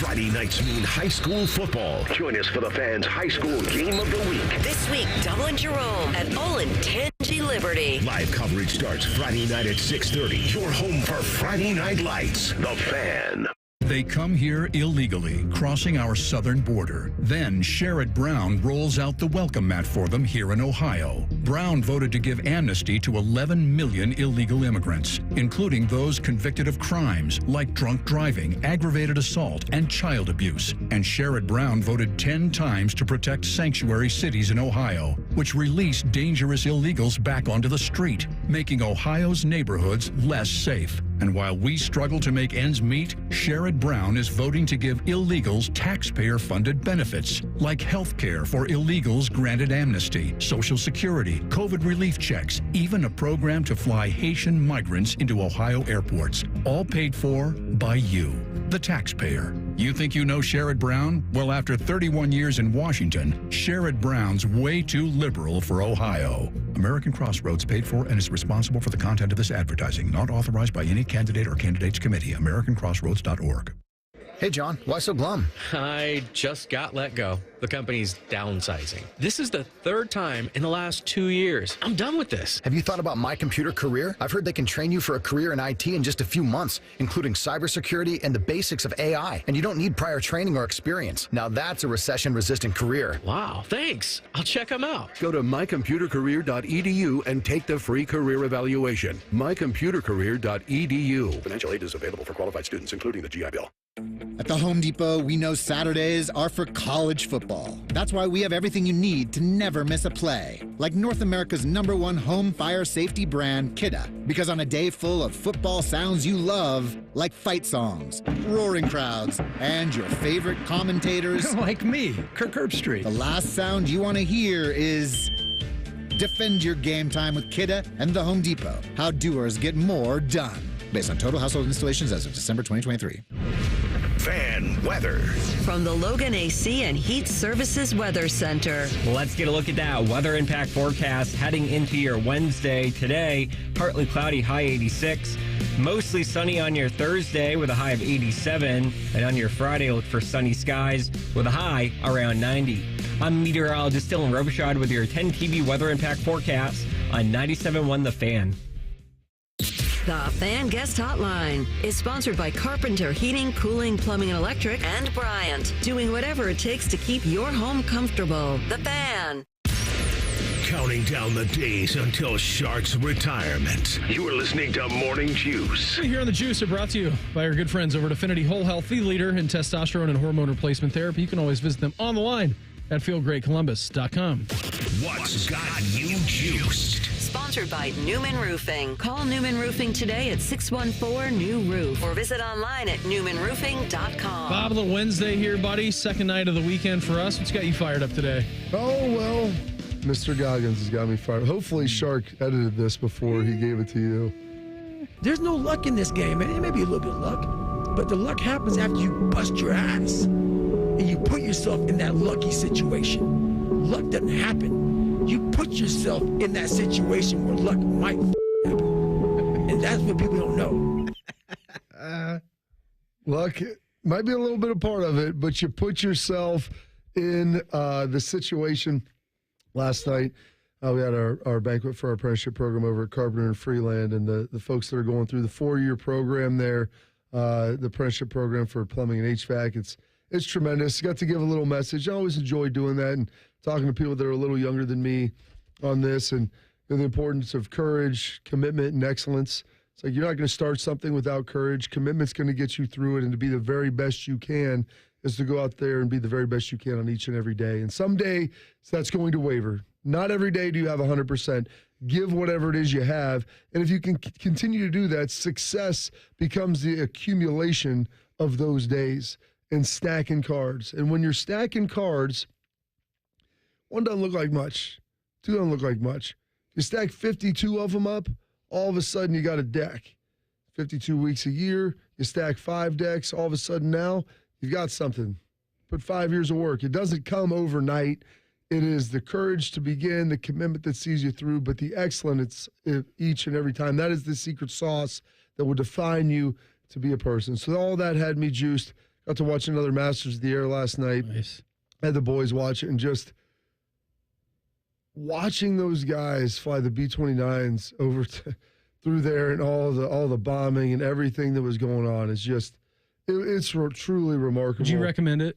Speaker 5: Friday nights mean high school football. Join us for the fans' high school game of the week.
Speaker 4: This week, Dublin Jerome at Olin Tangi Liberty.
Speaker 5: Live coverage starts Friday night at 6:30. Your home for Friday Night Lights. The Fan.
Speaker 26: They come here illegally, crossing our southern border. Then Sherrod Brown rolls out the welcome mat for them here in Ohio. Brown voted to give amnesty to 11 million illegal immigrants, including those convicted of crimes like drunk driving, aggravated assault, and child abuse. And Sherrod Brown voted 10 times to protect sanctuary cities in Ohio, which release dangerous illegals back onto the street, making Ohio's neighborhoods less safe. And while we struggle to make ends meet, Sherrod Brown is voting to give illegals taxpayer-funded benefits, like health care for illegals granted amnesty, Social Security, COVID relief checks, even a program to fly Haitian migrants into Ohio airports, all paid for by you, the taxpayer. You think you know Sherrod Brown? Well, after 31 years in Washington, Sherrod Brown's way too liberal for Ohio. American Crossroads paid for and is responsible for the content of this advertising, not authorized by any candidate or candidates committee. AmericanCrossroads.org.
Speaker 27: Hey, John, why so glum?
Speaker 29: I just got let go. The company's downsizing. This is the 3rd time in the last 2 years. I'm done with this.
Speaker 27: Have you thought about My Computer Career? I've heard they can train you for a career in IT in just a few months, including cybersecurity and the basics of AI. And you don't need prior training or experience. Now that's a recession-resistant career.
Speaker 29: Wow, thanks. I'll check them out.
Speaker 30: Go to mycomputercareer.edu and take the free career evaluation. mycomputercareer.edu. Financial aid is available for qualified students, including the GI Bill.
Speaker 31: At the Home Depot, we know Saturdays are for college football. That's why we have everything you need to never miss a play. Like North America's #1 home fire safety brand, Kidde. Because on a day full of football sounds you love, like fight songs, roaring crowds, and your favorite commentators...
Speaker 32: like me, Kirk Herbstreit.
Speaker 31: The last sound you want to hear is... Defend your game time with Kidde and the Home Depot. How doers get more done. Based on total household installations as of December 2023.
Speaker 5: Fan weather.
Speaker 4: From the Logan AC and Heat Services Weather Center.
Speaker 33: Let's get a look at that weather impact forecast heading into your Wednesday. Today, partly cloudy, high 86. Mostly sunny on your Thursday with a high of 87. And on your Friday, look for sunny skies with a high around 90. I'm meteorologist Dylan Robichaud with your 10 TV weather impact forecast on 97.1 The Fan.
Speaker 4: The Fan Guest Hotline is sponsored by Carpenter Heating, Cooling, Plumbing, and Electric, and Bryant, doing whatever it takes to keep your home comfortable. The Fan.
Speaker 5: counting down the days until Shark's retirement. You're listening to Morning Juice.
Speaker 2: We here on The Juice are brought to you by our good friends over at Affinity Whole Health, the leader in testosterone and hormone replacement therapy. You can always visit them on the line at feelgreatcolumbus.com.
Speaker 5: What's got you juiced?
Speaker 4: Sponsored by Newman Roofing. Call Newman Roofing today at 614-NEW-ROOF or visit online at newmanroofing.com.
Speaker 2: Bob, a little Wednesday here, buddy. Second night of the weekend for us. What's got you fired up today?
Speaker 3: Oh, well, Mr. Goggins has got me fired. Hopefully Shark edited this before he gave it to you.
Speaker 8: There's no luck in this game, man. It may be a little bit of luck, but the luck happens after you bust your ass and you put yourself in that lucky situation. Luck doesn't happen. You put yourself in that situation where luck might happen. And that's what people don't know.
Speaker 3: Luck might be a little bit a part of it, but you put yourself in the situation. Last night, we had our banquet for our apprenticeship program over at Carpenter and Freeland, and the folks that are going through the 4-year program there, the apprenticeship program for plumbing and HVAC, it's tremendous. Got to give a little message. I always enjoy doing that and talking to people that are a little younger than me on this and the importance of courage, commitment, and excellence. It's like you're not going to start something without courage. Commitment's going to get you through it, and to be the very best you can is to go out there and be the very best you can on each and every day. And someday that's going to waver. Not every day do you have 100%. Give whatever it is you have. And if you can continue to do that, success becomes the accumulation of those days and stacking cards. And when you're stacking cards, one doesn't look like much. Two doesn't look like much. You stack 52 of them up, all of a sudden you got a deck. 52 weeks a year, you stack 5 decks, all of a sudden now you've got something. Put 5 years of work. It doesn't come overnight. It is the courage to begin, the commitment that sees you through, but the excellence each and every time. That is the secret sauce that will define you to be a person. So all that had me juiced. Got to watch another Masters of the Air last night.
Speaker 2: Nice.
Speaker 3: Had the boys watch it, and just watching those guys fly the B-29s over through there, and all the bombing and everything that was going on is just it's truly remarkable.
Speaker 2: Would you recommend it?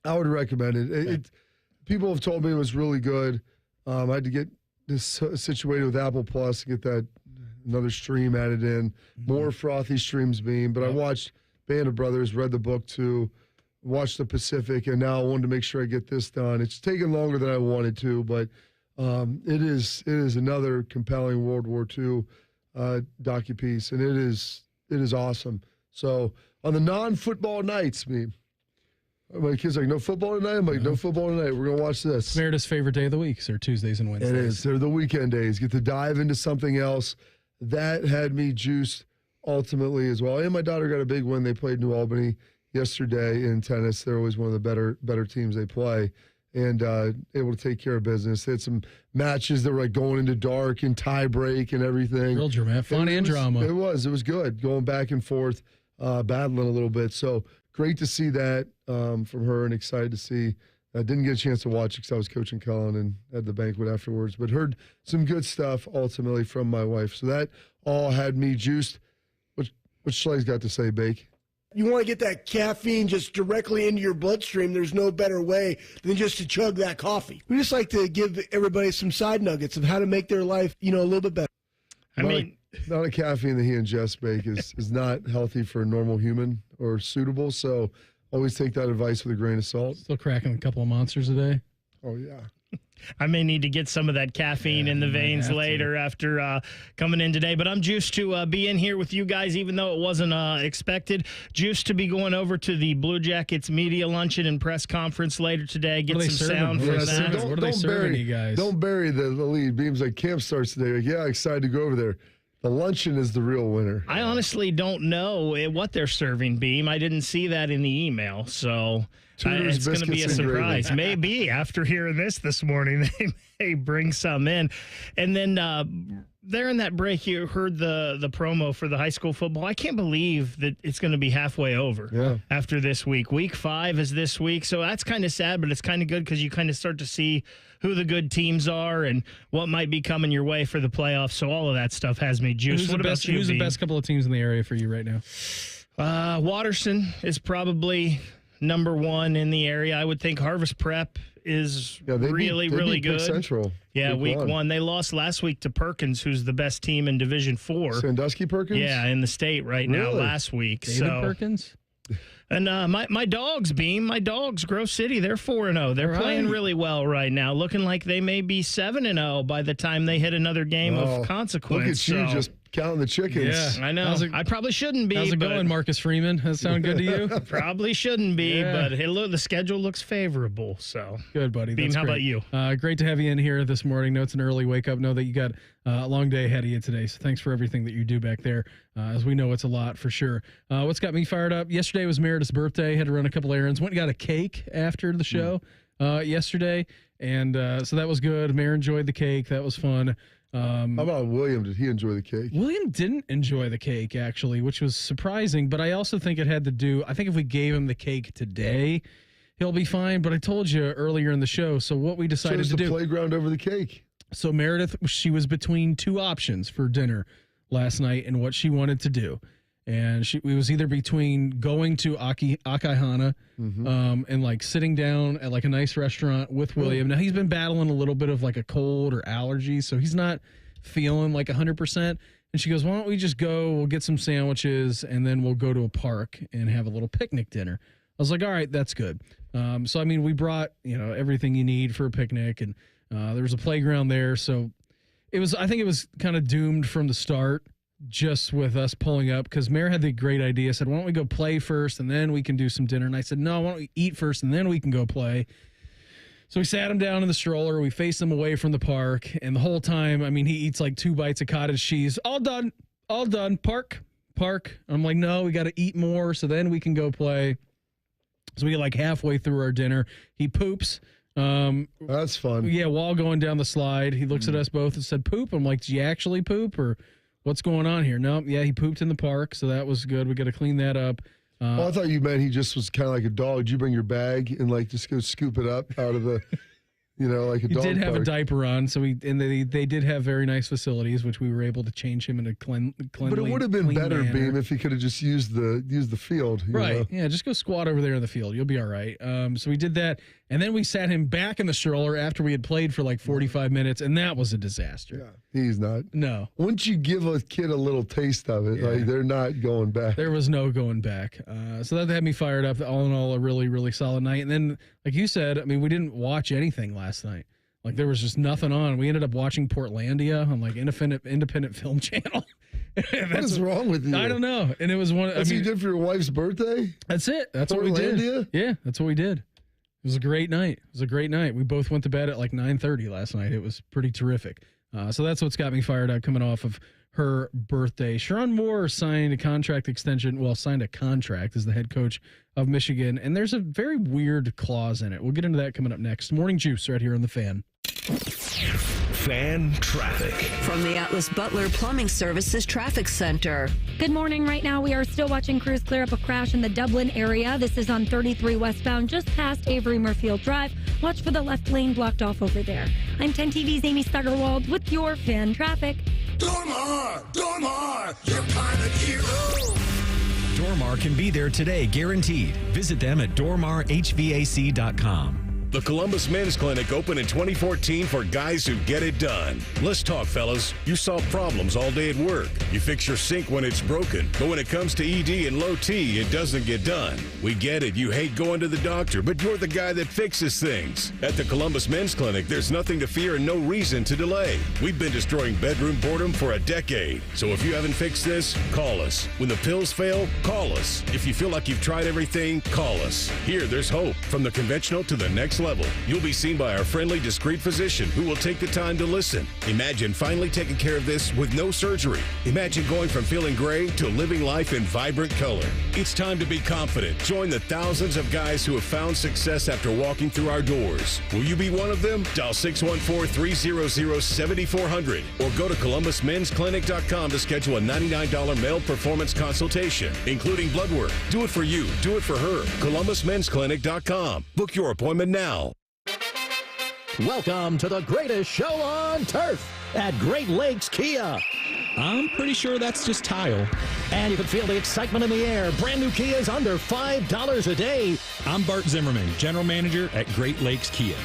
Speaker 3: I would recommend it.
Speaker 2: Okay.
Speaker 3: People have told me it was really good. I had to get this situated with Apple Plus to get that another stream added in. More frothy streams being, but I watched Band of Brothers, read the book too, watched the Pacific, and now I wanted to make sure I get this done. It's taken longer than I wanted to, but it is another compelling World War II docupiece, and it is awesome. So on the non-football nights, my kid's like, no football tonight? I'm like, no football tonight. We're going to watch this.
Speaker 2: Meredith's favorite day of the week, sir, Tuesdays and Wednesdays.
Speaker 3: It is. They're the weekend days. Get to dive into something else. That had me juiced ultimately as well. And my daughter got a big win. They played New Albany yesterday in tennis. They're always one of the better teams they play. And able to take care of business. They had some matches that were like going into dark and tie break and everything.
Speaker 2: Real dramatic, fun and drama.
Speaker 3: It was good. Going back and forth, battling a little bit. So great to see that from her, and excited to see. I didn't get a chance to watch it because I was coaching Cullen and had the banquet afterwards, but heard some good stuff ultimately from my wife. So that all had me juiced. What Schlei's got to say, Bake?
Speaker 9: You want to get that caffeine just directly into your bloodstream. There's no better way than just to chug that coffee. We just like to give everybody some side nuggets of how to make their life, a little bit better.
Speaker 3: Not a caffeine that he ingests, Bake, is not healthy for a normal human or suitable. So always take that advice with a grain of salt.
Speaker 2: Still cracking a couple of monsters a day.
Speaker 3: Oh, yeah.
Speaker 10: I may need to get some of that caffeine in the veins later after coming in today. But I'm juiced to be in here with you guys, even though it wasn't expected. Juiced to be going over to the Blue Jackets media luncheon and press conference later today. Get some sound from that.
Speaker 2: What are they serving you guys?
Speaker 3: Don't bury the lead. Beam's like, camp starts today. Like, yeah, excited to go over there. The luncheon is the real winner.
Speaker 10: I honestly don't know what they're serving, Beam. I didn't see that in the email, so it's going to be a surprise. Maybe after hearing this morning, they may bring some in. And then there in that break, you heard the promo for the high school football. I can't believe that it's going to be halfway over after this week. Week 5 is this week, so that's kind of sad, but it's kind of good because you kind of start to see who the good teams are and what might be coming your way for the playoffs. So all of that stuff has me juiced.
Speaker 2: Who's the best couple of teams in the area for you right now?
Speaker 10: Watterson is probably number 1 in the area. I would think Harvest Prep is
Speaker 3: they
Speaker 10: really
Speaker 3: beat
Speaker 10: good.
Speaker 3: Pick Central.
Speaker 10: Yeah, week one. They lost last week to Perkins, who's the best team in Division 4.
Speaker 3: Sandusky Perkins?
Speaker 10: Yeah, in the state right now last week.
Speaker 2: David Perkins?
Speaker 10: And my dogs, Beam, my dogs, Grove City, they're 4-0. They're playing really well right now, looking like they may be 7-0 by the time they hit another game of consequence.
Speaker 3: Look at you just counting the chickens.
Speaker 10: Yeah, I know. I probably shouldn't be.
Speaker 2: How's it going, Marcus Freeman? Does that sound good to you?
Speaker 10: Probably shouldn't be, but the schedule looks favorable. So
Speaker 2: good, buddy.
Speaker 10: Beam, how about you?
Speaker 2: Great to have you in here this morning. Know it's an early wake up. Know that you got a long day ahead of you today. So thanks for everything that you do back there. As we know, it's a lot for sure. What's got me fired up? Yesterday was Meredith's birthday. Had to run a couple errands. Went and got a cake after the show yesterday, and so that was good. Mare enjoyed the cake. That was fun.
Speaker 3: How about William? Did he enjoy the cake?
Speaker 2: William didn't enjoy the cake, actually, which was surprising. But I also think it had to do, I think if we gave him the cake today, he'll be fine. But I told you earlier in the show, so what we decided to do.
Speaker 3: the playground over the cake.
Speaker 2: So Meredith, she was between two options for dinner last night and what she wanted to do. And we was either between going to Akaihana and like sitting down at like a nice restaurant with William. Now he's been battling a little bit of like a cold or allergy, so he's not feeling like 100%. And she goes, "Why don't we just go? We'll get some sandwiches and then we'll go to a park and have a little picnic dinner." I was like, "All right, that's good." So I mean, we brought everything you need for a picnic, and there was a playground there, so it was. I think it was kind of doomed from the start. Just with us pulling up, because Mare had the great idea, said, "Why don't we go play first and then we can do some dinner?" And I said, "No, why don't we eat first and then we can go play?" So we sat him down in the stroller, we faced him away from the park, and the whole time, I mean, he eats like 2 bites of cottage cheese. All done, park. I'm like, "No, we got to eat more so then we can go play." So we get like halfway through our dinner, he poops.
Speaker 3: That's fun.
Speaker 2: Yeah, while going down the slide, he looks at us both and said, "Poop?" I'm like, "Did you actually poop, or what's going on here?" No, yeah, he pooped in the park, so that was good. We got to clean that up.
Speaker 3: I thought you meant he just was kind of like a dog. Did you bring your bag and like just go scoop it up out of the, like a dog?
Speaker 2: He did have
Speaker 3: park?
Speaker 2: a diaper on, so they did have very nice facilities, which we were able to change him in a cleanly.
Speaker 3: But it would have been better,
Speaker 2: manner.
Speaker 3: Beam, if he could have just used the field.
Speaker 2: Right? Yeah, just go squat over there in the field. You'll be all right. So we did that, and then we sat him back in the stroller after we had played for like 45 minutes, and that was a disaster.
Speaker 3: Yeah, he's not.
Speaker 2: No.
Speaker 3: Once you give a kid a little taste of it, like they're not going back.
Speaker 2: There was no going back. So that had me fired up. All in all, a really, really solid night. And then, like you said, I mean, we didn't watch anything last night. Like there was just nothing on. We ended up watching Portlandia on like independent film channel.
Speaker 3: What is wrong with you?
Speaker 2: I don't know. And it was one.
Speaker 3: That's what you did for your wife's birthday?
Speaker 2: That's it. That's what we did. Yeah, that's what we did. It was a great night. We both went to bed at like 9:30 last night. It was pretty terrific. So that's what's got me fired up coming off of her birthday. Sherrone Moore signed a contract extension. Well, signed a contract as the head coach of Michigan. And there's a very weird clause in it. We'll get into that coming up next. Morning Juice right here on The Fan.
Speaker 5: Fan traffic
Speaker 4: from the Atlas Butler Plumbing Services Traffic Center.
Speaker 1: Good morning. Right now, we are still watching crews clear up a crash in the Dublin area. This is on 33 westbound, just past Avery Murfield Drive. Watch for the left lane blocked off over there. I'm 10 TV's Amy Steigerwald with your Fan traffic.
Speaker 11: Dormar, you're kind of hero.
Speaker 6: Dormar can be there today, guaranteed. Visit them at dormarhvac.com.
Speaker 12: The Columbus Men's Clinic opened in 2014 for guys who get it done. Let's talk, fellas. You solve problems all day at work. You fix your sink when it's broken. But when it comes to ED and low T, it doesn't get done. We get it. You hate going to the doctor, but you're the guy that fixes things. At the Columbus Men's Clinic, there's nothing to fear and no reason to delay. We've been destroying bedroom boredom for a decade. So if you haven't fixed this, call us. When the pills fail, call us. If you feel like you've tried everything, call us. Here, there's hope. From the conventional to the next level. You'll be seen by our friendly, discreet physician who will take the time to listen. Imagine finally taking care of this with no surgery. Imagine going from feeling gray to living life in vibrant color. It's time to be confident. Join the thousands of guys who have found success after walking through our doors. Will you be one of them? Dial 614-300-7400 or go to columbusmensclinic.com to schedule a $99 male performance consultation, including blood work. Do it for you. Do it for her. columbusmensclinic.com. Book your appointment now.
Speaker 14: Welcome to the greatest show on turf at Great Lakes Kia.
Speaker 6: I'm pretty sure that's just tile.
Speaker 14: And you can feel the excitement in the air. Brand new Kias under $5 a day.
Speaker 25: I'm Bart Zimmerman, General Manager at Great Lakes Kia.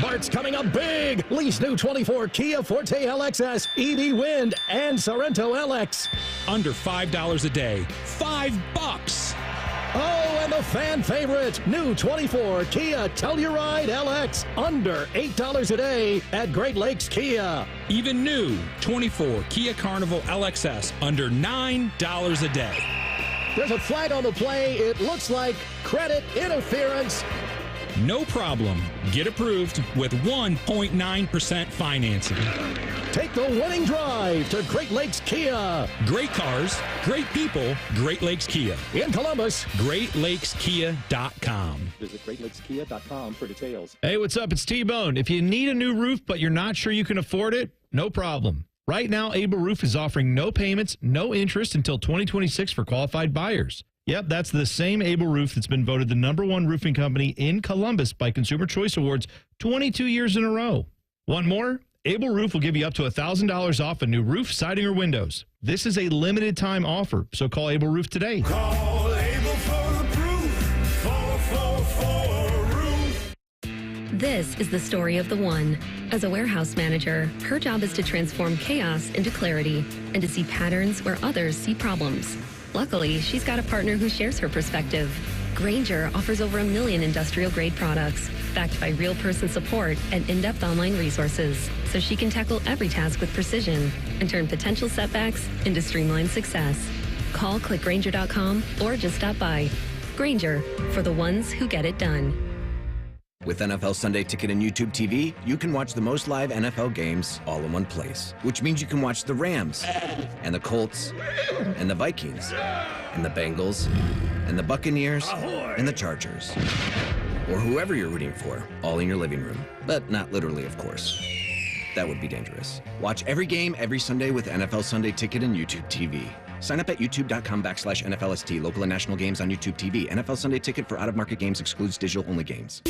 Speaker 14: Bart's coming up big. Lease new 24 Kia Forte LXS, EV Wind, and Sorrento LX.
Speaker 25: Under $5 a day. $5.
Speaker 14: Oh, and the fan favorite, new 24 Kia Telluride LX, under $8 a day at Great Lakes Kia.
Speaker 25: Even new 24 Kia Carnival LXS, under $9 a day.
Speaker 14: There's a flag on the play. It looks like credit interference.
Speaker 25: No problem. Get approved with 1.9% financing.
Speaker 14: Take the winning drive to Great Lakes Kia.
Speaker 25: Great cars, great people, Great Lakes Kia.
Speaker 14: In Columbus,
Speaker 25: GreatLakesKia.com.
Speaker 14: Visit GreatLakesKia.com for details.
Speaker 7: Hey, what's up? It's T-Bone. If you need a new roof, but you're not sure you can afford it, no problem. Right now, Able Roof is offering no payments, no interest until 2026 for qualified buyers. Yep, that's the same Able Roof that's been voted the #1 roofing company in Columbus by Consumer Choice Awards 22 years in a row. Want more? Able Roof will give you up to $1,000 off a new roof, siding, or windows. This is a limited time offer, so call Able Roof today.
Speaker 11: Call Able for the proof. 444 Roof.
Speaker 13: This is the story of the one. As a warehouse manager, her job is to transform chaos into clarity and to see patterns where others see problems. Luckily, she's got a partner who shares her perspective. Grainger offers over 1 million industrial-grade products, backed by real-person support and in-depth online resources, so she can tackle every task with precision and turn potential setbacks into streamlined success. Call clickgrainger.com or just stop by. Grainger, for the ones who get it done.
Speaker 15: With NFL Sunday Ticket and YouTube TV, you can watch the most live NFL games all in one place, which means you can watch the Rams and the Colts and the Vikings and the Bengals and the Buccaneers and the Chargers, or whoever you're rooting for, all in your living room. But not literally, of course. That would be dangerous. Watch every game every Sunday with NFL Sunday Ticket and YouTube TV. Sign up at youtube.com/NFLST. Local and national games on YouTube TV. NFL Sunday Ticket for out-of-market games excludes digital-only games.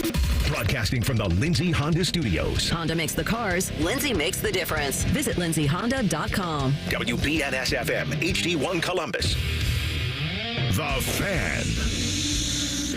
Speaker 5: Broadcasting from the Lindsay Honda Studios.
Speaker 4: Honda makes the cars. Lindsay makes the difference. Visit lindsayhonda.com.
Speaker 5: WBNS-FM, HD1 Columbus. The Fan.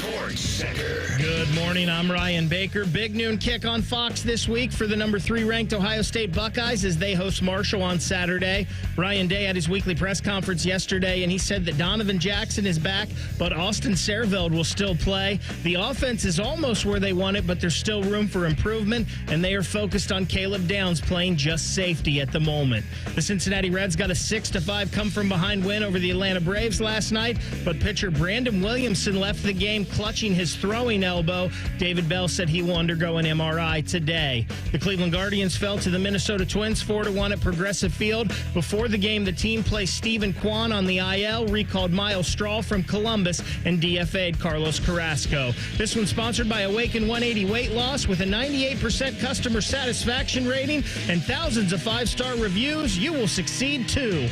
Speaker 5: Sports Center.
Speaker 10: Good morning. I'm Ryan Baker. Big noon kick on Fox this week for the number 3 ranked Ohio State Buckeyes as they host Marshall on Saturday. Ryan Day had his weekly press conference yesterday, and he said that Donovan Jackson is back, but Austin Serveld will still play. The offense is almost where they want it, but there's still room for improvement, and they are focused on Caleb Downs playing just safety at the moment. The Cincinnati Reds got a 6-5 come-from-behind win over the Atlanta Braves last night, but pitcher Brandon Williamson left the game clutching his throwing elbow. David Bell said he will undergo an MRI today. The Cleveland Guardians fell to the Minnesota Twins 4-1 at Progressive Field. Before the game, the team placed Stephen Kwan on the IL, recalled Miles Straw from Columbus, and DFA'd Carlos Carrasco. This one's sponsored by Awaken 180 Weight Loss with a 98% customer satisfaction rating and thousands of 5-star reviews. You will succeed too.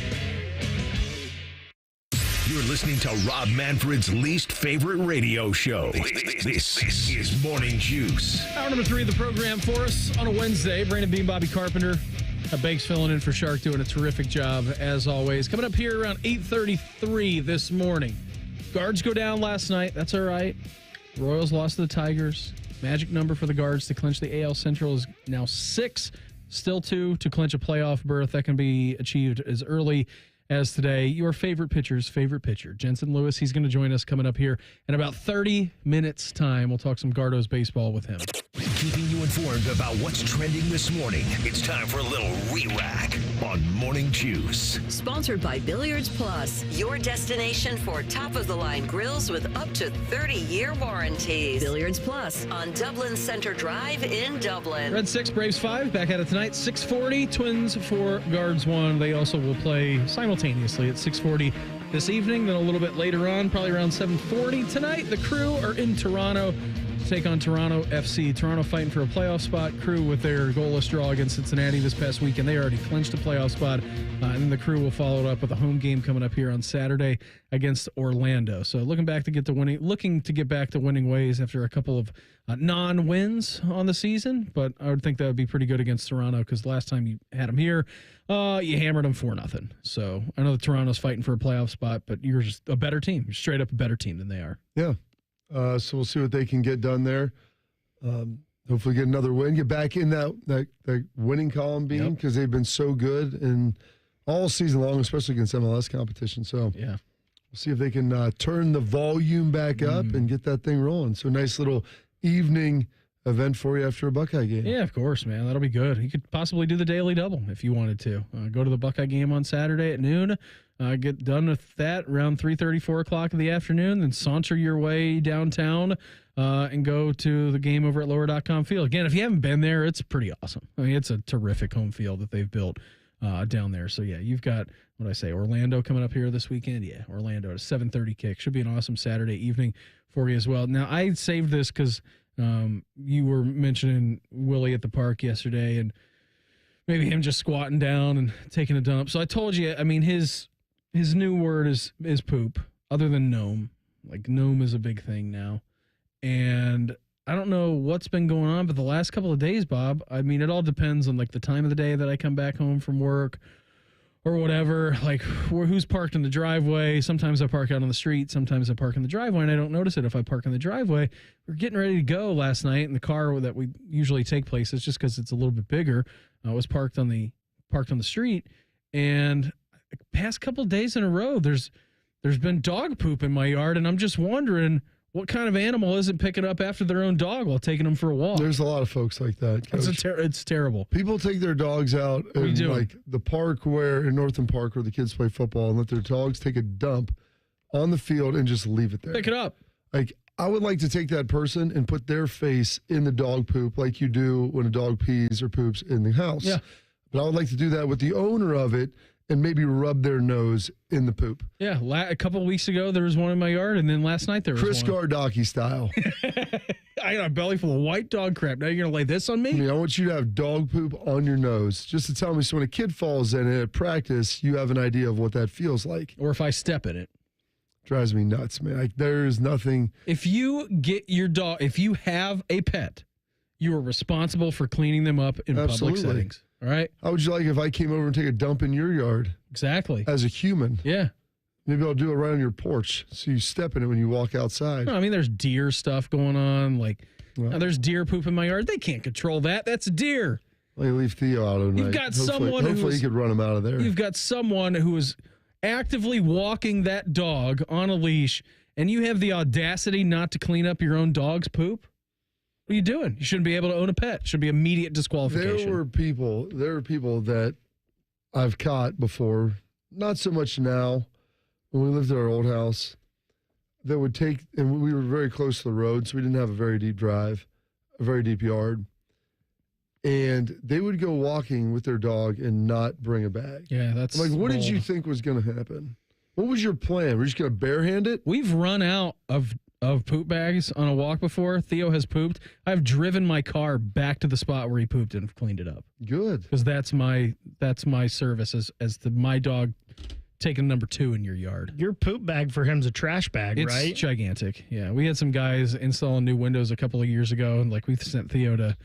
Speaker 5: You're listening to Rob Manfred's least favorite radio show. This is Morning Juice.
Speaker 2: Hour number 3 of the program for us on a Wednesday. Brandon Bean, Bobby Carpenter. Banks filling in for Shark, doing a terrific job as always. Coming up here around 8:33 this morning. Guards go down last night. That's all right. Royals lost to the Tigers. Magic number for the Guards to clinch the AL Central is now 6. Still 2 to clinch a playoff berth. That can be achieved as early as today. Your favorite pitcher's favorite pitcher, Jensen Lewis. He's going to join us coming up here in about 30 minutes time. We'll talk some Gardos baseball with him.
Speaker 5: Keeping you informed about what's trending this morning. It's time for a little re-rack on Morning Juice.
Speaker 4: Sponsored by Billiards Plus, your destination for top-of-the-line grills with up to 30-year warranties. Billiards Plus on Dublin Center Drive in Dublin.
Speaker 2: Red 6, Braves 5, back at it tonight. 6:40, Twins 4, Guards 1. They also will play simultaneously at 6:40 this evening. Then a little bit later on, probably around 7:40 tonight, the Crew are in Toronto to take on Toronto FC. Toronto fighting for a playoff spot. Crew with their goalless draw against Cincinnati this past weekend. They already clinched a playoff spot. And then the Crew will follow it up with a home game coming up here on Saturday against Orlando. So looking to get back to winning ways after a couple of non-wins on the season. But I would think that would be pretty good against Toronto because last time you had them here, you hammered them 4-0. So I know that Toronto's fighting for a playoff spot, but you're just a better team. You're straight up a better team than they are.
Speaker 3: Yeah. So we'll see what they can get done there. Hopefully get another win, get back in that winning column beam, because they've been so good and all season long, especially against MLS competition. So
Speaker 2: yeah,
Speaker 3: we'll see if they can turn the volume back up and get that thing rolling. So nice little evening event for you after a Buckeye game.
Speaker 2: Yeah, of course, man. That'll be good. You could possibly do the daily double if you wanted to. Go to the Buckeye game on Saturday at noon. Get done with that around 3:30, 4 o'clock in the afternoon, then saunter your way downtown and go to the game over at lower.com field. Again, if you haven't been there, it's pretty awesome. I mean, it's a terrific home field that they've built down there. So, yeah, you've got, what did I say, Orlando coming up here this weekend? Yeah, Orlando at a 7:30 kick. Should be an awesome Saturday evening for you as well. Now, I saved this because you were mentioning Willie at the park yesterday and maybe him just squatting down and taking a dump. So I told you, I mean, his new word is poop, other than gnome. Like, gnome is a big thing now. And I don't know what's been going on, but the last couple of days, Bob, I mean, it all depends on, like, the time of the day that I come back home from work or whatever. Like, who's parked in the driveway. Sometimes I park out on the street. Sometimes I park in the driveway, and I don't notice it if I park in the driveway. We're getting ready to go last night, and the car that we usually take places, just because it's a little bit bigger, was parked on the street. And past couple days in a row, there's been dog poop in my yard, and I'm just wondering what kind of animal isn't picking up after their own dog while taking them for a walk.
Speaker 3: There's a lot of folks like that, Coach.
Speaker 2: It's terrible.
Speaker 3: People take their dogs out in like the park in Northern Park where the kids play football and let their dogs take a dump on the field and just leave it there.
Speaker 2: Pick it up.
Speaker 3: Like, I would like to take that person and put their face in the dog poop like you do when a dog pees or poops in the house.
Speaker 2: Yeah.
Speaker 3: But I would like to do that with the owner of it and maybe rub their nose in the poop.
Speaker 2: Yeah, a couple of weeks ago, there was one in my yard, and then last night there was
Speaker 3: Chris
Speaker 2: one.
Speaker 3: Gardocki style.
Speaker 2: I got a belly full of white dog crap. Now you're going to lay this on me?
Speaker 3: I mean, I want you to have dog poop on your nose, just to tell me, so when a kid falls in it at practice, you have an idea of what that feels like.
Speaker 2: Or if I step in it.
Speaker 3: Drives me nuts, man. Like, there's nothing.
Speaker 2: If you get your dog, if you have a pet, you are responsible for cleaning them up in public settings. All right.
Speaker 3: How would you like if I came over and take a dump in your yard?
Speaker 2: Exactly.
Speaker 3: As a human.
Speaker 2: Yeah.
Speaker 3: Maybe I'll do it right on your porch so you step in it when you walk outside.
Speaker 2: No, I mean, there's deer stuff going on. Like, there's deer poop in my yard. They can't control that. That's a deer.
Speaker 3: Well, you leave Theo out at night.
Speaker 2: You've got someone
Speaker 3: hopefully you could run him out of there.
Speaker 2: You've got someone who is actively walking that dog on a leash, and you have the audacity not to clean up your own dog's poop? What are you doing? You shouldn't be able to own a pet. It should be immediate disqualification.
Speaker 3: There are people that I've caught before, not so much now, when we lived at our old house, that would take, and we were very close to the road, so we didn't have a very deep drive, a very deep yard. And they would go walking with their dog and not bring a bag.
Speaker 2: Yeah, that's
Speaker 3: like, what did
Speaker 2: bold.
Speaker 3: you think was going to happen? What was your plan? We're just going to barehand it?
Speaker 2: We've run out of poop bags on a walk before. Theo has pooped. I've driven my car back to the spot where he pooped and cleaned it up.
Speaker 3: Good.
Speaker 2: Because that's my service as my dog taking number 2 in your yard.
Speaker 10: Your poop bag for him's a trash bag, right?
Speaker 2: It's gigantic. Yeah, we had some guys installing new windows a couple of years ago, and like we sent Theo to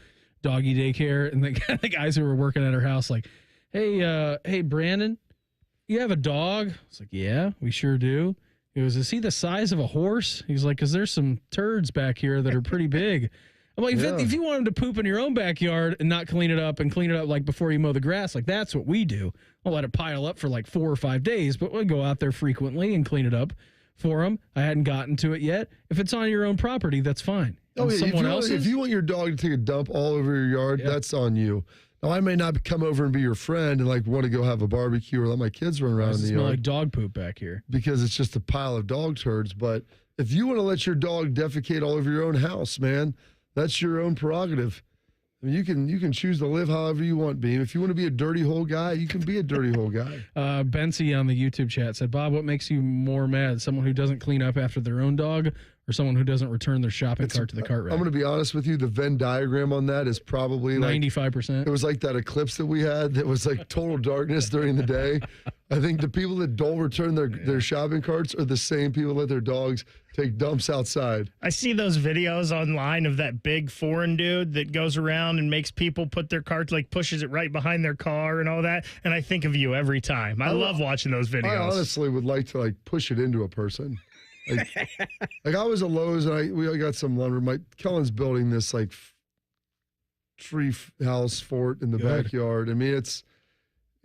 Speaker 2: doggy daycare, and the guys who were working at our house like, hey Brandon, you have a dog? I was like, yeah, we sure do. He goes, is he the size of a horse? He's like, because there's some turds back here that are pretty big. I'm like, if you want him to poop in your own backyard and not clean it up like before you mow the grass, like that's what we do. I'll let it pile up for like 4 or 5 days, but we'll go out there frequently and clean it up for him. I hadn't gotten to it yet. If it's on your own property, that's fine.
Speaker 3: Oh, yeah. If you want your dog to take a dump all over your yard, that's on you. Now, I may not come over and be your friend and like want to go have a barbecue or let my kids run around in the
Speaker 2: yard.
Speaker 3: Like
Speaker 2: dog poop back here
Speaker 3: because it's just a pile of dog turds. But if you want to let your dog defecate all over your own house, man, that's your own prerogative. I mean, you can choose to live however you want, Beam. If you want to be a dirty hole guy, you can be a dirty hole guy.
Speaker 2: Bency on the YouTube chat said, Bob, what makes you more mad? Someone who doesn't clean up after their own dog or someone who doesn't return their shopping cart to the cart rack?
Speaker 3: I'm going to be honest with you. The Venn diagram on that is probably
Speaker 2: 95%.
Speaker 3: It was like that eclipse that we had that was like total darkness during the day. I think the people that don't return their shopping carts are the same people that let their dogs take dumps outside.
Speaker 10: I see those videos online of that big foreign dude that goes around and makes people put their carts, like pushes it right behind their car and all that. And I think of you every time. I love watching those videos.
Speaker 3: I honestly would like to like push it into a person. Like I was at Lowe's and we got some lumber. Kellen's building this like tree house fort in the backyard. I mean,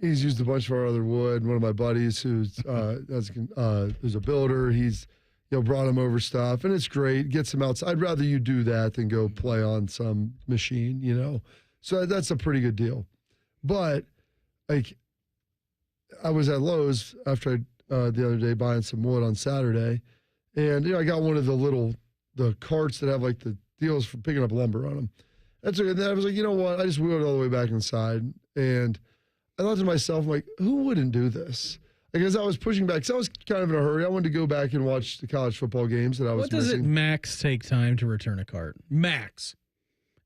Speaker 3: he's used a bunch of our other wood. One of my buddies who's a builder, he's brought him over stuff, and it's great. Gets him outside. I'd rather you do that than go play on some machine, So that's a pretty good deal. But like, I was at Lowe's after the other day buying some wood on Saturday, and I got one of the carts that have like the deals for picking up lumber on them. And I was like, you know what? I just wheeled it all the way back inside, and I thought to myself, like, who wouldn't do this? Because I was pushing back, because I was kind of in a hurry. I wanted to go back and watch the college football games that I was missing.
Speaker 2: What does it max take time to return a cart? Max.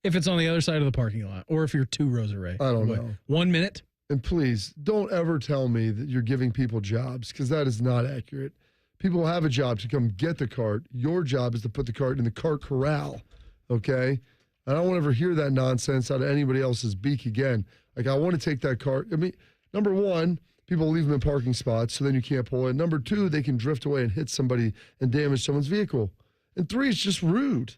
Speaker 2: If it's on the other side of the parking lot, or if you're 2 rows away.
Speaker 3: I don't know.
Speaker 2: 1 minute?
Speaker 3: And please, don't ever tell me that you're giving people jobs, because that is not accurate. People have a job to come get the cart. Your job is to put the cart in the cart corral, okay? I don't want to ever hear that nonsense out of anybody else's beak again. Like, I want to take that cart. I mean, number one, people leave them in parking spots, so then you can't pull it. Number two, they can drift away and hit somebody and damage someone's vehicle. And three, it's just rude.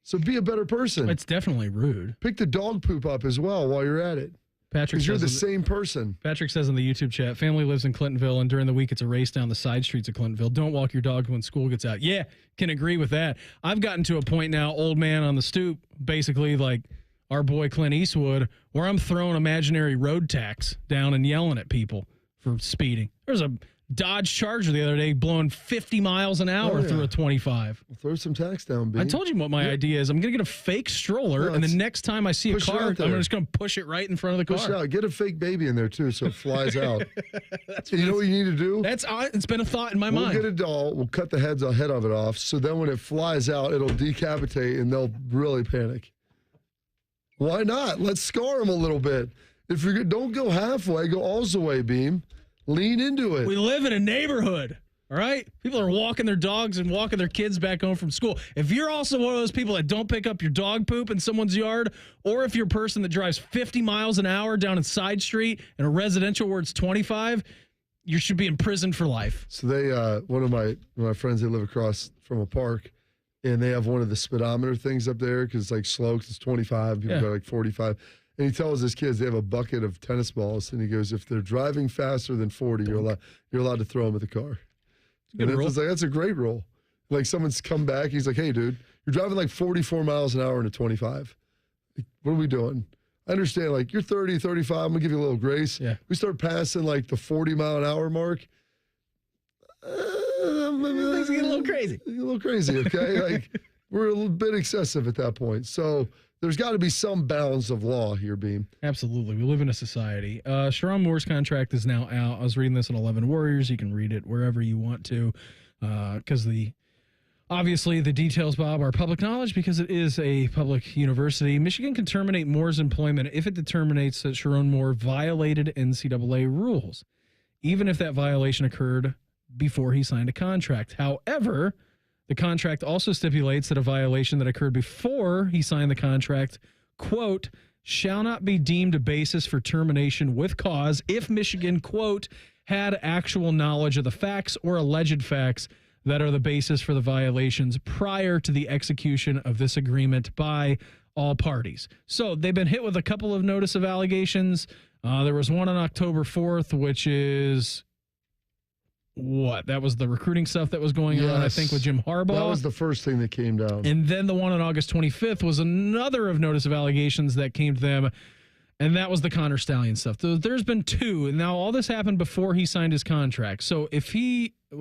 Speaker 3: So be a better person.
Speaker 2: It's definitely rude.
Speaker 3: Pick the dog poop up as well while you're at it. Because you're the same person.
Speaker 2: Patrick says in the YouTube chat, family lives in Clintonville, and during the week it's a race down the side streets of Clintonville. Don't walk your dog when school gets out. Yeah, can agree with that. I've gotten to a point now, old man on the stoop, basically like our boy Clint Eastwood, where I'm throwing imaginary road tax down and yelling at people for speeding. There's a Dodge Charger the other day blowing 50 miles an hour through a 25.
Speaker 3: Well, throw some tax down, B.
Speaker 2: I told you what my idea is. I'm going to get a fake stroller, and the next time I see a car, I'm just going to push it right in front of the car.
Speaker 3: Push it out. Get a fake baby in there, too, so it flies out. You know what you need to do?
Speaker 2: It's been a thought in my mind.
Speaker 3: We'll get a doll. We'll cut the head of it off, so then when it flies out, it'll decapitate, and they'll really panic. Why not? Let's scar them a little bit. If you don't go halfway, go all the way, Beam. Lean into it.
Speaker 2: We live in a neighborhood, all right? People are walking their dogs and walking their kids back home from school. If you're also one of those people that don't pick up your dog poop in someone's yard, or if you're a person that drives 50 miles an hour down a side street in a residential where it's 25, you should be in prison for life.
Speaker 3: So they, one of my friends, they live across from a park, and they have one of the speedometer things up there because it's like slow, because it's 25, people go like 45. And he tells his kids they have a bucket of tennis balls, and he goes, if they're driving faster than 40, you're allowed to throw them at the car. And it's like, that's a great rule. Like, someone's come back, he's like, hey, dude, you're driving like 44 miles an hour in a 25. Like, what are we doing? I understand, like, you're 30, 35, I'm going to give you a little grace.
Speaker 2: Yeah.
Speaker 3: We start passing like the 40-mile-an-hour mark.
Speaker 2: Things get a little crazy.
Speaker 3: A little crazy, okay? Like, we're a little bit excessive at that point. So there's got to be some balance of law here, Beam.
Speaker 2: Absolutely. We live in a society. Sherrone Moore's contract is now out. I was reading this on 11 Warriors. You can read it wherever you want to, because obviously the details, Bob, are public knowledge because it is a public university. Michigan can terminate Moore's employment if it determines that Sherrone Moore violated NCAA rules, even if that violation occurred before he signed a contract. However, the contract also stipulates that a violation that occurred before he signed the contract, quote, shall not be deemed a basis for termination with cause if Michigan, quote, had actual knowledge of the facts or alleged facts that are the basis for the violations prior to the execution of this agreement by all parties. So they've been hit with a couple of notice of allegations. There was one on October 4th, which is... what? That was the recruiting stuff that was going on, I think, with Jim Harbaugh.
Speaker 3: That was the first thing that came down.
Speaker 2: And then the one on August 25th was another of notice of allegations that came to them, and that was the Connor Stallion stuff. There's been two, and now all this happened before he signed his contract. So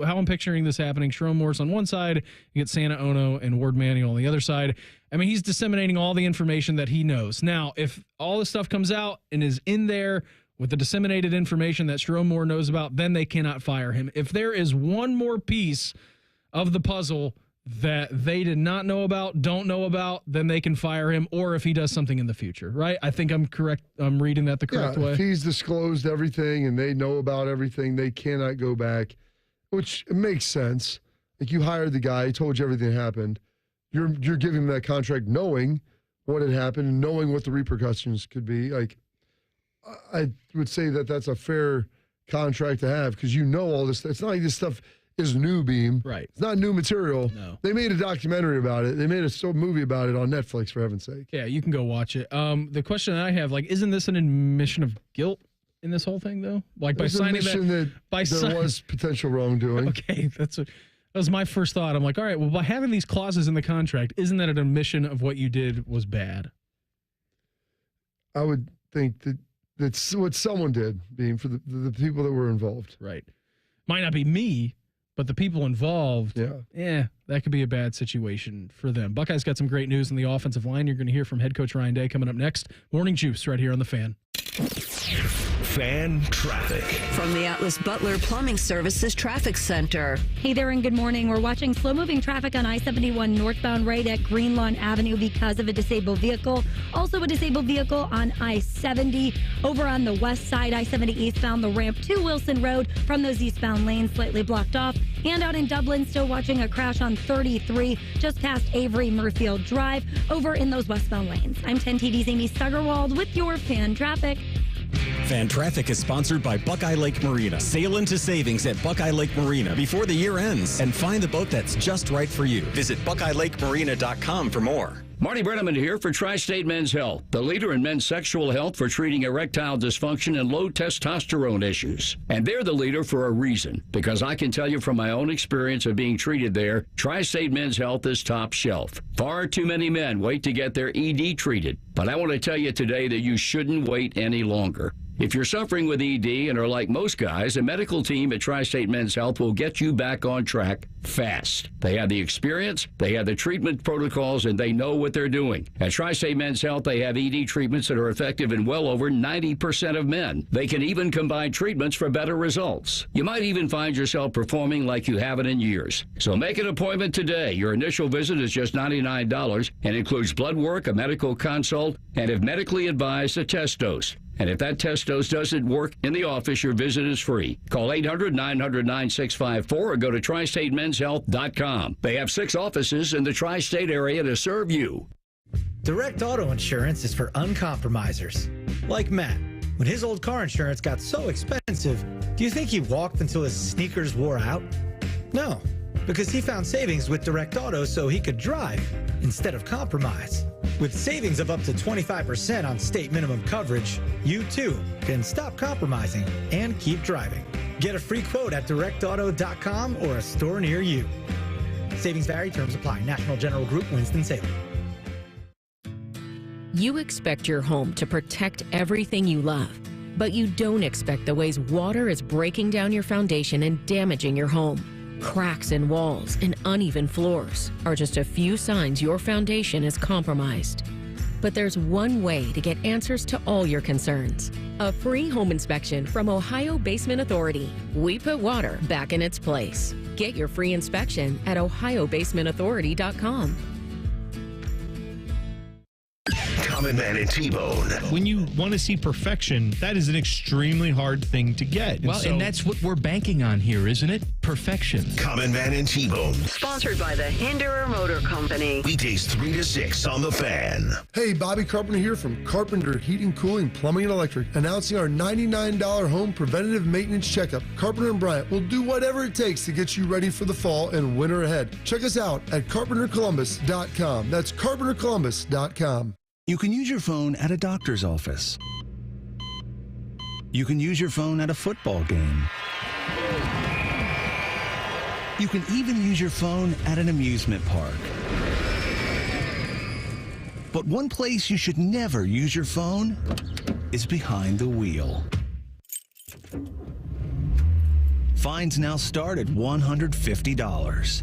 Speaker 2: how I'm picturing this happening, Sherrone Moore's on one side, you get Santa Ono and Ward Manuel on the other side. I mean, he's disseminating all the information that he knows. Now, if all this stuff comes out and is in there with the disseminated information that Sherrone Moore knows about, then they cannot fire him. If there is one more piece of the puzzle that they did not know about, don't know about, then they can fire him, or if he does something in the future, right? I think I'm correct. I'm reading that the correct way.
Speaker 3: If he's disclosed everything and they know about everything, they cannot go back, which makes sense. Like, you hired the guy, he told you everything that happened. You're giving him that contract knowing what had happened and knowing what the repercussions could be. Like, I would say that that's a fair contract to have because you know all this. It's not like this stuff is new, Beam.
Speaker 2: Right.
Speaker 3: It's not new material.
Speaker 2: No.
Speaker 3: They made a documentary about it. They made a movie about it on Netflix, for heaven's sake.
Speaker 2: Yeah, you can go watch it. The question that I have, isn't this an admission of guilt in this whole thing, though? Like, by signing that
Speaker 3: there was potential wrongdoing.
Speaker 2: Okay, that was my first thought. I'm like, all right, well, by having these clauses in the contract, isn't that an admission of what you did was bad?
Speaker 3: I would think that's what someone did, Beam, for the people that were involved.
Speaker 2: Right. Might not be me, but the people involved, that could be a bad situation for them. Buckeyes got some great news in the offensive line. You're going to hear from head coach Ryan Day coming up next. Morning Juice right here on The Fan.
Speaker 5: Fan traffic.
Speaker 4: From the Atlas Butler Plumbing Services Traffic Center.
Speaker 1: Hey there and good morning. We're watching slow-moving traffic on I-71 northbound right at Greenlawn Avenue because of a disabled vehicle. Also a disabled vehicle on I-70. Over on the west side, I-70 eastbound, the ramp to Wilson Road from those eastbound lanes slightly blocked off. And out in Dublin, still watching a crash on 33 just past Avery Murfield Drive over in those westbound lanes. I'm 10 TV's Amy Stuggerwald with your Fan Traffic.
Speaker 6: Fan Traffic is sponsored by Buckeye Lake Marina. Sail into savings at Buckeye Lake Marina before the year ends and find the boat that's just right for you. Visit BuckeyeLakeMarina.com for more.
Speaker 16: Marty Brenneman here for Tri-State Men's Health, the leader in men's sexual health for treating erectile dysfunction and low testosterone issues. And they're the leader for a reason, because I can tell you from my own experience of being treated there, Tri-State Men's Health is top shelf. Far too many men wait to get their ED treated, but I want to tell you today that you shouldn't wait any longer. If you're suffering with ED and are like most guys, a medical team at Tri-State Men's Health will get you back on track fast. They have the experience, they have the treatment protocols, and they know what they're doing. At Tri-State Men's Health, they have ED treatments that are effective in well over 90% of men. They can even combine treatments for better results. You might even find yourself performing like you haven't in years. So make an appointment today. Your initial visit is just $99 and includes blood work, a medical consult, and if medically advised, a test dose. And if that test dose doesn't work in the office, your visit is free. Call 800-900-9654 or go to tristatemenshealth.com. They have 6 offices in the tri-state area to serve you.
Speaker 17: Direct auto insurance is for uncompromisers. Like Matt. When his old car insurance got so expensive, do you think he walked until his sneakers wore out? No, because he found savings with Direct Auto so he could drive instead of compromise. With savings of up to 25% on state minimum coverage, you too can stop compromising and keep driving. Get a free quote at directauto.com or a store near you. Savings vary, terms apply. National General Group, Winston-Salem.
Speaker 18: You expect your home to protect everything you love, but you don't expect the ways water is breaking down your foundation and damaging your home. Cracks in walls and uneven floors are just a few signs your foundation is compromised. But there's one way to get answers to all your concerns. A free home inspection from Ohio Basement Authority. We put water back in its place. Get your free inspection at ohiobasementauthority.com.
Speaker 5: Common Man and T-Bone.
Speaker 7: When you want to see perfection, that is an extremely hard thing to get.
Speaker 19: And that's what we're banking on here, isn't it? Perfection.
Speaker 5: Common Man and T-Bone.
Speaker 4: Sponsored by the Hinderer Motor Company.
Speaker 5: Weekdays 3 to 6 on The Fan.
Speaker 3: Hey, Bobby Carpenter here from Carpenter Heating, Cooling, Plumbing, and Electric, announcing our $99 home preventative maintenance checkup. Carpenter and Bryant will do whatever it takes to get you ready for the fall and winter ahead. Check us out at carpentercolumbus.com. That's carpentercolumbus.com.
Speaker 20: You can use your phone at a doctor's office. You can use your phone at a football game. You can even use your phone at an amusement park. But one place you should never use your phone is behind the wheel. Fines now start at $150.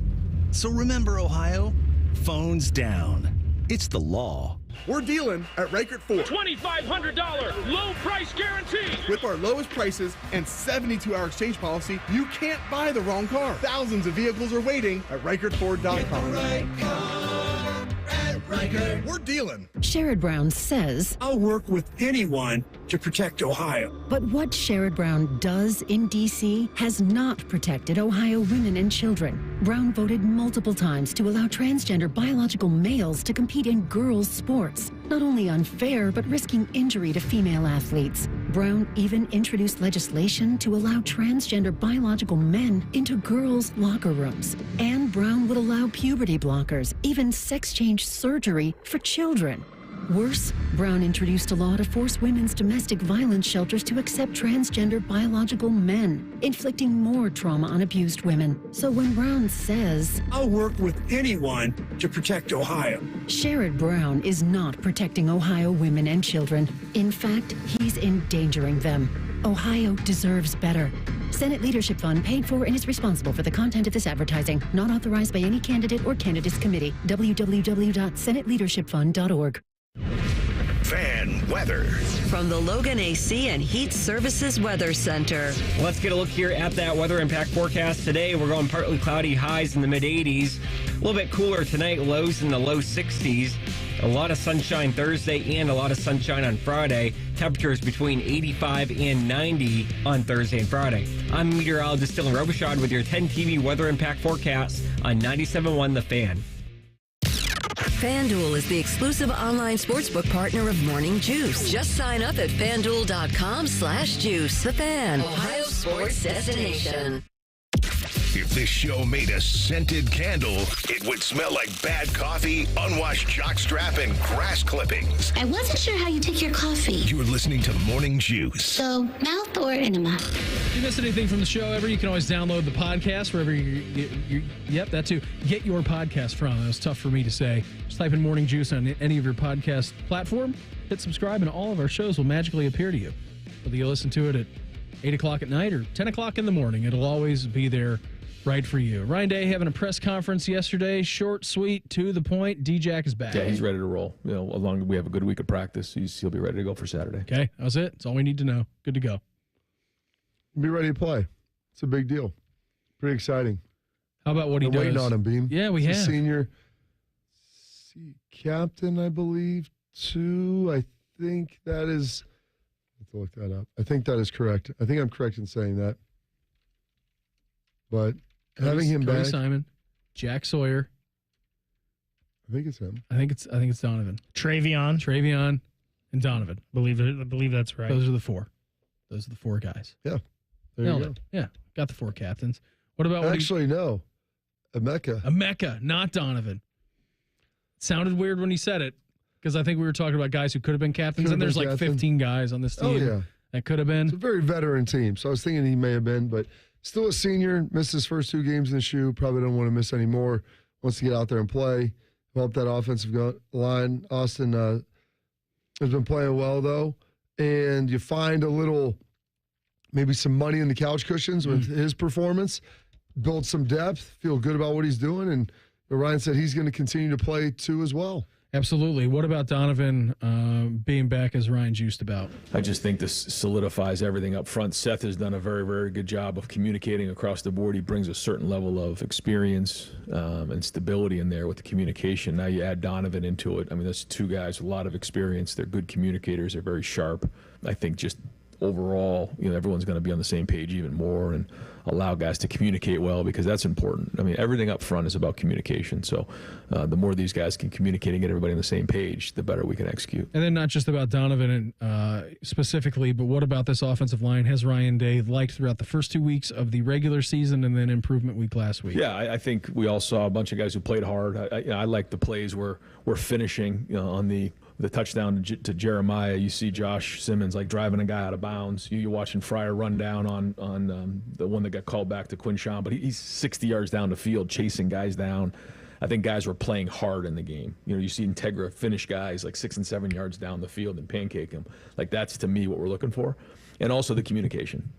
Speaker 20: So remember, Ohio, phones down. It's the law.
Speaker 21: We're dealing at Rikert Ford.
Speaker 11: $2,500 low price guarantee.
Speaker 21: With our lowest prices and 72-hour exchange policy, you can't buy the wrong car. Thousands of vehicles are waiting at RikertFord.com. Get the right car at Rikert. We're dealing.
Speaker 22: Sherrod Brown says,
Speaker 11: I'll work with anyone to protect Ohio.
Speaker 22: But what Sherrod Brown does in D.C. has not protected Ohio women and children. Brown voted multiple times to allow transgender biological males to compete in girls' sports. Not only unfair, but risking injury to female athletes. Brown even introduced legislation to allow transgender biological men into girls' locker rooms. And Brown would allow puberty blockers, even sex change surgery for children. Worse, Brown introduced a law to force women's domestic violence shelters to accept transgender biological men, inflicting more trauma on abused women. So when Brown says,
Speaker 11: I'll work with anyone to protect Ohio,
Speaker 22: Sherrod Brown is not protecting Ohio women and children. In fact, he's endangering them. Ohio deserves better. Senate Leadership Fund paid for and is responsible for the content of this advertising. Not authorized by any candidate or candidates committee. www.senateleadershipfund.org.
Speaker 5: Fan weather.
Speaker 4: From the Logan AC and Heat Services Weather Center.
Speaker 8: Let's get a look here at that weather impact forecast today. We're going partly cloudy, highs in the mid-80s. A little bit cooler tonight, lows in the low 60s. A lot of sunshine Thursday and a lot of sunshine on Friday. Temperatures between 85 and 90 on Thursday and Friday. I'm meteorologist Dylan Robichaud with your 10 TV weather impact forecast on 97.1 The Fan.
Speaker 4: FanDuel is the exclusive online sportsbook partner of Morning Juice. Just sign up at FanDuel.com/juice. The Fan, Ohio sports destination.
Speaker 5: If this show made a scented candle, it would smell like bad coffee, unwashed jockstrap, and grass clippings.
Speaker 9: I wasn't sure how you take your coffee.
Speaker 5: You're listening to Morning Juice.
Speaker 9: So, mouth or enema?
Speaker 2: If you miss anything from the show ever, you can always download the podcast wherever yep, that too. Get your podcast from. That was tough for me to say. Just type in Morning Juice on any of your podcast platform, hit subscribe, and all of our shows will magically appear to you. Whether you listen to it at 8 o'clock at night or 10 o'clock in the morning, it'll always be there right for you. Ryan Day having a press conference yesterday. Short, sweet, to the point. D-Jack is back.
Speaker 12: Yeah, he's ready to roll. You know, as long as we have a good week of practice, he'll be ready to go for Saturday.
Speaker 2: Okay, that was it. That's all we need to know. Good to go.
Speaker 3: Be ready to play. It's a big deal. Pretty exciting.
Speaker 2: How about what he does?
Speaker 3: Waiting on him, Beam.
Speaker 2: Yeah, we have.
Speaker 3: Senior captain, I believe, too. I think that is... I have to look that up. I think that is correct. I think I'm correct in saying that. But having him
Speaker 2: Cody
Speaker 3: back,
Speaker 2: Simon, Jack Sawyer.
Speaker 3: I think it's him.
Speaker 2: I think it's Donovan.
Speaker 10: Travion,
Speaker 2: and Donovan.
Speaker 10: I believe that's right.
Speaker 2: Those are the four. Those are the four guys.
Speaker 3: Yeah. There you go.
Speaker 2: Yeah, got the four captains. What about
Speaker 3: no,
Speaker 2: Emeka, not Donovan. Sounded weird when he said it because I think we were talking about guys who could have been captains, and there's like 15 guys on this team that could have been.
Speaker 3: It's a very veteran team, so I was thinking he may have been, but still a senior. Missed his first 2 games in the shoe. Probably don't want to miss any more. Wants to get out there and play. Help that offensive line. Austin has been playing well though, and you find a little. Maybe some money in the couch cushions with his performance, build some depth, feel good about what he's doing, and Ryan said he's going to continue to play too as well.
Speaker 2: Absolutely. What about Donovan being back as Ryan juiced about?
Speaker 12: I just think this solidifies everything up front. Seth has done a very, very good job of communicating across the board. He brings a certain level of experience and stability in there with the communication. Now you add Donovan into it. I mean, that's 2 guys with a lot of experience. They're good communicators. They're very sharp. I think just overall, everyone's going to be on the same page even more and allow guys to communicate well because that's important. I mean, everything up front is about communication. So the more these guys can communicate and get everybody on the same page, the better we can execute.
Speaker 2: And then not just about Donovan specifically, but what about this offensive line? Has Ryan Day liked throughout the first 2 weeks of the regular season and then improvement week last week?
Speaker 12: Yeah, I think we all saw a bunch of guys who played hard. I like the plays where we're finishing on the touchdown to Jeremiah. You see Josh Simmons like driving a guy out of bounds. You're watching Fryer run down on the one that got called back to Quinshawn, but he's 60 yards down the field chasing guys down. I think guys were playing hard in the game. You see Integra finish guys like 6 and 7 yards down the field and pancake them. Like that's to me what we're looking for. And also the communication.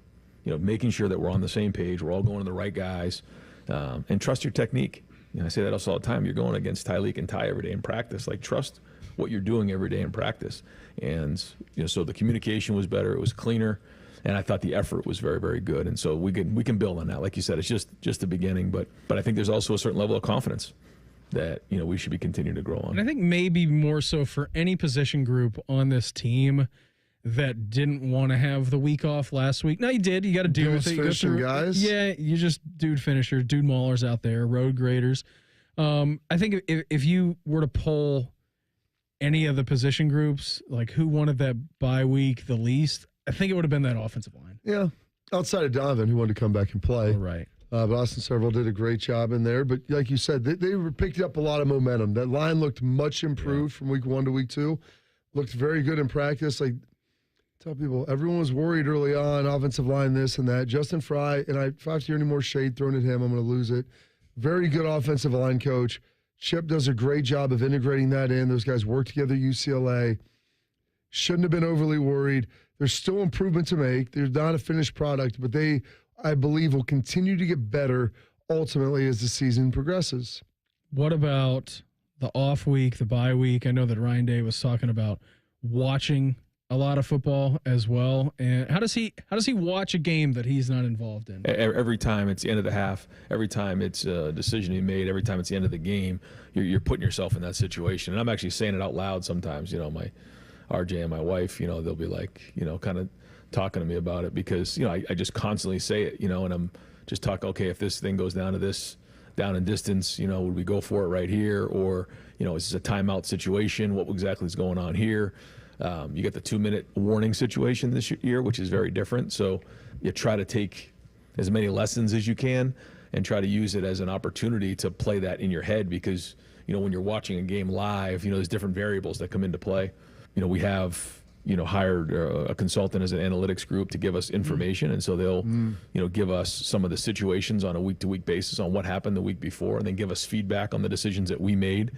Speaker 12: Making sure that we're on the same page, we're all going to the right guys, and trust your technique. I say that also all the time. You're going against Tyleek and Ty every day in practice. Like trust what you're doing every day in practice. And so the communication was better, it was cleaner, and I thought the effort was very, very good. And so we can build on that. Like you said, it's just the beginning, but I think there's also a certain level of confidence that we should be continuing to grow on.
Speaker 2: And I think maybe more so for any position group on this team that didn't want to have the week off last week. No, you did. You got to deal with it.
Speaker 3: Finishing guys.
Speaker 2: Yeah, you just dude finishers, dude maulers out there, road graders. I think if you were to poll any of the position groups, like who wanted that bye week the least, I think it would have been that offensive line.
Speaker 3: Yeah. Outside of Donovan, who wanted to come back and play.
Speaker 2: Right.
Speaker 3: But Austin Several did a great job in there. But like you said, they picked up a lot of momentum. That line looked much improved from week 1 to week 2. Looked very good in practice. Like, tell people, everyone was worried early on, offensive line, this and that. Justin Fry, and if I have to hear any more shade thrown at him, I'm going to lose it. Very good offensive line coach. Chip does a great job of integrating that in. Those guys work together at UCLA. Shouldn't have been overly worried. There's still improvement to make. They're not a finished product, but they, I believe, will continue to get better ultimately as the season progresses.
Speaker 2: What about the off week, the bye week? I know that Ryan Day was talking about watching a lot of football as well. And how does he watch a game that he's not involved in?
Speaker 12: Every time it's the end of the half, every time it's a decision he made, every time it's the end of the game, you're putting yourself in that situation. And I'm actually saying it out loud sometimes. My RJ and my wife, they'll be like, kind of talking to me about it because, I just constantly say it, and I'm just talking, okay, if this thing goes down to this, down in distance, would we go for it right here? Or, is this a timeout situation? What exactly is going on here? You get the 2-minute warning situation this year, which is very different. So you try to take as many lessons as you can and try to use it as an opportunity to play that in your head because, when you're watching a game live, there's different variables that come into play. We have, hired a consultant as an analytics group to give us information. And so they'll, give us some of the situations on a week-to-week basis on what happened the week before and then give us feedback on the decisions that we made.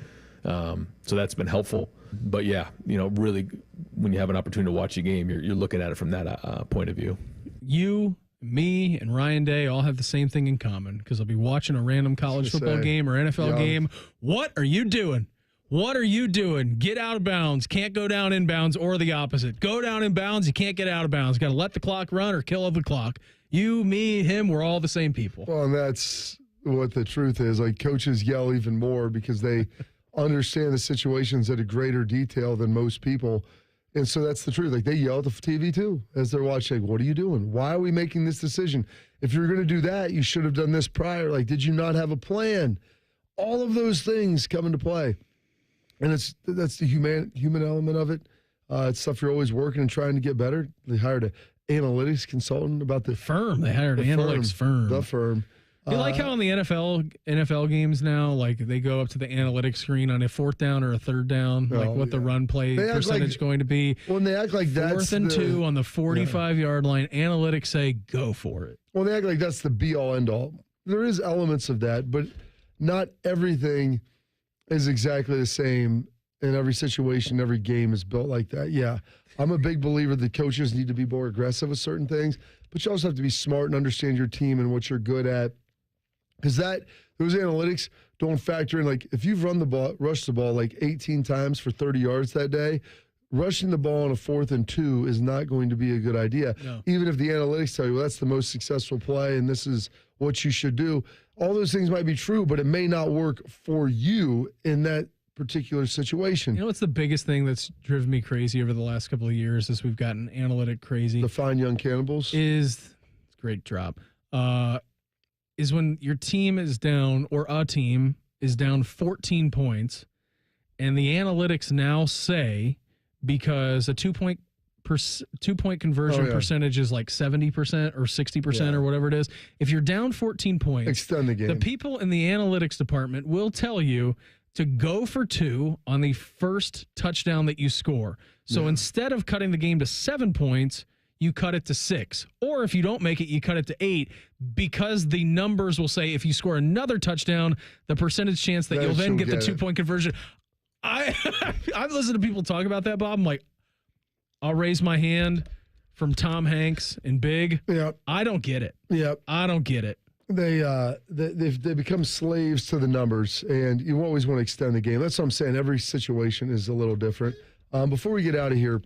Speaker 12: So that's been helpful. But yeah, really, when you have an opportunity to watch a game, you're looking at it from that point of view.
Speaker 2: You, me, and Ryan Day all have the same thing in common because I'll be watching a random college football game or NFL game. What are you doing? What are you doing? Get out of bounds. Can't go down in bounds or the opposite. Go down in bounds. You can't get out of bounds. Got to let the clock run or kill the clock. You, me, him, we're all the same people.
Speaker 3: Well, and that's what the truth is. Like, coaches yell even more because they understand the situations at a greater detail than most people. And so that's the truth. Like, they yell at the TV too as they're watching. Like, what are you doing? Why are we making this decision? If you're going to do that, you should have done this prior. Like, did you not have a plan? All of those things come into play. And that's the human element of it. It's stuff you're always working and trying to get better. They hired an analytics consultant about the
Speaker 2: firm. They hired an analytics firm.
Speaker 3: The firm.
Speaker 2: You like how in the NFL games now, like they go up to the analytics screen on a 4th down or a 3rd down, like what the run play percentage going to be.
Speaker 3: When they act like that's
Speaker 2: 4th and 2 on the 45-yard line, analytics say go for it.
Speaker 3: Well, they act like that's the be-all, end-all. There is elements of that, but not everything is exactly the same in every situation. Every game is built like that. Yeah, I'm a big believer that coaches need to be more aggressive with certain things, but you also have to be smart and understand your team and what you're good at. Because those analytics don't factor in. Like, if you've rushed the ball like 18 times for 30 yards that day, rushing the ball on a 4th and 2 is not going to be a good idea. No. Even if the analytics tell you, well, that's the most successful play and this is what you should do. All those things might be true, but it may not work for you in that particular situation.
Speaker 2: You know what's the biggest thing that's driven me crazy over the last couple of years as we've gotten analytic crazy?
Speaker 3: The fine young cannibals?
Speaker 2: It's a great drop. Is when your team is down or a team is down 14 points and the analytics now say because a two-point conversion percentage is like 70% or 60% or whatever it is. If you're down 14 points,
Speaker 3: extend the game.
Speaker 2: The people in the analytics department will tell you to go for 2 on the first touchdown that you score. So instead of cutting the game to 7 points, you cut it to 6. Or if you don't make it, you cut it to 8 because the numbers will say if you score another touchdown, the percentage chance that you'll then get the 2-point conversion. I've listened to people talk about that, Bob. I'm like, I'll raise my hand from Tom Hanks and Big.
Speaker 3: Yep.
Speaker 2: I don't get it.
Speaker 3: Yep.
Speaker 2: I don't get it.
Speaker 3: They become slaves to the numbers, and you always want to extend the game. That's what I'm saying. Every situation is a little different. Before we get out of here,